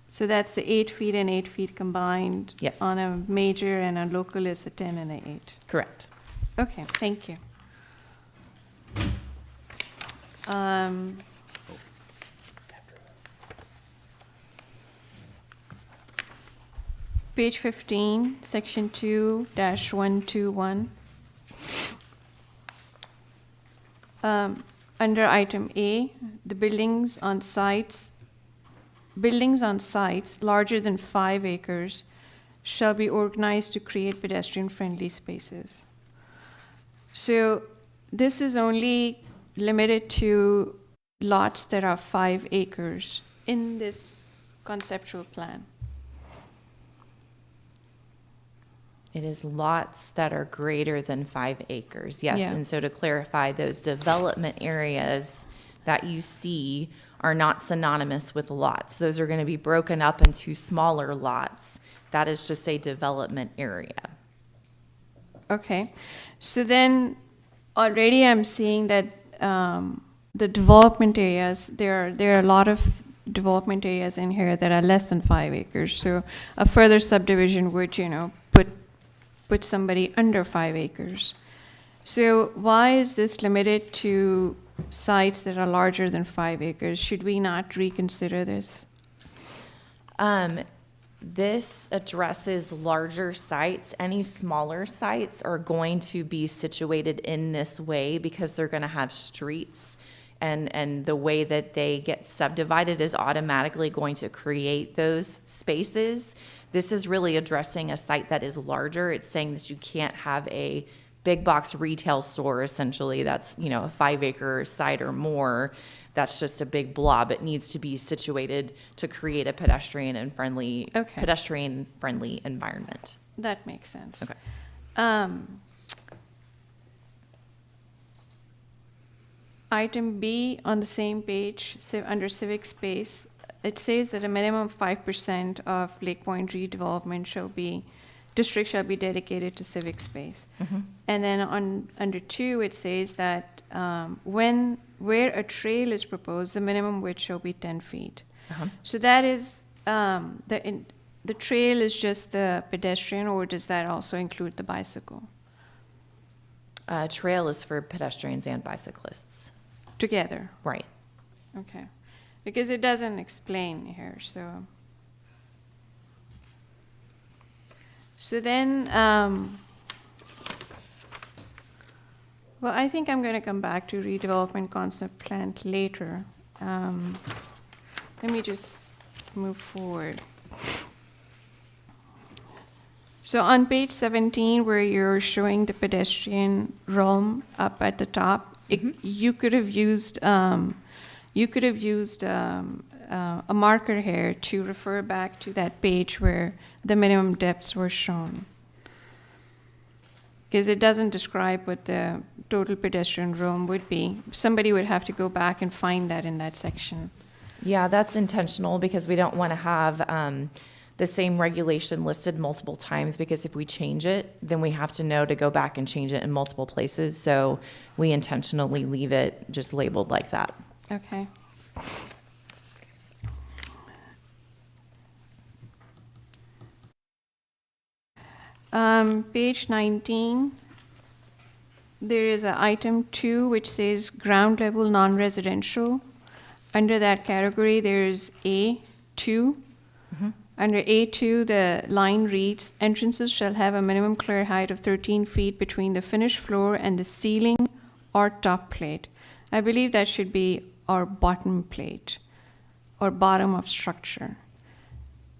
Speaker 4: So that's the 8 feet and 8 feet combined?
Speaker 5: Yes.
Speaker 4: On a major, and a local is a 10 and a 8?
Speaker 5: Correct.
Speaker 4: Okay, thank you. Page 15, section 2-121. Under item A, the buildings on sites larger than 5 acres shall be organized to create pedestrian-friendly spaces. So this is only limited to lots that are 5 acres in this conceptual plan.
Speaker 5: It is lots that are greater than 5 acres, yes.
Speaker 4: Yeah.
Speaker 5: And so to clarify, those development areas that you see are not synonymous with lots. Those are going to be broken up into smaller lots. That is just a development area.
Speaker 4: Okay, so then already I'm seeing that the development areas, there are a lot of development areas in here that are less than 5 acres. So a further subdivision would, put somebody under 5 acres. So why is this limited to sites that are larger than 5 acres? Should we not reconsider this?
Speaker 5: This addresses larger sites. Any smaller sites are going to be situated in this way because they're going to have streets, and the way that they get subdivided is automatically going to create those spaces. This is really addressing a site that is larger. It's saying that you can't have a big box retail store, essentially, that's, a 5 acre site or more. That's just a big blob. It needs to be situated to create a pedestrian-friendly environment.
Speaker 4: That makes sense. item B on the same page, under civic space, it says that a minimum 5% of Lake Point redevelopment district shall be dedicated to civic space. And then under 2, it says that where a trail is proposed, the minimum width shall be 10 feet. So that is, the trail is just the pedestrian, or does that also include the bicycle?
Speaker 5: Trail is for pedestrians and bicyclists.
Speaker 4: Together?
Speaker 5: Right.
Speaker 4: Okay. Because it doesn't explain here, so. So then, well, I think I'm going to come back to redevelopment concept plan later. Let me just move forward. So on page 17, where you're showing the pedestrian realm up at the top, you could have used a marker here to refer back to that page where the minimum depths were shown, because it doesn't describe what the total pedestrian realm would be. Somebody would have to go back and find that in that section.
Speaker 5: Yeah, that's intentional because we don't want to have the same regulation listed multiple times, because if we change it, then we have to know to go back and change it in multiple places. So we intentionally leave it just labeled like that.
Speaker 4: Okay. Page 19, there is an item 2 which says ground level non-residential. Under that category, there's A2. Under A2, the line reads, entrances shall have a minimum clear height of 13 feet between the finished floor and the ceiling or top plate. I believe that should be our bottom plate or bottom of structure,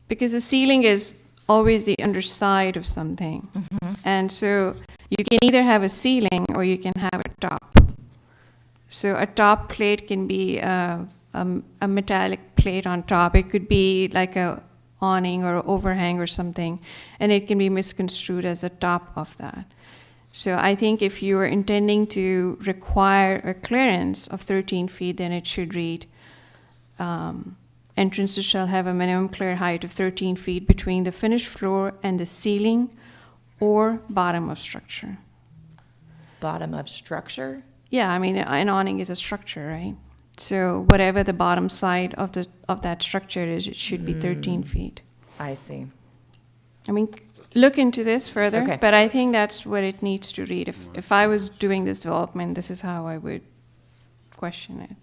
Speaker 4: because the ceiling is always the underside of something. And so you can either have a ceiling or you can have a top. So a top plate can be a metallic plate on top. It could be like a awning or overhang or something, and it can be misconstrued as the top of that. So I think if you are intending to require a clearance of 13 feet, then it should read, entrances shall have a minimum clear height of 13 feet between the finished floor and the ceiling or bottom of structure.
Speaker 5: Bottom of structure?
Speaker 4: Yeah, I mean, an awning is a structure, right? So whatever the bottom side of that structure is, it should be 13 feet.
Speaker 5: I see.
Speaker 4: I mean, look into this further,
Speaker 5: Okay.
Speaker 4: but I think that's what it needs to read. If I was doing this development, this is how I would question it.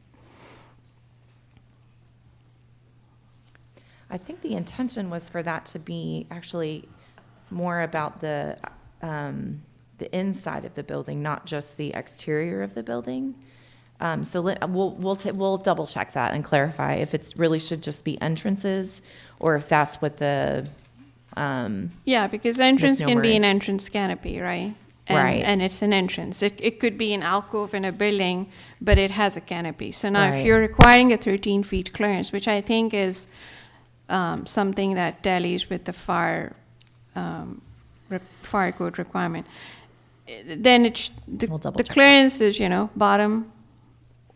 Speaker 5: I think the intention was for that to be actually more about the inside of the building, not just the exterior of the building. So we'll double check that and clarify if it really should just be entrances, or if that's what the
Speaker 4: Yeah, because entrance can
Speaker 5: misnomer
Speaker 4: be an
Speaker 5: is.
Speaker 4: entrance canopy, right?
Speaker 5: Right.
Speaker 4: And it's an entrance. It could be an alcove in a building, but it has a canopy. So now if
Speaker 5: Right.
Speaker 4: you're requiring a 13 feet clearance, which I think is something that tallies with the fire code requirement, then the clearance is, bottom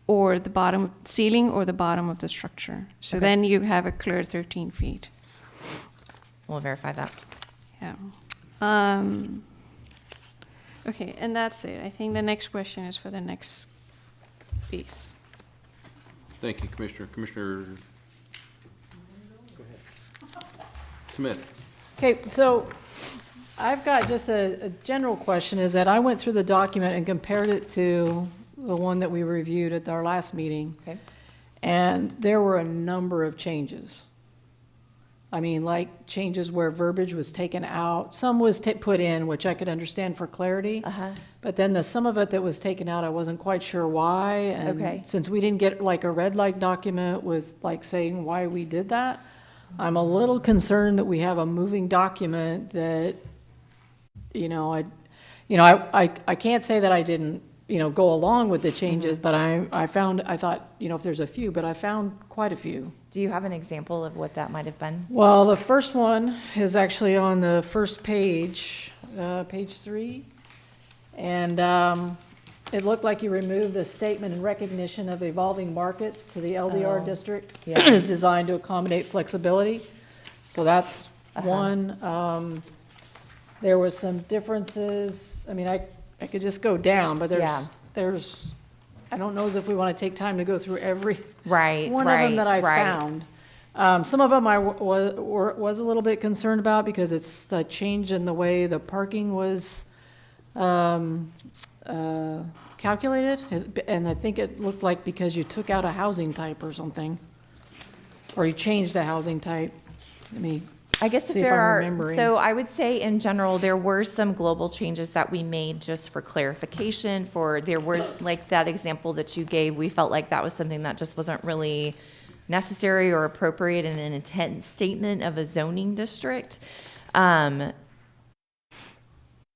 Speaker 4: or the bottom ceiling or the bottom of the structure. So
Speaker 5: Okay.
Speaker 4: then you have a clear 13 feet.
Speaker 5: We'll verify that.
Speaker 4: Yeah. Okay, and that's it. I think the next question is for the next piece.
Speaker 1: Thank you, Commissioner. Commissioner Smith.
Speaker 22: Okay, so I've got just a general question, is that I went through the document and compared it to the one that we reviewed at our last meeting.
Speaker 5: Okay.
Speaker 22: And there were a number of changes. I mean, like changes where verbiage was taken out. Some was put in, which I could understand for clarity. But then some of it that was taken out, I wasn't quite sure why. And
Speaker 5: Okay.
Speaker 22: since we didn't get like a red light document with like saying why we did that, I'm a little concerned that we have a moving document that, I can't say that I didn't, go along with the changes, but I thought, if there's a few, but I found quite a few.
Speaker 5: Do you have an example of what that might have been?
Speaker 22: Well, the first one is actually on the first page, page 3. And It looked like you removed the statement in recognition of evolving markets to the LDR district.
Speaker 5: yeah.
Speaker 22: Is designed to accommodate flexibility. So that's one. There was some differences. I mean, I could just go down, but
Speaker 5: Yeah.
Speaker 22: there's, I don't know as if we want to take time to go through every
Speaker 5: Right,
Speaker 22: one of them that I
Speaker 5: right.
Speaker 22: found. Some of them I was a little bit concerned about because it's a change in the way the parking was calculated. And I think it looked like because you took out a housing type or something, or you changed a housing type. Let me
Speaker 5: I guess
Speaker 22: see
Speaker 5: if
Speaker 22: if
Speaker 5: there
Speaker 22: I'm
Speaker 5: are,
Speaker 22: remembering.
Speaker 5: so I would say in general, there were some global changes that we made just for clarification there was like that example that you gave, we felt like that was something that just wasn't really necessary or appropriate in an intent statement of a zoning district.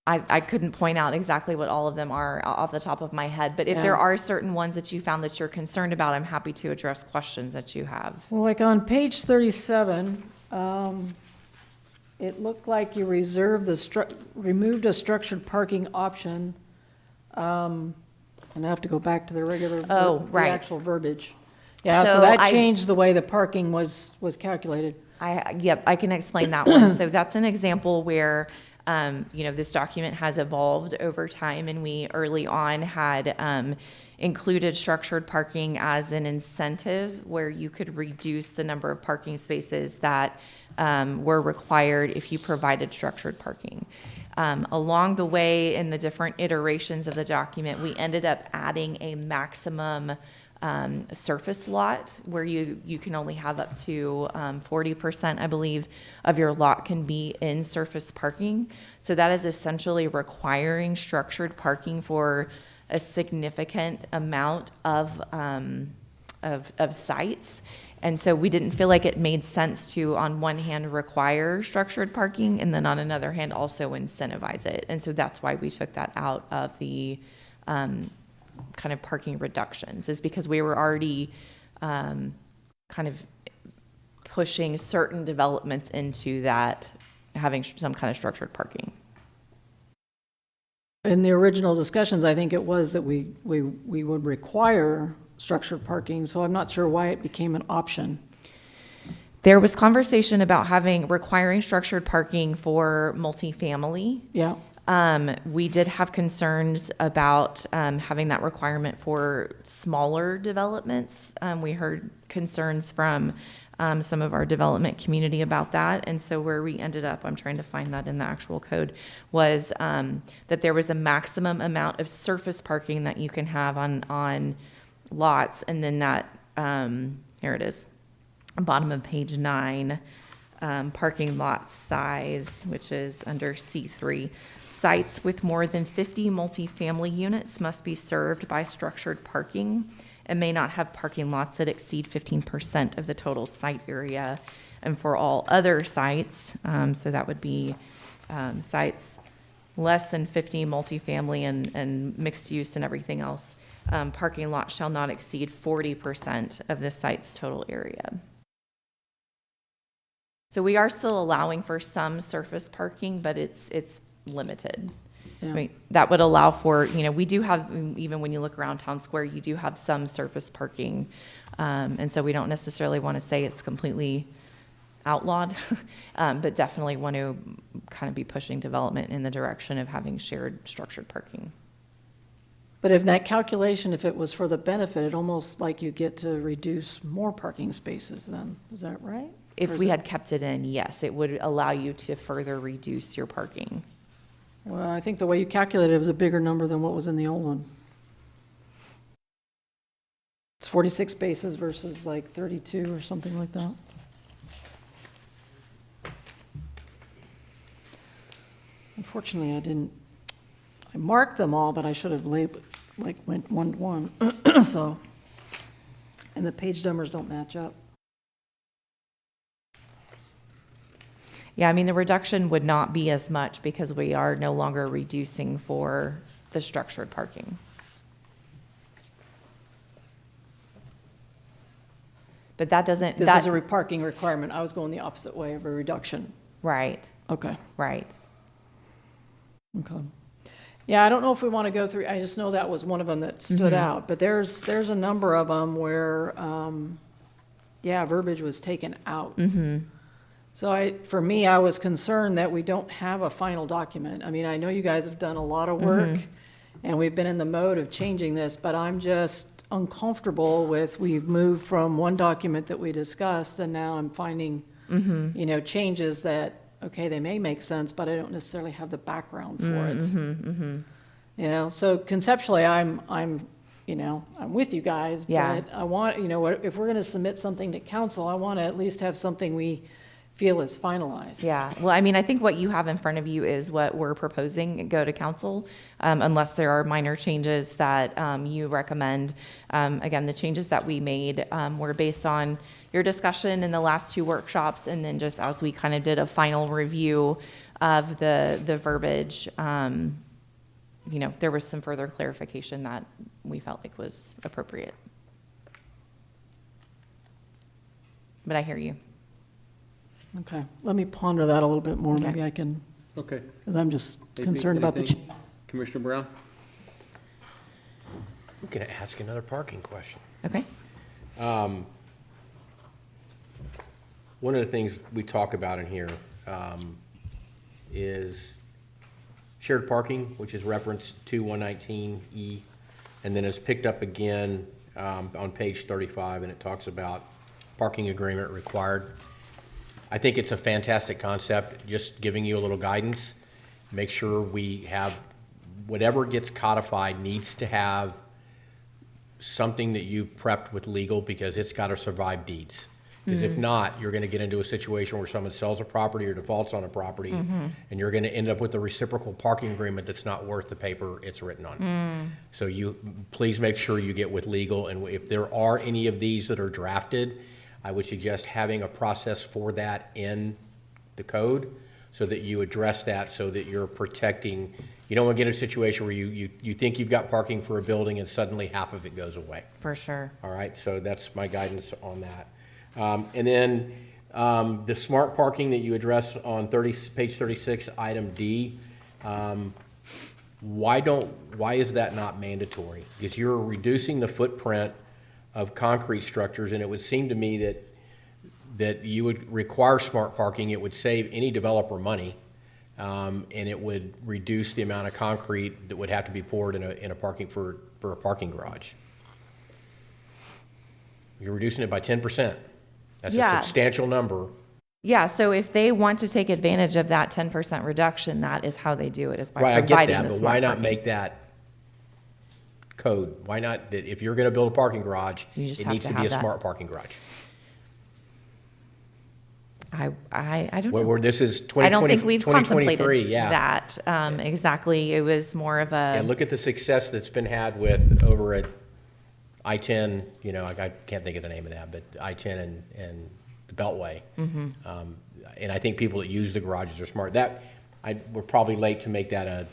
Speaker 5: I couldn't point out exactly what all of them are off the top of my head, but if
Speaker 22: Yeah.
Speaker 5: there are certain ones that you found that you're concerned about, I'm happy to address questions that you have.
Speaker 22: Well, like on page 37, it looked like you removed a structured parking option. And I have to go back to the regular,
Speaker 5: Oh,
Speaker 22: the
Speaker 5: right.
Speaker 22: actual verbiage. Yeah, so
Speaker 5: So
Speaker 22: that
Speaker 5: I-
Speaker 22: changed the way the parking was calculated.
Speaker 5: Yep, I can explain that one. So that's an example where, this document has evolved over time, and we early on had included structured parking as an incentive where you could reduce the number of parking spaces that were required if you provided structured parking. Along the way, in the different iterations of the document, we ended up adding a maximum surface lot where you can only have up to 40%, I believe, of your lot can be in surface parking. So that is essentially requiring structured parking for a significant amount of sites. And so we didn't feel like it made sense to, on one hand, require structured parking, and then on another hand, also incentivize it. And so that's why we took that out of the kind of parking reductions, is because we were already kind of pushing certain developments into that, having some kind of structured parking.
Speaker 22: In the original discussions, I think it was that we would require structured parking, so I'm not sure why it became an option.
Speaker 5: There was conversation about requiring structured parking for multifamily.
Speaker 22: Yeah.
Speaker 5: We did have concerns about having that requirement for smaller developments. We heard concerns from some of our development community about that. And so where we ended up, I'm trying to find that in the actual code, was that there was a maximum amount of surface parking that you can have on lots. And then that, here it is, bottom of page 9, parking lot size, which is under C3. Sites with more than 50 multifamily units must be served by structured parking and may not have parking lots that exceed 15% of the total site area. And for all other sites, so that would be sites less than 50 multifamily and mixed use and everything else, parking lot shall not exceed 40% of the site's total area. So we are still allowing for some surface parking, but it's limited.
Speaker 22: Yeah.
Speaker 5: Right. That would allow for, we do have, even when you look around Town Square, you do have some surface parking. And so we don't necessarily want to say it's completely outlawed, but definitely want to kind of be pushing development in the direction of having shared structured parking.
Speaker 22: But if that calculation, if it was for the benefit, it almost like you get to reduce more parking spaces then, is that right?
Speaker 5: If
Speaker 22: Or is
Speaker 5: we
Speaker 22: it-
Speaker 5: had kept it in, yes, it would allow you to further reduce your parking.
Speaker 22: Well, I think the way you calculated it was a bigger number than what was in the old one. It's 46 spaces versus like 32 or something like that. Unfortunately, I marked them all, but I should have labeled, went one to one, so. And the page numbers don't match up.
Speaker 5: Yeah, I mean, the reduction would not be as much because we are no longer reducing for the structured parking. But that doesn't.
Speaker 22: This is a parking requirement. I was going the opposite way of a reduction.
Speaker 5: Right.
Speaker 22: Okay.
Speaker 5: Right.
Speaker 22: Okay. Yeah, I don't know if we want to go through, I just know that was one of them that stood out, but there's a number of them where, yeah, verbiage was taken out. So for me, I was concerned that we don't have a final document. I mean, I know you guys have done a lot of work, and we've been in the mode of changing this, but I'm just uncomfortable with, we've moved from one document that we discussed, and now I'm finding, you know, changes that, okay, they may make sense, but I don't necessarily have the background for it. You know, so conceptually, I'm, you know, I'm with you guys,
Speaker 5: Yeah.
Speaker 22: but I want, you know, if we're gonna submit something to council, I want to at least have something we feel is finalized.
Speaker 5: Yeah, well, I mean, I think what you have in front of you is what we're proposing go to council, unless there are minor changes that you recommend. Again, the changes that we made were based on your discussion in the last two workshops, and then just as we kind of did a final review of the verbiage, you know, there was some further clarification that we felt like was appropriate. But I hear you.
Speaker 22: Okay, let me ponder that a little bit more,
Speaker 5: Okay.
Speaker 22: maybe I can,
Speaker 1: Okay.
Speaker 22: because I'm just concerned about the
Speaker 1: Anything? Commissioner Brown?
Speaker 3: I'm going to ask another parking question.
Speaker 5: Okay.
Speaker 3: One of the things we talk about in here is shared parking, which is referenced to 119E, and then is picked up again on page 35, and it talks about parking agreement required. I think it's a fantastic concept, just giving you a little guidance. Make sure we have, whatever gets codified needs to have something that you prepped with legal, because it's got to survive deeds. Because if not, you're going to get into a situation where someone sells a property or defaults on a property, and you're going to end up with a reciprocal parking agreement that's not worth the paper it's written on. So you, please make sure you get with legal, and if there are any of these that are drafted, I would suggest having a process for that in the code, so that you address that, so that you're protecting. You don't want to get in a situation where you think you've got parking for a building and suddenly half of it goes away.
Speaker 5: For sure.
Speaker 3: All right, so that's my guidance on that. And then the smart parking that you address on page 36, item D, why is that not mandatory? Because you're reducing the footprint of concrete structures, and it would seem to me that you would require smart parking. It would save any developer money, and it would reduce the amount of concrete that would have to be poured in a parking for a parking garage. You're reducing it by 10%. That's a substantial number.
Speaker 5: Yeah, so if they want to take advantage of that 10% reduction, that is how they do it, is by
Speaker 3: Right, I
Speaker 5: providing
Speaker 3: get
Speaker 5: the
Speaker 3: that, but
Speaker 5: smart
Speaker 3: why not
Speaker 5: parking.
Speaker 3: make that code? Why not, that if you're gonna build a parking garage,
Speaker 5: You just
Speaker 3: it
Speaker 5: have
Speaker 3: needs
Speaker 5: to
Speaker 3: to be a
Speaker 5: have that.
Speaker 3: smart parking garage?
Speaker 5: I don't know.
Speaker 3: Where this is
Speaker 5: I don't
Speaker 3: 2020,
Speaker 5: think we've
Speaker 3: 2023,
Speaker 5: contemplated
Speaker 3: yeah.
Speaker 5: that exactly. It was more of
Speaker 3: Yeah,
Speaker 5: a,
Speaker 3: look at the success that's been had with, over at I-10, you know, I can't think of the name of that, but I-10 and the Beltway. And I think people that use the garages are smart. We're probably late to make that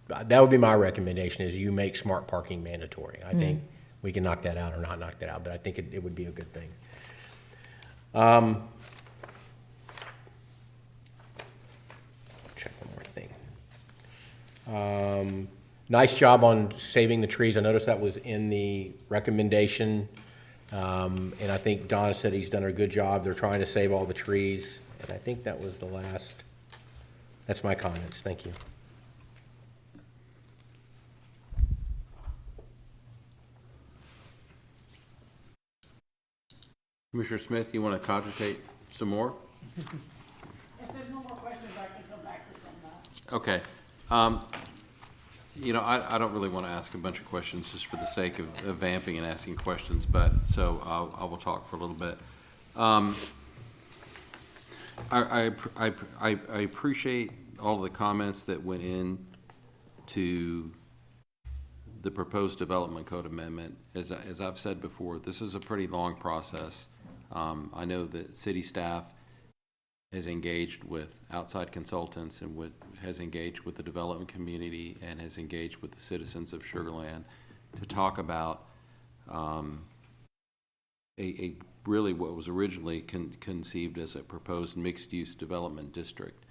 Speaker 3: that would be my recommendation, is you make smart parking mandatory. I think we can knock that out or not knock that out, but I think it would be a good thing. Check one more thing. Nice job on saving the trees. I noticed that was in the recommendation. And I think Donna said he's done a good job. They're trying to save all the trees. And I think that was the last. That's my comments. Thank you.
Speaker 1: Commissioner Smith, you want to cogitate some more?
Speaker 22: If there's no more questions, I can come back to some of that.
Speaker 1: Okay. You know, I don't really want to ask a bunch of questions just for the sake of vamping and asking questions, but so I will talk for a little bit. I appreciate all of the comments that went in to the proposed development code amendment. As I've said before, this is a pretty long process. I know that city staff has engaged with outside consultants and has engaged with the development community and has engaged with the citizens of Sugar Land to talk about a really what was originally conceived as a proposed mixed-use development district.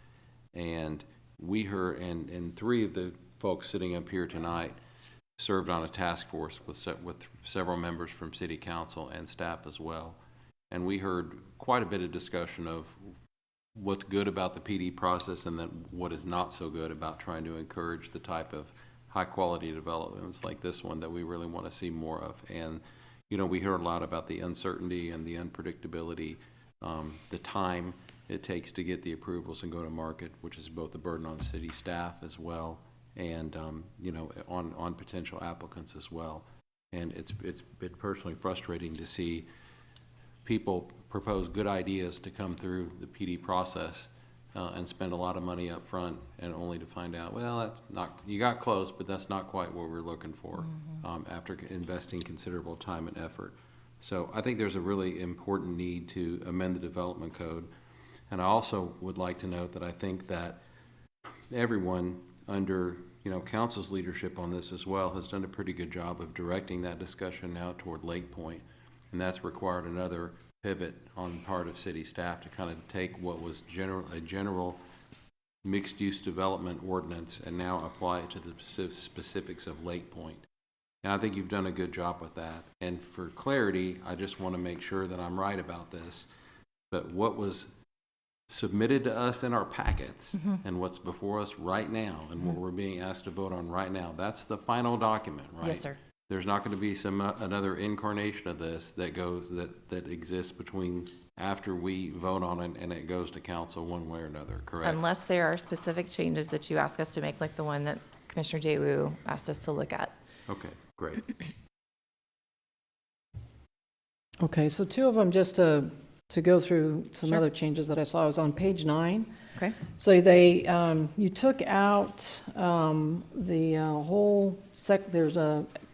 Speaker 1: And we heard, and three of the folks sitting up here tonight served on a task force with several members from city council and staff as well. And we heard quite a bit of discussion of what's good about the PD process and then what is not so good about trying to encourage the type of high-quality developments like this one that we really want to see more of. And, you know, we heard a lot about the uncertainty and the unpredictability, the time it takes to get the approvals and go to market, which is both a burden on city staff as well and, you know, on potential applicants as well. And it's been personally frustrating to see people propose good ideas to come through the PD process and spend a lot of money up front and only to find out, well, that's not, you got close, but that's not quite what we're looking for after investing considerable time and effort. So I think there's a really important need to amend the development code. And I also would like to note that I think that everyone under, you know, council's leadership on this as well has done a pretty good job of directing that discussion now toward Lake Point. And that's required another pivot on the part of city staff to kind of take what was a general mixed-use development ordinance and now apply it to the specifics of Lake Point. And I think you've done a good job with that. And for clarity, I just want to make sure that I'm right about this. But what was submitted to us in our packets and what's before us right now and what we're being asked to vote on right now, that's the final document, right?
Speaker 5: Yes, sir.
Speaker 1: There's not going to be another incarnation of this that goes that exists between after we vote on it and it goes to council one way or another, correct?
Speaker 5: Unless there are specific changes that you ask us to make, like the one that Commissioner Daewoo asked us to look at.
Speaker 1: Okay, great.
Speaker 22: Okay, so two of them, just to go through some
Speaker 5: Sure.
Speaker 22: other changes that I saw, I was on page 9.
Speaker 5: Okay.
Speaker 22: So they, you took out the whole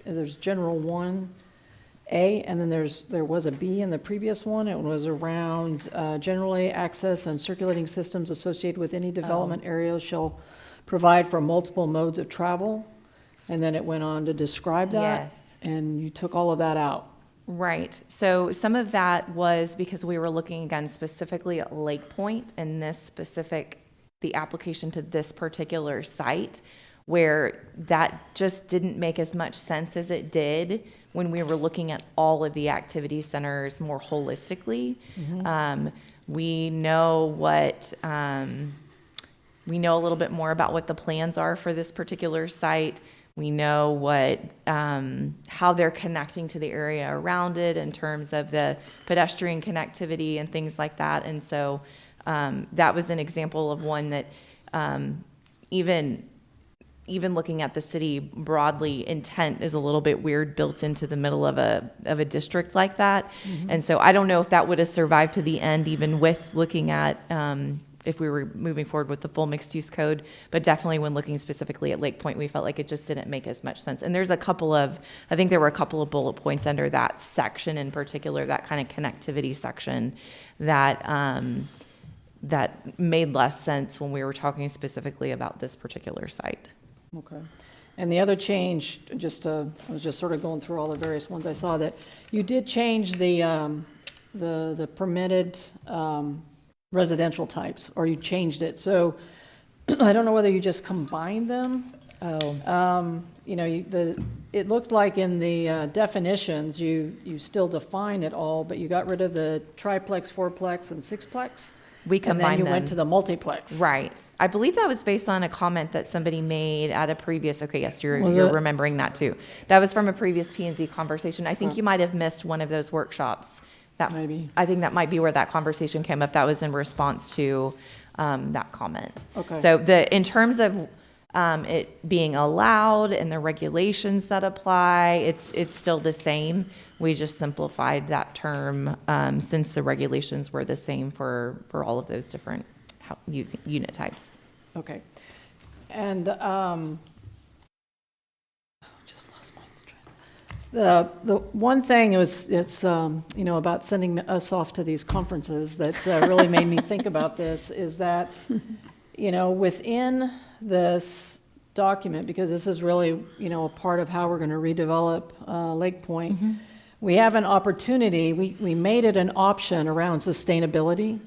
Speaker 22: there's general 1A, and then there was a B in the previous one. It was around general A, access and circulating systems associated with any development area shall provide for multiple modes of travel. And then it went on to describe that.
Speaker 5: Yes.
Speaker 22: And you took all of that out.
Speaker 5: Right. So some of that was because we were looking again specifically at Lake Point and the application to this particular site, where that just didn't make as much sense as it did when we were looking at all of the activity centers more holistically. We know we know a little bit more about what the plans are for this particular site. We know how they're connecting to the area around it in terms of the pedestrian connectivity and things like that. And so that was an example of one that even looking at the city broadly, intent is a little bit weird built into the middle of a district like that. And so I don't know if that would have survived to the end, even with looking at if we were moving forward with the full mixed-use code, but definitely when looking specifically at Lake Point, we felt like it just didn't make as much sense. And there's I think there were a couple of bullet points under that section in particular, that kind of connectivity section, that that made less sense when we were talking specifically about this particular site.
Speaker 22: Okay. And the other change, I was just sort of going through all the various ones I saw, that you did change the permitted residential types, or you changed it. So I don't know whether you just combined them. You know, it looked like in the definitions, you still define it all, but you got rid of the triplex, fourplex, and sixplex.
Speaker 5: We combined them.
Speaker 22: And then you went to the multiplex.
Speaker 5: Right. I believe that was based on a comment that somebody made at a previous, okay, yes, you're
Speaker 22: it?
Speaker 5: remembering that too. That was from a previous P&Z conversation. I think you might have missed one of those workshops.
Speaker 22: Maybe.
Speaker 5: I think that might be where that conversation came up. That was in response to that comment.
Speaker 22: Okay.
Speaker 5: So in terms of it being allowed and the regulations that apply, it's still the same. We just simplified that term since the regulations were the same for all of those different unit types.
Speaker 22: Okay. And just lost my train. The one thing it's you know, about sending us off to these conferences that really made me think about this is that, you know, within this document, because this is really, you know, a part of how we're going to redevelop Lake Point, we have an opportunity, we made it an option around sustainability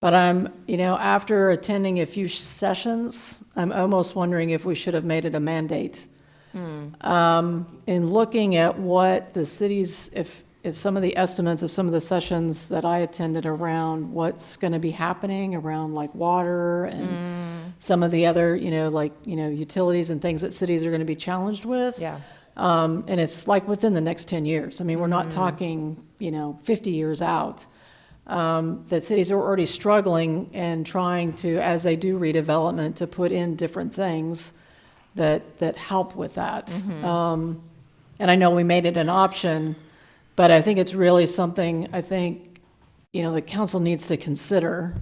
Speaker 22: But after attending a few sessions, I'm almost wondering if we should have made it a mandate. In looking at what the cities, if some of the estimates of some of the sessions that I attended around what's going to be happening around like water and some of the other, utilities and things that cities are going to be challenged with.
Speaker 5: Yeah.
Speaker 22: And it's like within the next 10 years. I mean, we're not talking, 50 years out. That cities are already struggling and trying to, as they do redevelopment, to put in different things that help with that. And I know we made it an option, but I think it's really something the council needs to consider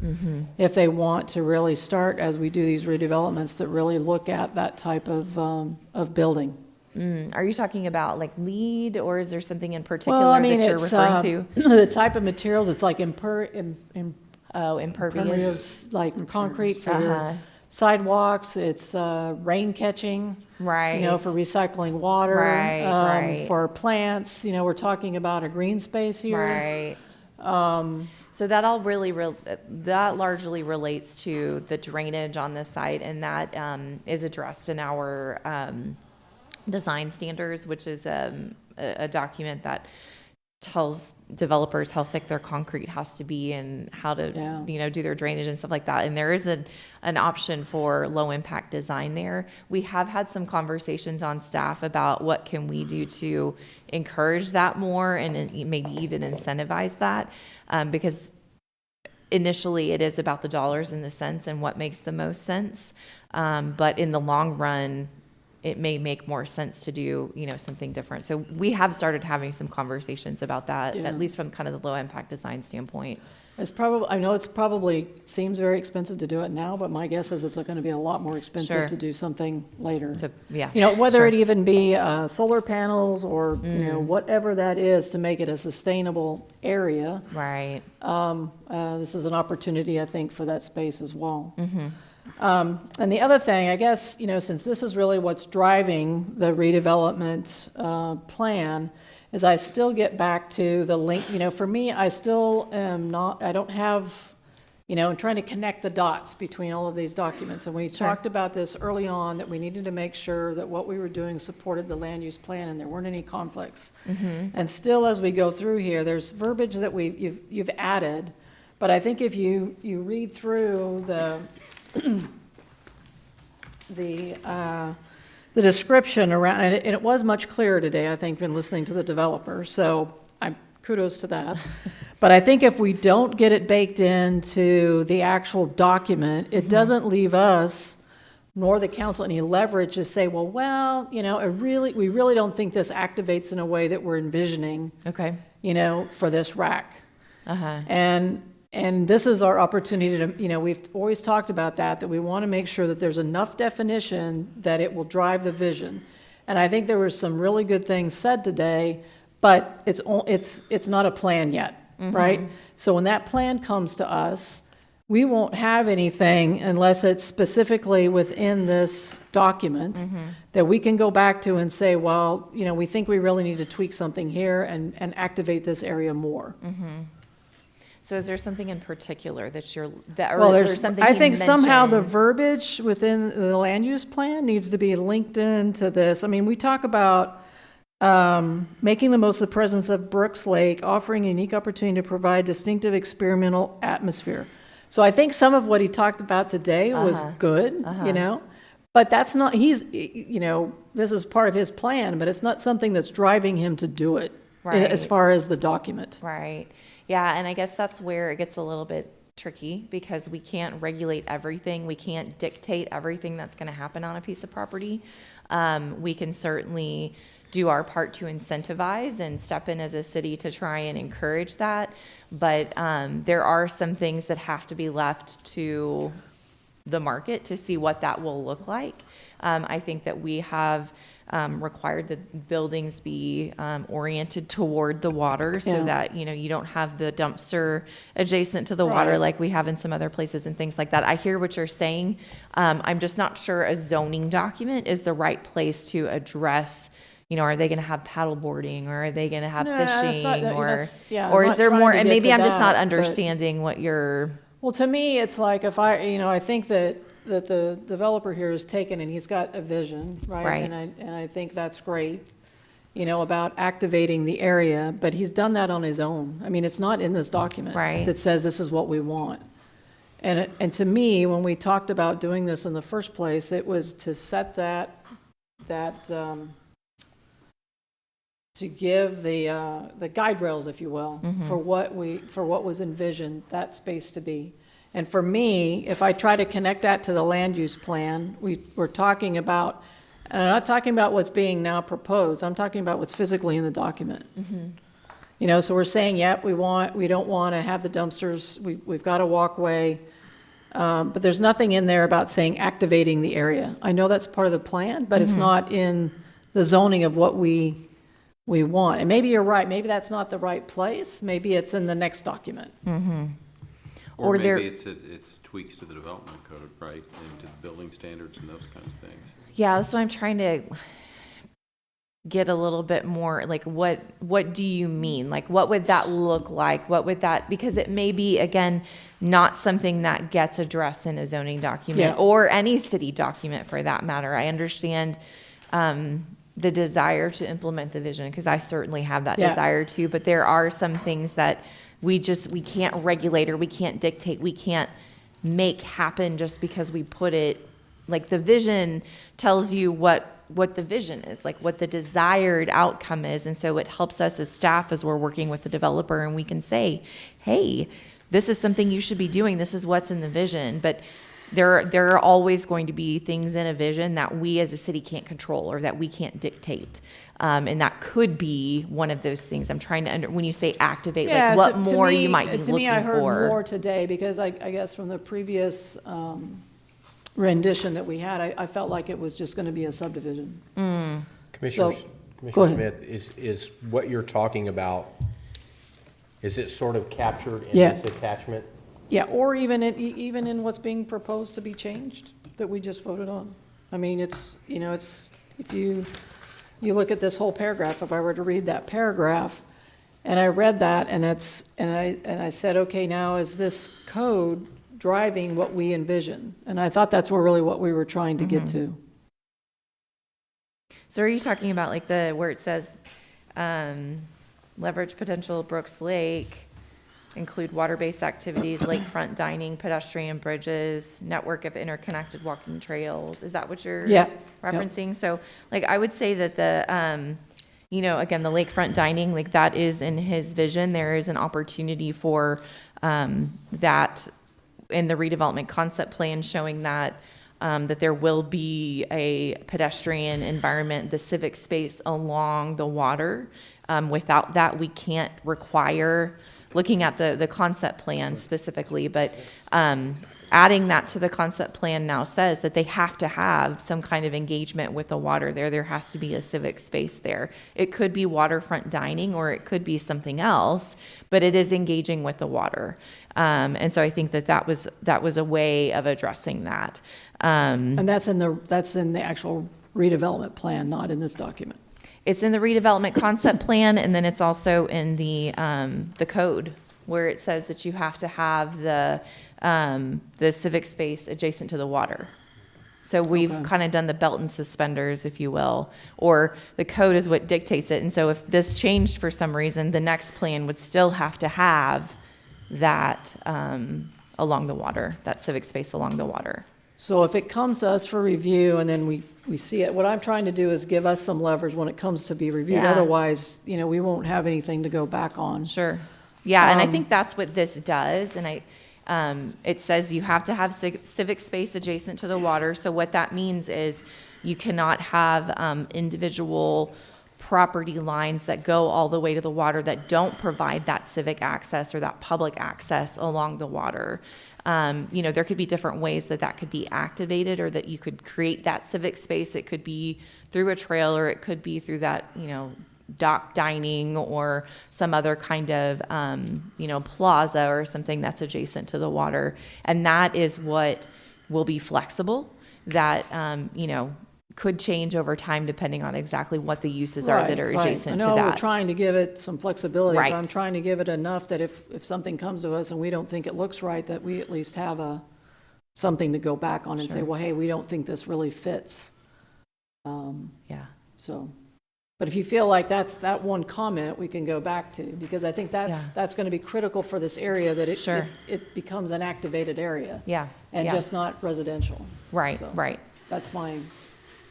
Speaker 22: if they want to really start, as we do these redevelopments, to really look at that type of building.
Speaker 5: Are you talking about like LEED, or is there something in particular that you're referring to?
Speaker 22: The type of materials, it's like impervious, like concrete for your sidewalks. It's rain catching,
Speaker 5: right?
Speaker 22: For recycling water,
Speaker 5: right.
Speaker 22: For plants. We're talking about a green space here,
Speaker 5: right? So that all that largely relates to the drainage on this site, and that is addressed in our design standards, which is a document that tells developers how thick their concrete has to be and how to do their drainage and stuff like that. And there is an option for low impact design there. We have had some conversations on staff about what can we do to encourage that more and maybe even incentivize that, because initially it is about the dollars and the cents and what makes the most sense, but in the long run it may make more sense to do, something different. So we have started having some conversations about that, at least from kind of the low impact design standpoint.
Speaker 22: I know it's probably seems very expensive to do it now, but my guess is it's going to be a lot more expensive to do something later. Whether it even be solar panels or, whatever that is to make it a sustainable area.
Speaker 5: Right.
Speaker 22: This is an opportunity, I think, for that space as well. And the other thing, I guess, since this is really what's driving the redevelopment plan, is I still get back to the link. For me, I still am not, I don't have, I'm trying to connect the dots between all of these documents. And we talked about this early on, that we needed to make sure that what we were doing supported the land use plan and there weren't any conflicts. And still, as we go through here, there's verbiage that you've added. But I think if you read through the description around, and it was much clearer today, I think, than listening to the developer, so kudos to that. But I think if we don't get it baked into the actual document, it doesn't leave us nor the council any leverage to say, we really don't think this activates in a way that we're envisioning, for this rack. And this is our opportunity to, we've always talked about that we want to make sure that there's enough definition that it will drive the vision. And I think there were some really good things said today, but it's not a plan yet, right? So when that plan comes to us, we won't have anything unless it's specifically within this document that we can go back to and say, we think we really need to tweak something here and activate this area more.
Speaker 5: So is there something in particular there's something
Speaker 22: I think somehow the
Speaker 5: mentioned?
Speaker 22: verbiage within the land use plan needs to be linked into this. I mean, we talk about making the most of the presence of Brooks Lake, offering a unique opportunity to provide distinctive experimental atmosphere. So I think some of what he talked about today was good, but that's not, this is part of his plan, but it's not something that's driving him to do it as far as the document.
Speaker 5: Right. Yeah, and I guess that's where it gets a little bit tricky, because we can't regulate everything. We can't dictate everything that's going to happen on a piece of property. We can certainly do our part to incentivize and step in as a city to try and encourage that. But there are some things that have to be left to the market to see what that will look like. I think that we have required that buildings be oriented toward the water, so that you don't have the dumpster adjacent to the water like we have in some other places and things like that. I hear what you're saying. I'm just not sure a zoning document is the right place to address. Are they going to have paddle boarding, or are they going to have fishing, or is there more? And maybe I'm just not understanding what you're
Speaker 22: Well, to me, it's like if I think that the developer here is taken and he's got a vision, right?
Speaker 5: Right.
Speaker 22: And I think that's great, about activating the area, but he's done that on his own. I mean, it's not in this document.
Speaker 5: Right.
Speaker 22: That says this is what we want. And to me, when we talked about doing this in the first place, it was to set to give the guide rails, if you will, for what was envisioned that space to be. And for me, if I try to connect that to the land use plan, we're talking about, and I'm not talking about what's being now proposed, I'm talking about what's physically in the document. So we're saying, yep, we don't want to have the dumpsters, we've got a walkway, but there's nothing in there about saying activating the area. I know that's part of the plan, but it's not in the zoning of what we want. And maybe you're right, maybe that's not the right place, maybe it's in the next document.
Speaker 1: Or
Speaker 5: there-
Speaker 1: maybe it's tweaks to the development code, right, and to the building standards and those kinds of things.
Speaker 5: Yeah, that's what I'm trying to get a little bit more, like, what do you mean? Like, what would that look like? Because it may be, again, not something that gets addressed in a zoning document or any city document for that matter. I understand the desire to implement the vision, because I certainly have that desire too, but there are some things that we can't regulate or we can't dictate, we can't make happen just because we put it, like the vision tells you what the vision is, like what the desired outcome is. And so it helps us as staff as we're working with the developer, and we can say, hey, this is something you should be doing. This is what's in the vision. But there are always going to be things in a vision that we as a city can't control or that we can't dictate. And that could be one of those things. I'm trying to when you say activate, like what more you might be looking for.
Speaker 22: To me, I heard more today because I guess from the previous rendition that we had, I felt like it was just going to be a subdivision.
Speaker 3: Commissioner
Speaker 22: go ahead.
Speaker 3: Smith, is what you're talking about, is it sort of captured in this attachment?
Speaker 22: Yeah, or even in what's being proposed to be changed that we just voted on. I mean, it's if you look at this whole paragraph, if I were to read that paragraph, and I read that, and I said, okay, now is this code driving what we envision? And I thought that's really what we were trying to get to.
Speaker 5: So are you talking about like where it says leverage potential Brooks Lake, include water-based activities, lakefront dining, pedestrian bridges, network of interconnected walking trails? Is that what you're referencing? Yep. So like I would say that again, the lakefront dining, like that is in his vision. There is an opportunity for that in the redevelopment concept plan, showing that that there will be a pedestrian environment, the civic space along the water. Without that, we can't require, looking at the concept plan specifically, but adding that to the concept plan now says that they have to have some kind of engagement with the water there. There has to be a civic space there. It could be waterfront dining or it could be something else, but it is engaging with the water. And so I think that was a way of addressing that.
Speaker 22: And that's in the actual redevelopment plan, not in this document.
Speaker 5: It's in the redevelopment concept plan, and then it's also in the code where it says that you have to have the civic space adjacent to the water. So we've kind of done the belt and suspenders, if you will, or the code is what dictates it. And so if this changed for some reason, the next plan would still have to have that along the water, that civic space along the water.
Speaker 22: So if it comes to us for review and then we see it, what I'm trying to do is give us some levers when it comes to be reviewed.
Speaker 5: Yeah.
Speaker 22: Otherwise, we won't have anything to go back on.
Speaker 5: Sure. Yeah, and I think that's what this does. And it says you have to have civic space adjacent to the water. So what that means is you cannot have individual property lines that go all the way to the water that don't provide that civic access or that public access along the water. There could be different ways that could be activated or that you could create that civic space. It could be through a trail or it could be through that, dock dining or some other kind of, plaza or something that's adjacent to the water. And that is what will be flexible, that, could change over time depending on exactly what the uses are that are
Speaker 22: Right, right.
Speaker 5: adjacent to
Speaker 22: I know we're
Speaker 5: that.
Speaker 22: trying to give it some flexibility, but
Speaker 5: Right.
Speaker 22: I'm trying to give it enough that if something comes to us and we don't think it looks right, that we at least have something to go back on and say,
Speaker 5: Sure.
Speaker 22: well, hey, we don't think this really fits.
Speaker 5: Yeah.
Speaker 22: So, but if you feel like that one comment we can go back to, because I think
Speaker 5: Yeah.
Speaker 22: that's going to be critical for this area, that
Speaker 5: Sure.
Speaker 22: it becomes an activated area.
Speaker 5: Yeah,
Speaker 22: And
Speaker 5: yeah.
Speaker 22: just not residential.
Speaker 5: Right,
Speaker 22: So
Speaker 5: right.
Speaker 22: That's my,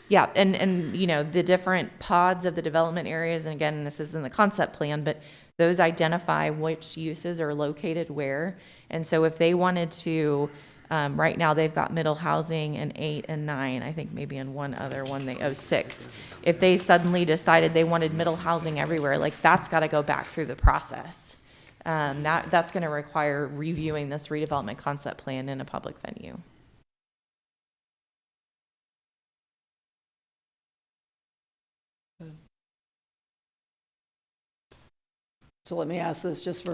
Speaker 5: Yeah, and you know, the different pods of the development areas, and again, this is in the concept plan, but those identify which uses are located where. And so if they wanted to, right now they've got middle housing in 8 and 9, I think maybe in one other one, 6. If they suddenly decided they wanted middle housing everywhere, like that's got to go back through the process. That's going to require reviewing this redevelopment concept plan in a public venue.
Speaker 22: so let me ask this just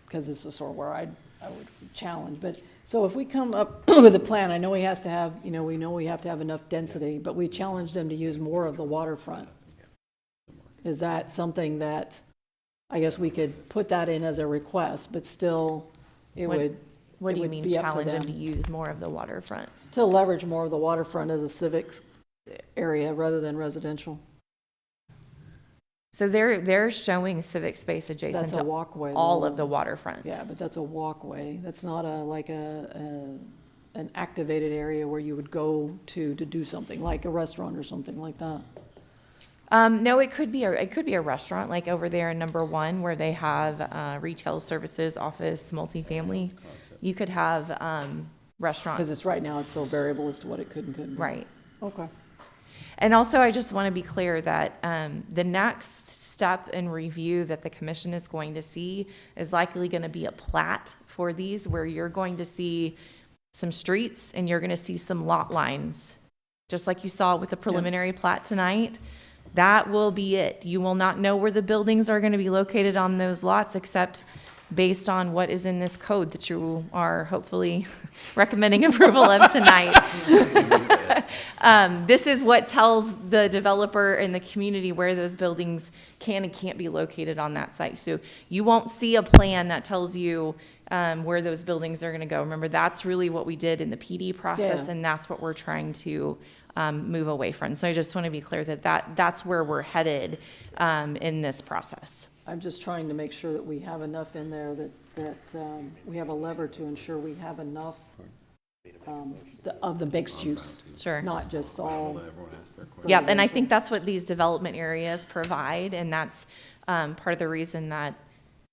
Speaker 22: because this is sort of where I would challenge, but, so if we come up with a plan, I know he has to have, we know we have to have enough density, but we challenged him to use more of the waterfront. Is that something that, I guess we could put that in as a request, but still, it would.
Speaker 5: What do
Speaker 22: it
Speaker 5: you
Speaker 22: would
Speaker 5: mean
Speaker 22: be up to
Speaker 5: challenge them
Speaker 22: them
Speaker 5: to use more of the waterfront?
Speaker 22: To leverage more of the waterfront as a civics area rather than residential?
Speaker 5: So they're showing civic space adjacent
Speaker 22: That's a
Speaker 5: to
Speaker 22: walkway,
Speaker 5: all
Speaker 22: though.
Speaker 5: of the waterfront.
Speaker 22: Yeah, but that's a walkway. That's not an activated area where you would go to do something, like a restaurant or something like that.
Speaker 5: No, it could be a restaurant, like over there in number 1, where they have retail services, office, multifamily. You could have restaurant.
Speaker 22: Because it's right now, it's so variable as to what it could and couldn't be.
Speaker 5: Right.
Speaker 22: Okay.
Speaker 5: And also, I just want to be clear that the next step in review that the commission is going to see is likely going to be a plat for these, where you're going to see some streets and you're going to see some lot lines, just like you saw with the preliminary plat tonight. That will be it. You will not know where the buildings are going to be located on those lots, except based on what is in this code that you are hopefully recommending approval of tonight. This is what tells the developer and the community where those buildings can and can't be located on that site. So you won't see a plan that tells you where those buildings are going to go. Remember, that's really what we did in the PD process,
Speaker 22: Yeah.
Speaker 5: and that's what we're trying to move away from. So I just want to be clear that's where we're headed in this process.
Speaker 22: I'm just trying to make sure that we have enough in there that we have a lever to ensure we have enough of the mixed use.
Speaker 5: Sure.
Speaker 22: Not just all.
Speaker 5: Yeah, and I think that's what these development areas provide, and that's part of the reason that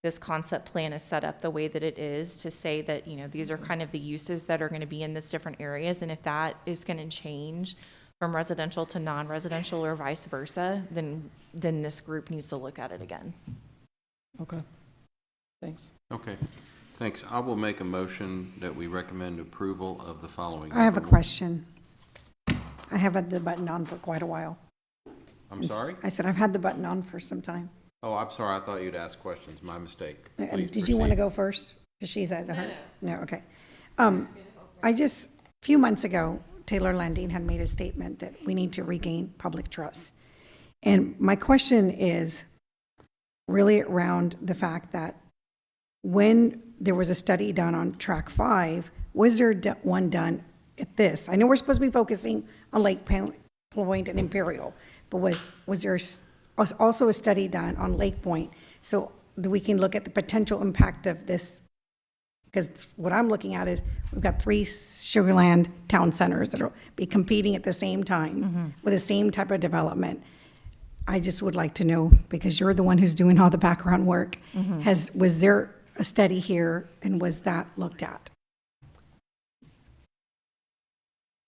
Speaker 5: this concept plan is set up the way that it is, to say that, these are kind of the uses that are going to be in these different areas, and if that is going to change from residential to non-residential or vice versa, then this group needs to look at it again.
Speaker 22: Okay. Thanks.
Speaker 1: Okay, thanks. I will make a motion that we recommend approval of the following.
Speaker 2: I have a question. I have had the button on for quite a while.
Speaker 1: I'm sorry?
Speaker 2: I said I've had the button on for some time.
Speaker 1: Oh, I'm sorry. I thought you'd ask questions. My mistake. Please
Speaker 2: Did you want to
Speaker 1: proceed.
Speaker 2: go first? Because she's at her. No, okay. A few months ago, Taylor Landine had made a statement that we need to regain public trust. And my question is really around the fact that when there was a study done on track 5, was there one done at this? I know we're supposed to be focusing on Lake Point and Imperial, but was there also a study done on Lake Point so that we can look at the potential impact of this? Because what I'm looking at is we've got 3 Sugarland town centers that will be competing at the same time with the same type of development. I just would like to know, because you're the one who's doing all the background work, was there a study here, and was that looked at?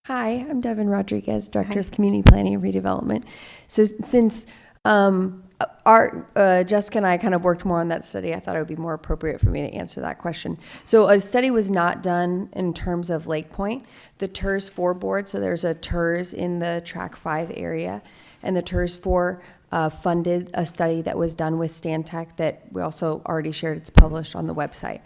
Speaker 7: Hi, I'm Devin Rodriguez, Director of Community Planning and Redevelopment. So since Jessica and I kind of worked more on that study, I thought it would be more appropriate for me to answer that question. So a study was not done in terms of Lake Point. The TERS 4 board, so there's a TERS in the Track 5 area, and the TERS 4 funded a study that was done with Stantec that we also already shared. It's published on the website.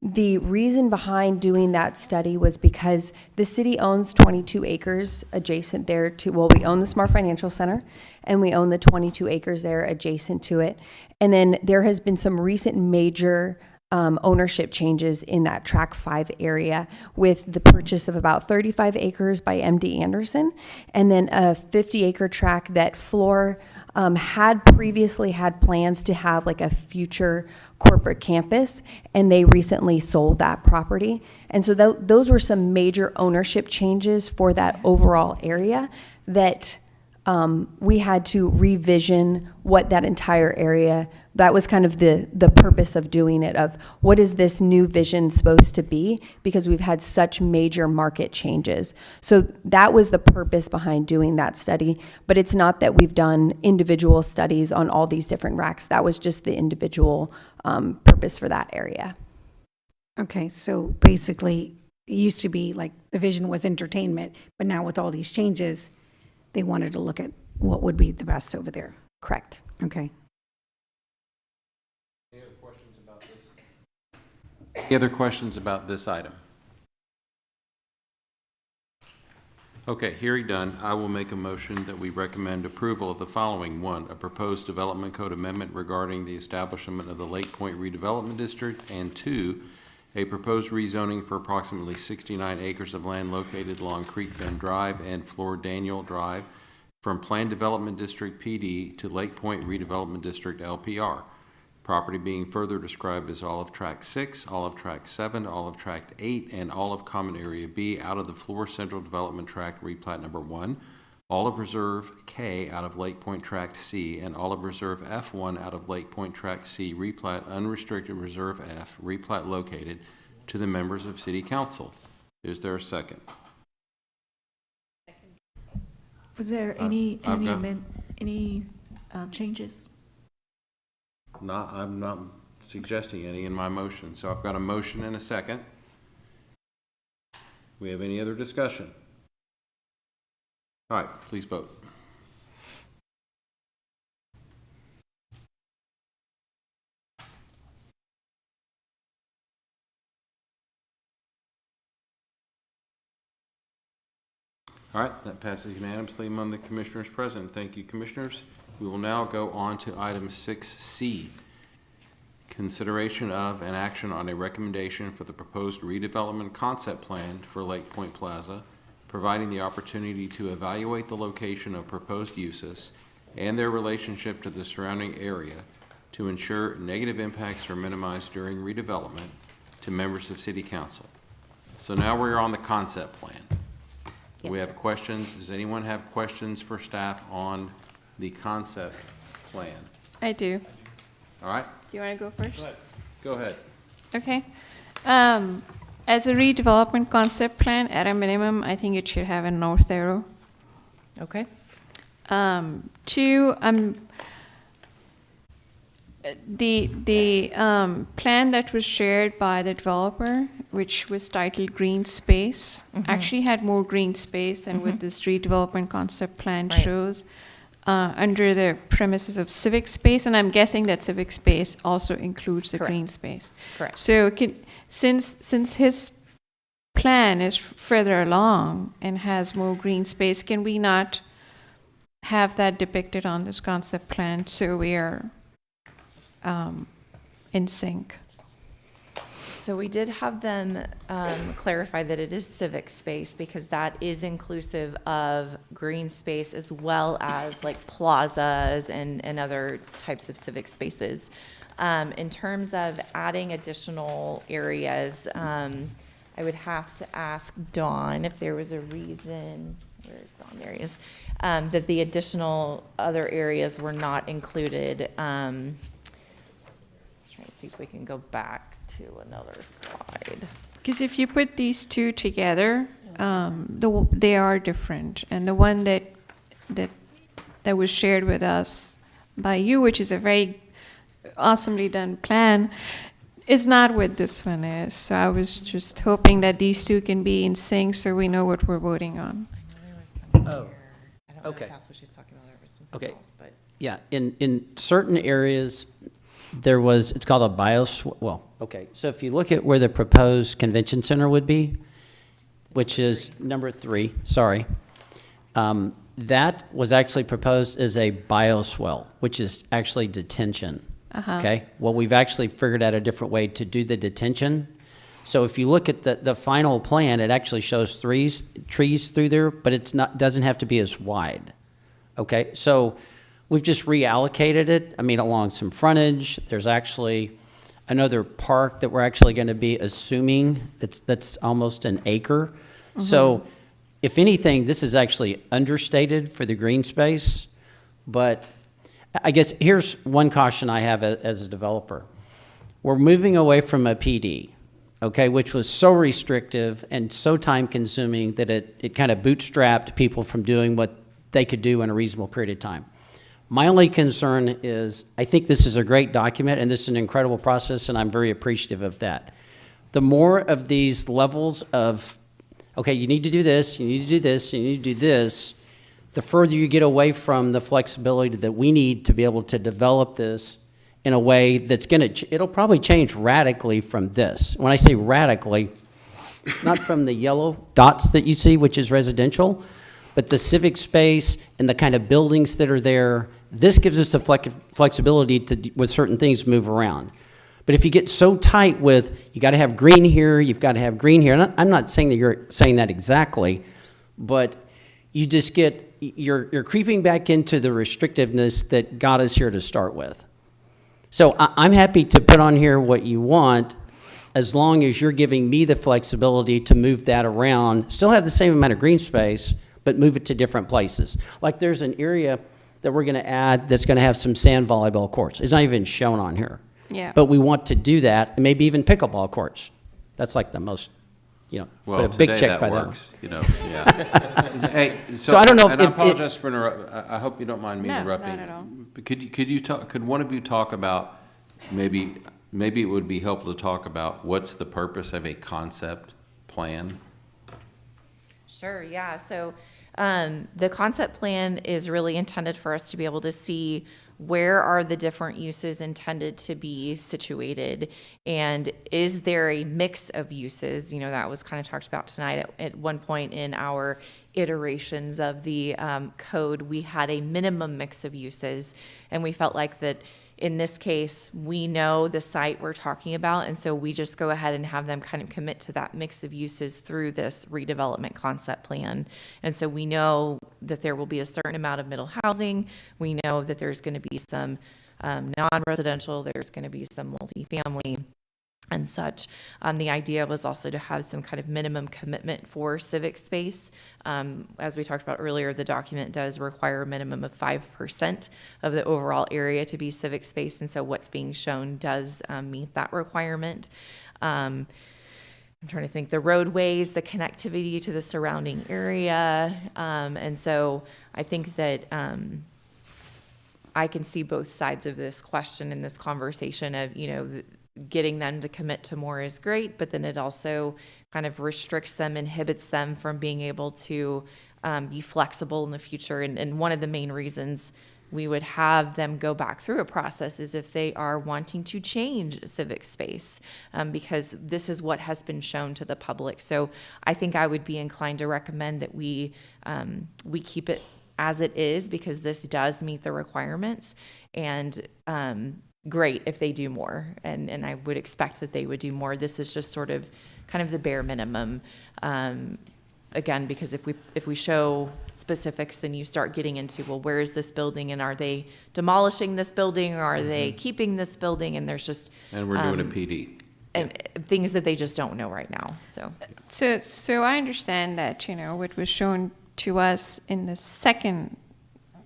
Speaker 7: The reason behind doing that study was because the city owns 22 acres adjacent there to, well, we own the Smart Financial Center, and we own the 22 acres there adjacent to it. And then there has been some recent major ownership changes in that Track 5 area with the purchase of about 35 acres by MD Anderson, and then a 50-acre tract that Fluor had previously had plans to have like a future corporate campus, and they recently sold that property. And so those were some major ownership changes for that overall area that we had to revision what that entire area, that was kind of the purpose of doing it, of what is this new vision supposed to be, because we've had such major market changes. So that was the purpose behind doing that study, but it's not that we've done individual studies on all these different racks. That was just the individual purpose for that area.
Speaker 2: Okay, so basically, it used to be like the vision was entertainment, but now with all these changes, they wanted to look at what would be the best over there.
Speaker 7: Correct.
Speaker 2: Okay.
Speaker 1: Any other questions about this? Any other questions about this item? Okay, hearing done, I will make a motion that we recommend approval of the following. 1, a proposed development code amendment regarding the establishment of the Lake Point redevelopment district, and 2, a proposed rezoning for approximately 69 acres of land located along Creek Bend Drive and Floor Daniel Drive from Planned Development District PD to Lake Point Redevelopment District LPR. Property being further described as all of Tract 6, all of Tract 7, all of Tract 8, and all of Common Area B out of the Floor Central Development Tract replat number 1, all of Reserve K out of Lake Point Tract C, and all of Reserve F1 out of Lake Point Tract C replat unrestricted Reserve F replat located to the members of City Council. Is there a second?
Speaker 9: Was there any changes?
Speaker 1: I'm not suggesting any in my motion. So I've got a motion and a second. We have any other discussion? All right, please vote. All right, that passes unanimously among the commissioners present. Thank you, commissioners. We will now go on to item 6C, consideration of and action on a recommendation for the proposed redevelopment concept plan for Lake Point Plaza, providing the opportunity to evaluate the location of proposed uses and their relationship to the surrounding area to ensure negative impacts are minimized during redevelopment to members of City Council. So now we're on the concept plan.
Speaker 5: Yes,
Speaker 1: We have
Speaker 5: sir.
Speaker 1: questions. Does anyone have questions for staff on the concept plan?
Speaker 4: I do.
Speaker 1: All right,
Speaker 4: Do you want to go first?
Speaker 1: go ahead.
Speaker 4: Okay. As a redevelopment concept plan, at a minimum, I think it should have a north arrow.
Speaker 5: Okay.
Speaker 4: 2, the plan that was shared by the developer, which was titled Green Space, actually had more green space than what this redevelopment concept plan
Speaker 5: Right.
Speaker 4: shows, under the premises of civic space, and I'm guessing that civic space also includes the green space.
Speaker 5: Correct.
Speaker 4: So since his plan is further along and has more green space, can we not have that depicted on this concept plan so we are in sync?
Speaker 5: So we did have them clarify that it is civic space because that is inclusive of green space as well as like plazas and other types of civic spaces. In terms of adding additional areas, I would have to ask Dawn if there was a reason, where is Dawn? There he is, that the additional other areas were not included. Let's try to see if we can go back to another slide.
Speaker 4: Because if you put these two together, they are different. And the one that was shared with us by you, which is a very awesomely done plan, is not what this one is. So I was just hoping that these two can be in sync so we know what we're voting on.
Speaker 6: Oh,
Speaker 5: I don't know
Speaker 6: okay.
Speaker 5: if that's what she's talking about or something
Speaker 6: Okay.
Speaker 5: else, but.
Speaker 6: Yeah, in certain areas, there was, it's called a well, okay. So if you look at where the proposed convention center would be, which is number 3, sorry. That was actually proposed as a bioswale, which is actually detention. Okay? Well, we've actually figured out a different way to do the detention. So if you look at the final plan, it actually shows trees through there, but it's not, doesn't have to be as wide. Okay? So we've just reallocated it, I mean, along some frontage. There's actually another park that we're actually going to be assuming that's almost an acre. So if anything, this is actually understated for the green space, but I guess here's one caution I have as a developer. We're moving away from a PD, okay, which was so restrictive and so time-consuming that it kind of bootstrapped people from doing what they could do in a reasonable period of time. My only concern is, I think this is a great document, and this is an incredible process, and I'm very appreciative of that. The more of these levels of, okay, you need to do this, you need to do this, you need to do this, the further you get away from the flexibility that we need to be able to develop this in a way that's it'll probably change radically from this. When I say radically, not from the yellow dots that you see, which is residential, but the civic space and the kind of buildings that are there. This gives us the flexibility to, with certain things, move around. But if you get so tight with, you got to have green here, you've got to have green here, and I'm not saying that you're saying that exactly, but you just get, you're creeping back into the restrictiveness that got us here to start with. So I'm happy to put on here what you want, as long as you're giving me the flexibility to move that around, still have the same amount of green space, but move it to different places. Like there's an area that we're going to add that's going to have some sand volleyball courts. It's not even shown on here.
Speaker 4: Yeah.
Speaker 6: But we want to do that, and maybe even pickleball courts. That's like the most,
Speaker 1: Well,
Speaker 6: but a big
Speaker 1: today
Speaker 6: check
Speaker 1: that
Speaker 6: by
Speaker 1: works, yeah. Hey,
Speaker 6: So I don't know
Speaker 1: and
Speaker 6: if
Speaker 1: I apologize for I hope you don't mind me
Speaker 4: No,
Speaker 1: interrupting.
Speaker 4: not at all.
Speaker 1: Could one of you talk about, maybe it would be helpful to talk about what's the purpose of a concept plan?
Speaker 5: Sure, yeah. So the concept plan is really intended for us to be able to see where are the different uses intended to be situated, and is there a mix of uses? You know, that was kind of talked about tonight. At one point in our iterations of the code, we had a minimum mix of uses, and we felt like that in this case, we know the site we're talking about, and so we just go ahead and have them kind of commit to that mix of uses through this redevelopment concept plan. And so we know that there will be a certain amount of middle housing. We know that there's going to be some non-residential, there's going to be some multifamily and such. The idea was also to have some kind of minimum commitment for civic space. As we talked about earlier, the document does require a minimum of 5% of the overall area to be civic space, and so what's being shown does meet that requirement. I'm trying to think, the roadways, the connectivity to the surrounding area, and so I think that I can see both sides of this question and this conversation of, you know, getting them to commit to more is great, but then it also kind of restricts them, inhibits them from being able to be flexible in the future. And one of the main reasons we would have them go back through a process is if they are wanting to change civic space, because this is what has been shown to the public. So I think I would be inclined to recommend that we keep it as it is, because this does meet the requirements, and great if they do more, and I would expect that they would do more. This is just sort of kind of the bare minimum, again, because if we show specifics, then you start getting into, well, where is this building, and are they demolishing this building, or are they keeping this building, and there's just
Speaker 1: And we're doing a PD.
Speaker 5: and things that they just don't know right now.
Speaker 4: So I understand that, you know, what was shown to us in the second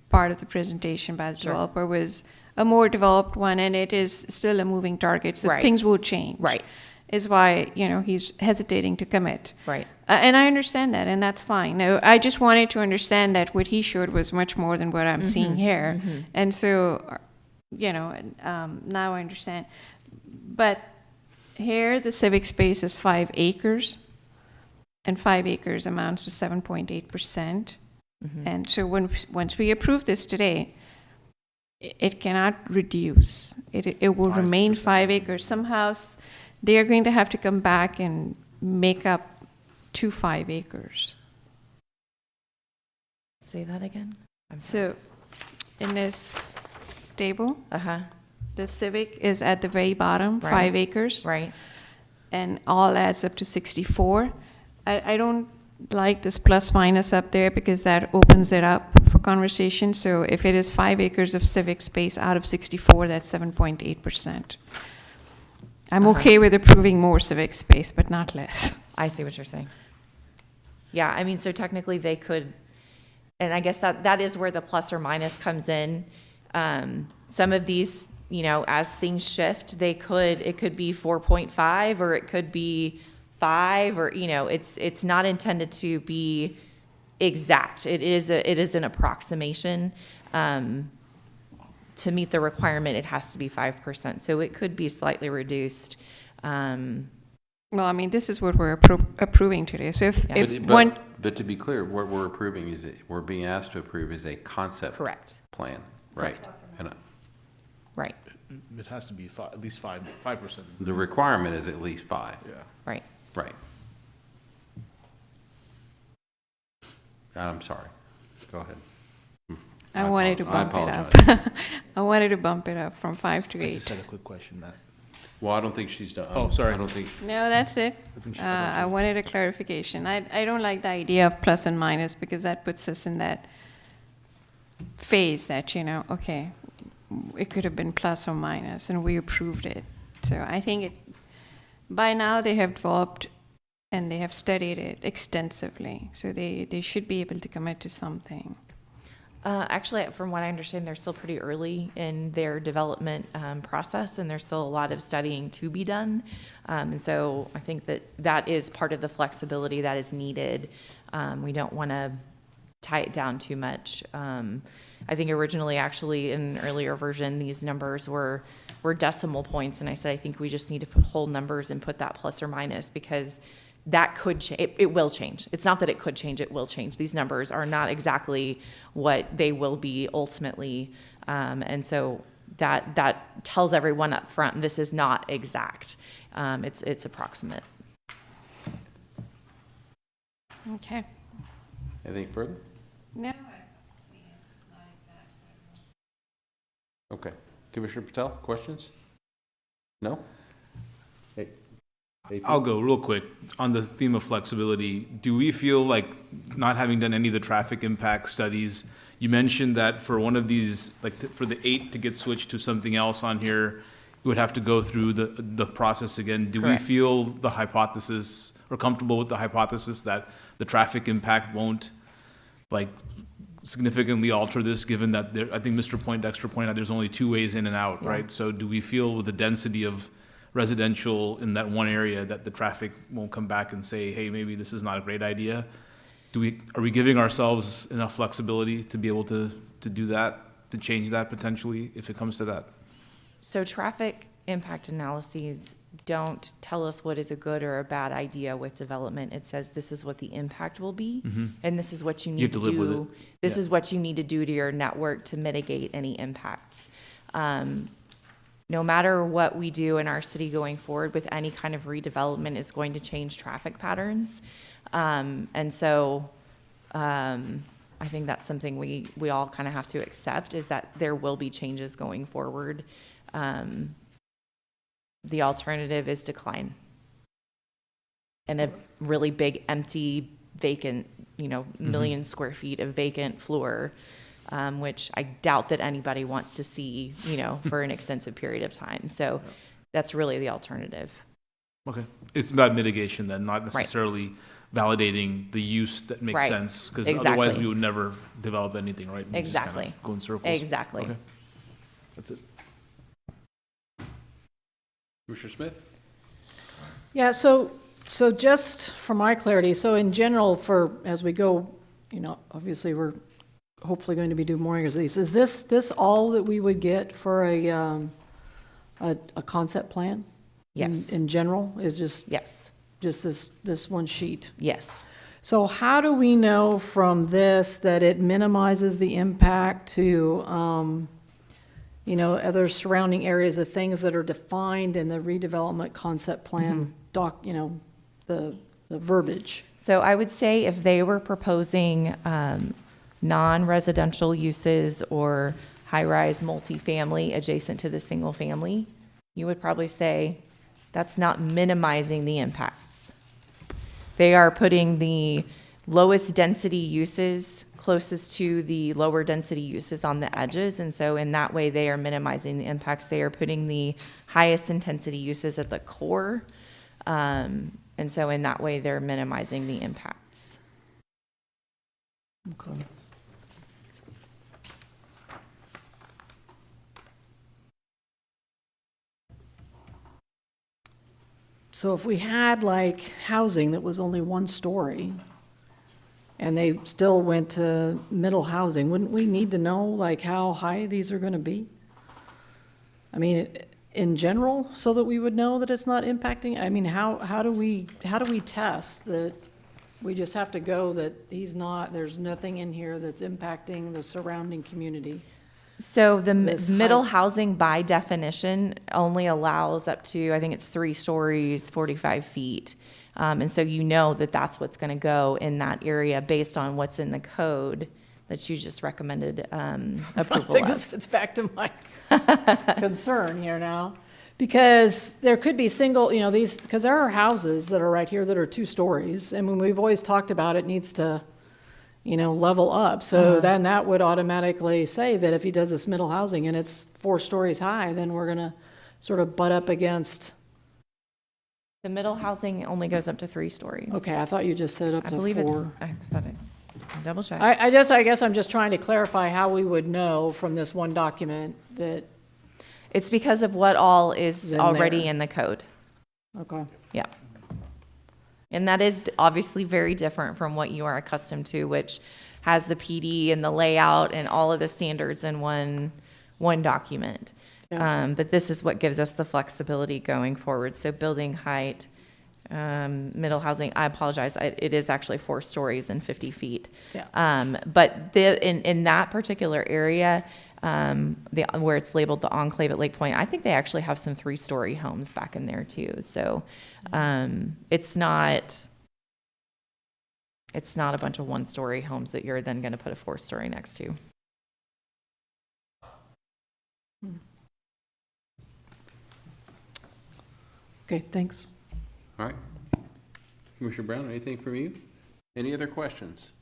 Speaker 4: part of the presentation by the developer was a more developed one, and it is still a moving target, so things will change.
Speaker 5: Right.
Speaker 4: Is why, you know, he's hesitating to commit.
Speaker 5: Right.
Speaker 4: And I understand that, and that's fine. No, I just wanted to understand that what he showed was much more than what I'm seeing here. And so, you know, now I understand. But here, the civic space is 5 acres, and 5 acres amounts to 7.8%. And so once we approve this today, it cannot reduce. It will remain 5 acres. Somehow, they are going to have to come back and make up 2 5 acres.
Speaker 5: Say that again?
Speaker 4: So, in this table,
Speaker 5: Uh-huh.
Speaker 4: the Civic is at the very bottom,
Speaker 5: Right.
Speaker 4: 5 acres.
Speaker 5: Right.
Speaker 4: And all adds up to 64. I don't like this plus minus up there because that opens it up for conversation. So if it is 5 acres of civic space out of 64, that's 7.8%. I'm okay with approving more civic space, but not less.
Speaker 5: I see what you're saying. Yeah, I mean, so technically they could, and I guess that is where the plus or minus comes in. Some of these, you know, as things shift, it could be 4.5 or it could be 5, or, you know, it's not intended to be exact. It is an approximation. To meet the requirement, it has to be 5%. So it could be slightly reduced.
Speaker 4: Well, I mean, this is what we're approving today. So if one.
Speaker 1: But to be clear, what we're approving is, we're being asked to approve is a concept.
Speaker 5: Correct.
Speaker 1: Plan, right? And,
Speaker 5: Right.
Speaker 23: It has to be at least 5%.
Speaker 1: the requirement is at least 5.
Speaker 23: Yeah.
Speaker 5: Right.
Speaker 1: Right. I'm sorry. Go ahead.
Speaker 4: I wanted to
Speaker 1: I
Speaker 4: bump it up.
Speaker 1: apologize.
Speaker 4: I wanted to bump it up from 5 to
Speaker 23: I
Speaker 4: 8.
Speaker 23: just had a quick question, Matt.
Speaker 1: Well, I don't think she's done.
Speaker 23: Oh, sorry.
Speaker 1: I don't think.
Speaker 4: No, that's it. I wanted a clarification. I don't like the idea of plus and minus because that puts us in that phase that, you know, okay, it could have been plus or minus and we approved it. So I think by now they have developed and they have studied it extensively. So they should be able to commit to something.
Speaker 5: Actually, from what I understand, they're still pretty early in their development process, and there's still a lot of studying to be done. And so I think that is part of the flexibility that is needed. We don't want to tie it down too much. I think originally, actually, in an earlier version, these numbers were decimal points, and I said I think we just need to put whole numbers and put that plus or minus because that could change. It will change. It's not that it could change, it will change. These numbers are not exactly what they will be ultimately. And so that tells everyone up front, this is not exact. It's approximate.
Speaker 4: Okay.
Speaker 1: Anything further?
Speaker 4: No.
Speaker 1: Okay. Commissioner Patel, questions? No?
Speaker 23: I'll go real quick. On the theme of flexibility, do we feel like not having done any of the traffic impact studies, you mentioned that for one of these, like for the 8 to get switched to something else on here, you would have to go through the process again. Do
Speaker 5: Correct.
Speaker 23: we feel the hypothesis or comfortable with the hypothesis that the traffic impact won't like significantly alter this, given that I think Mr. Poindexter pointed out there's only 2 ways in and out, right? So do we feel with the density of residential in that one area that the traffic won't come back and say, hey, maybe this is not a great idea? Are we giving ourselves enough flexibility to be able to do that, to change that potentially if it comes to that?
Speaker 5: So traffic impact analyses don't tell us what is a good or a bad idea with development. It says this is what the impact will be, and this is what you need
Speaker 23: have to live with
Speaker 5: do.
Speaker 23: it.
Speaker 5: This
Speaker 23: Yeah.
Speaker 5: is what you need to do to your network to mitigate any impacts. No matter what we do in our city going forward with any kind of redevelopment is going to change traffic patterns. And so I think that's something we all kind of have to accept, is that there will be changes going forward. The alternative is decline. And a really big, empty, vacant, million square feet of vacant floor, which I doubt that anybody wants to see, for an extensive period of time. So that's really the alternative.
Speaker 23: Okay. It's about mitigation then, not necessarily validating the use that makes sense, because otherwise we would never develop anything, right? We just kind of
Speaker 5: Exactly.
Speaker 23: go in circles.
Speaker 5: Exactly.
Speaker 23: Okay. That's it.
Speaker 1: Commissioner Smith?
Speaker 22: Yeah, so just for my clarity, so in general, as we go, obviously we're hopefully going to be doing more of these. Is this all that we would get for a concept plan?
Speaker 5: Yes.
Speaker 22: In general, is just
Speaker 5: Yes.
Speaker 22: just this one sheet?
Speaker 5: Yes.
Speaker 22: So how do we know from this that it minimizes the impact to you know, other surrounding areas of things that are defined in the redevelopment concept plan you know, the verbiage.
Speaker 5: So I would say if they were proposing non-residential uses or high-rise multifamily adjacent to the single family, you would probably say that's not minimizing the impacts. They are putting the lowest density uses closest to the lower density uses on the edges, and so in that way they are minimizing the impacts. They are putting the highest intensity uses at the core, and so in that way they're minimizing the impacts.
Speaker 22: Okay. So if we had like housing that was only one story and they still went to middle housing, wouldn't we need to know like how high these are going to be? I mean, in general, so that we would know that it's not impacting? I mean, how do we test that we just have to go that there's nothing in here that's impacting the surrounding community?
Speaker 5: So the middle housing by definition only allows up to, I think it's 3 stories, 45 feet. And so you know that that's what's going to go in that area based on what's in the code that you just recommended approval
Speaker 22: I think
Speaker 5: of.
Speaker 22: this gets back to my concern here now. Because there could be single, you know, because there are houses that are right here that are 2 stories. And when we've always talked about it needs to, you know, level up. So then that would automatically say that if he does this middle housing and it's 4 stories high, then we're going to sort of butt up against.
Speaker 5: The middle housing only goes up to 3 stories.
Speaker 22: Okay, I thought you just said up
Speaker 5: I
Speaker 22: to
Speaker 5: believe
Speaker 22: 4.
Speaker 5: I thought it. Double check.
Speaker 22: I guess I'm just trying to clarify how we would know from this one document that.
Speaker 5: It's because of what all is already
Speaker 22: there.
Speaker 5: in the code.
Speaker 22: Okay.
Speaker 5: Yeah. And that is obviously very different from what you are accustomed to, which has the PD and the layout and all of the standards in one document.
Speaker 22: Yeah.
Speaker 5: But this is what gives us the flexibility going forward. So building height, middle housing, I apologize, it is actually 4 stories and 50 feet.
Speaker 22: Yeah.
Speaker 5: But in that particular area, where it's labeled the Enclave at Lake Point, I think they actually have some 3-story homes back in there too. So it's not a bunch of 1-story homes that you're then going to put a 4-story next to.
Speaker 22: Okay, thanks.
Speaker 1: All right. Commissioner Brown, anything from you? Any other questions?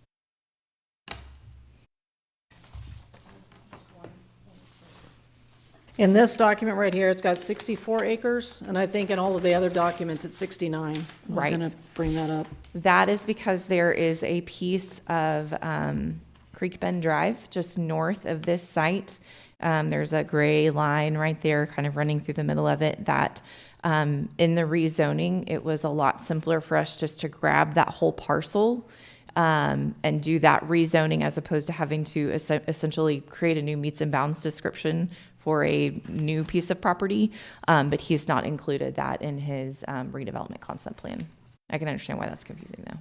Speaker 22: In this document right here, it's got 64 acres, and I think in all of the other documents, it's 69.
Speaker 5: Right.
Speaker 22: I was going to bring that up.
Speaker 5: That is because there is a piece of Creek Bend Drive just north of this site. There's a gray line right there kind of running through the middle of it that in the rezoning, it was a lot simpler for us just to grab that whole parcel and do that rezoning as opposed to having to essentially create a new meets and bounds description for a new piece of property. But he's not included that in his redevelopment concept plan. I can understand why that's confusing though.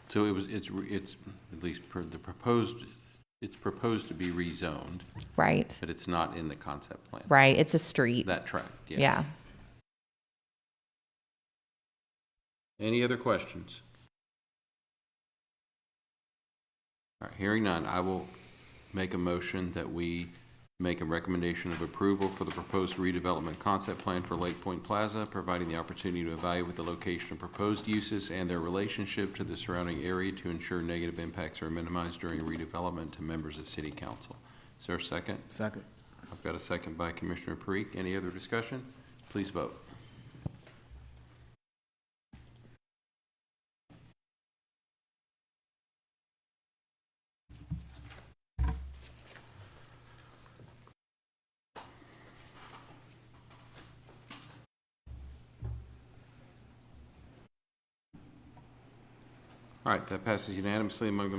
Speaker 1: So it's at least per the proposed, it's proposed to be rezoned.
Speaker 5: Right.
Speaker 1: But it's not in the concept plan.
Speaker 5: Right, it's a street.
Speaker 1: That tract, yeah.
Speaker 5: Yeah.
Speaker 1: Any other questions? All right, hearing none, I will make a motion that we make a recommendation of approval for the proposed redevelopment concept plan for Lake Point Plaza, providing the opportunity to evaluate the location of proposed uses and their relationship to the surrounding area to ensure negative impacts are minimized during redevelopment to members of City Council. Is there a second?
Speaker 20: Second.
Speaker 1: I've got a second by Commissioner Parikh. Any other discussion? Please vote. All right, that passes unanimously among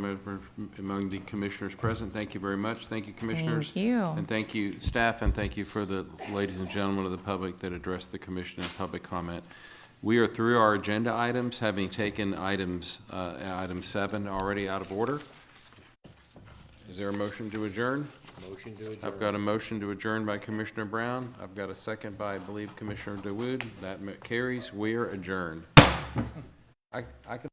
Speaker 1: the commissioners present. Thank you very much. Thank you, commissioners.
Speaker 5: Thank you.
Speaker 1: And thank you, staff, and thank you for the ladies and gentlemen of the public that addressed the commission in public comment. We are through our agenda items, having taken item 7 already out of order. Is there a motion to adjourn?
Speaker 3: Motion to adjourn.
Speaker 1: I've got a motion to adjourn by Commissioner Brown. I've got a second by, I believe, Commissioner DeWood. That carries. We are adjourned. I can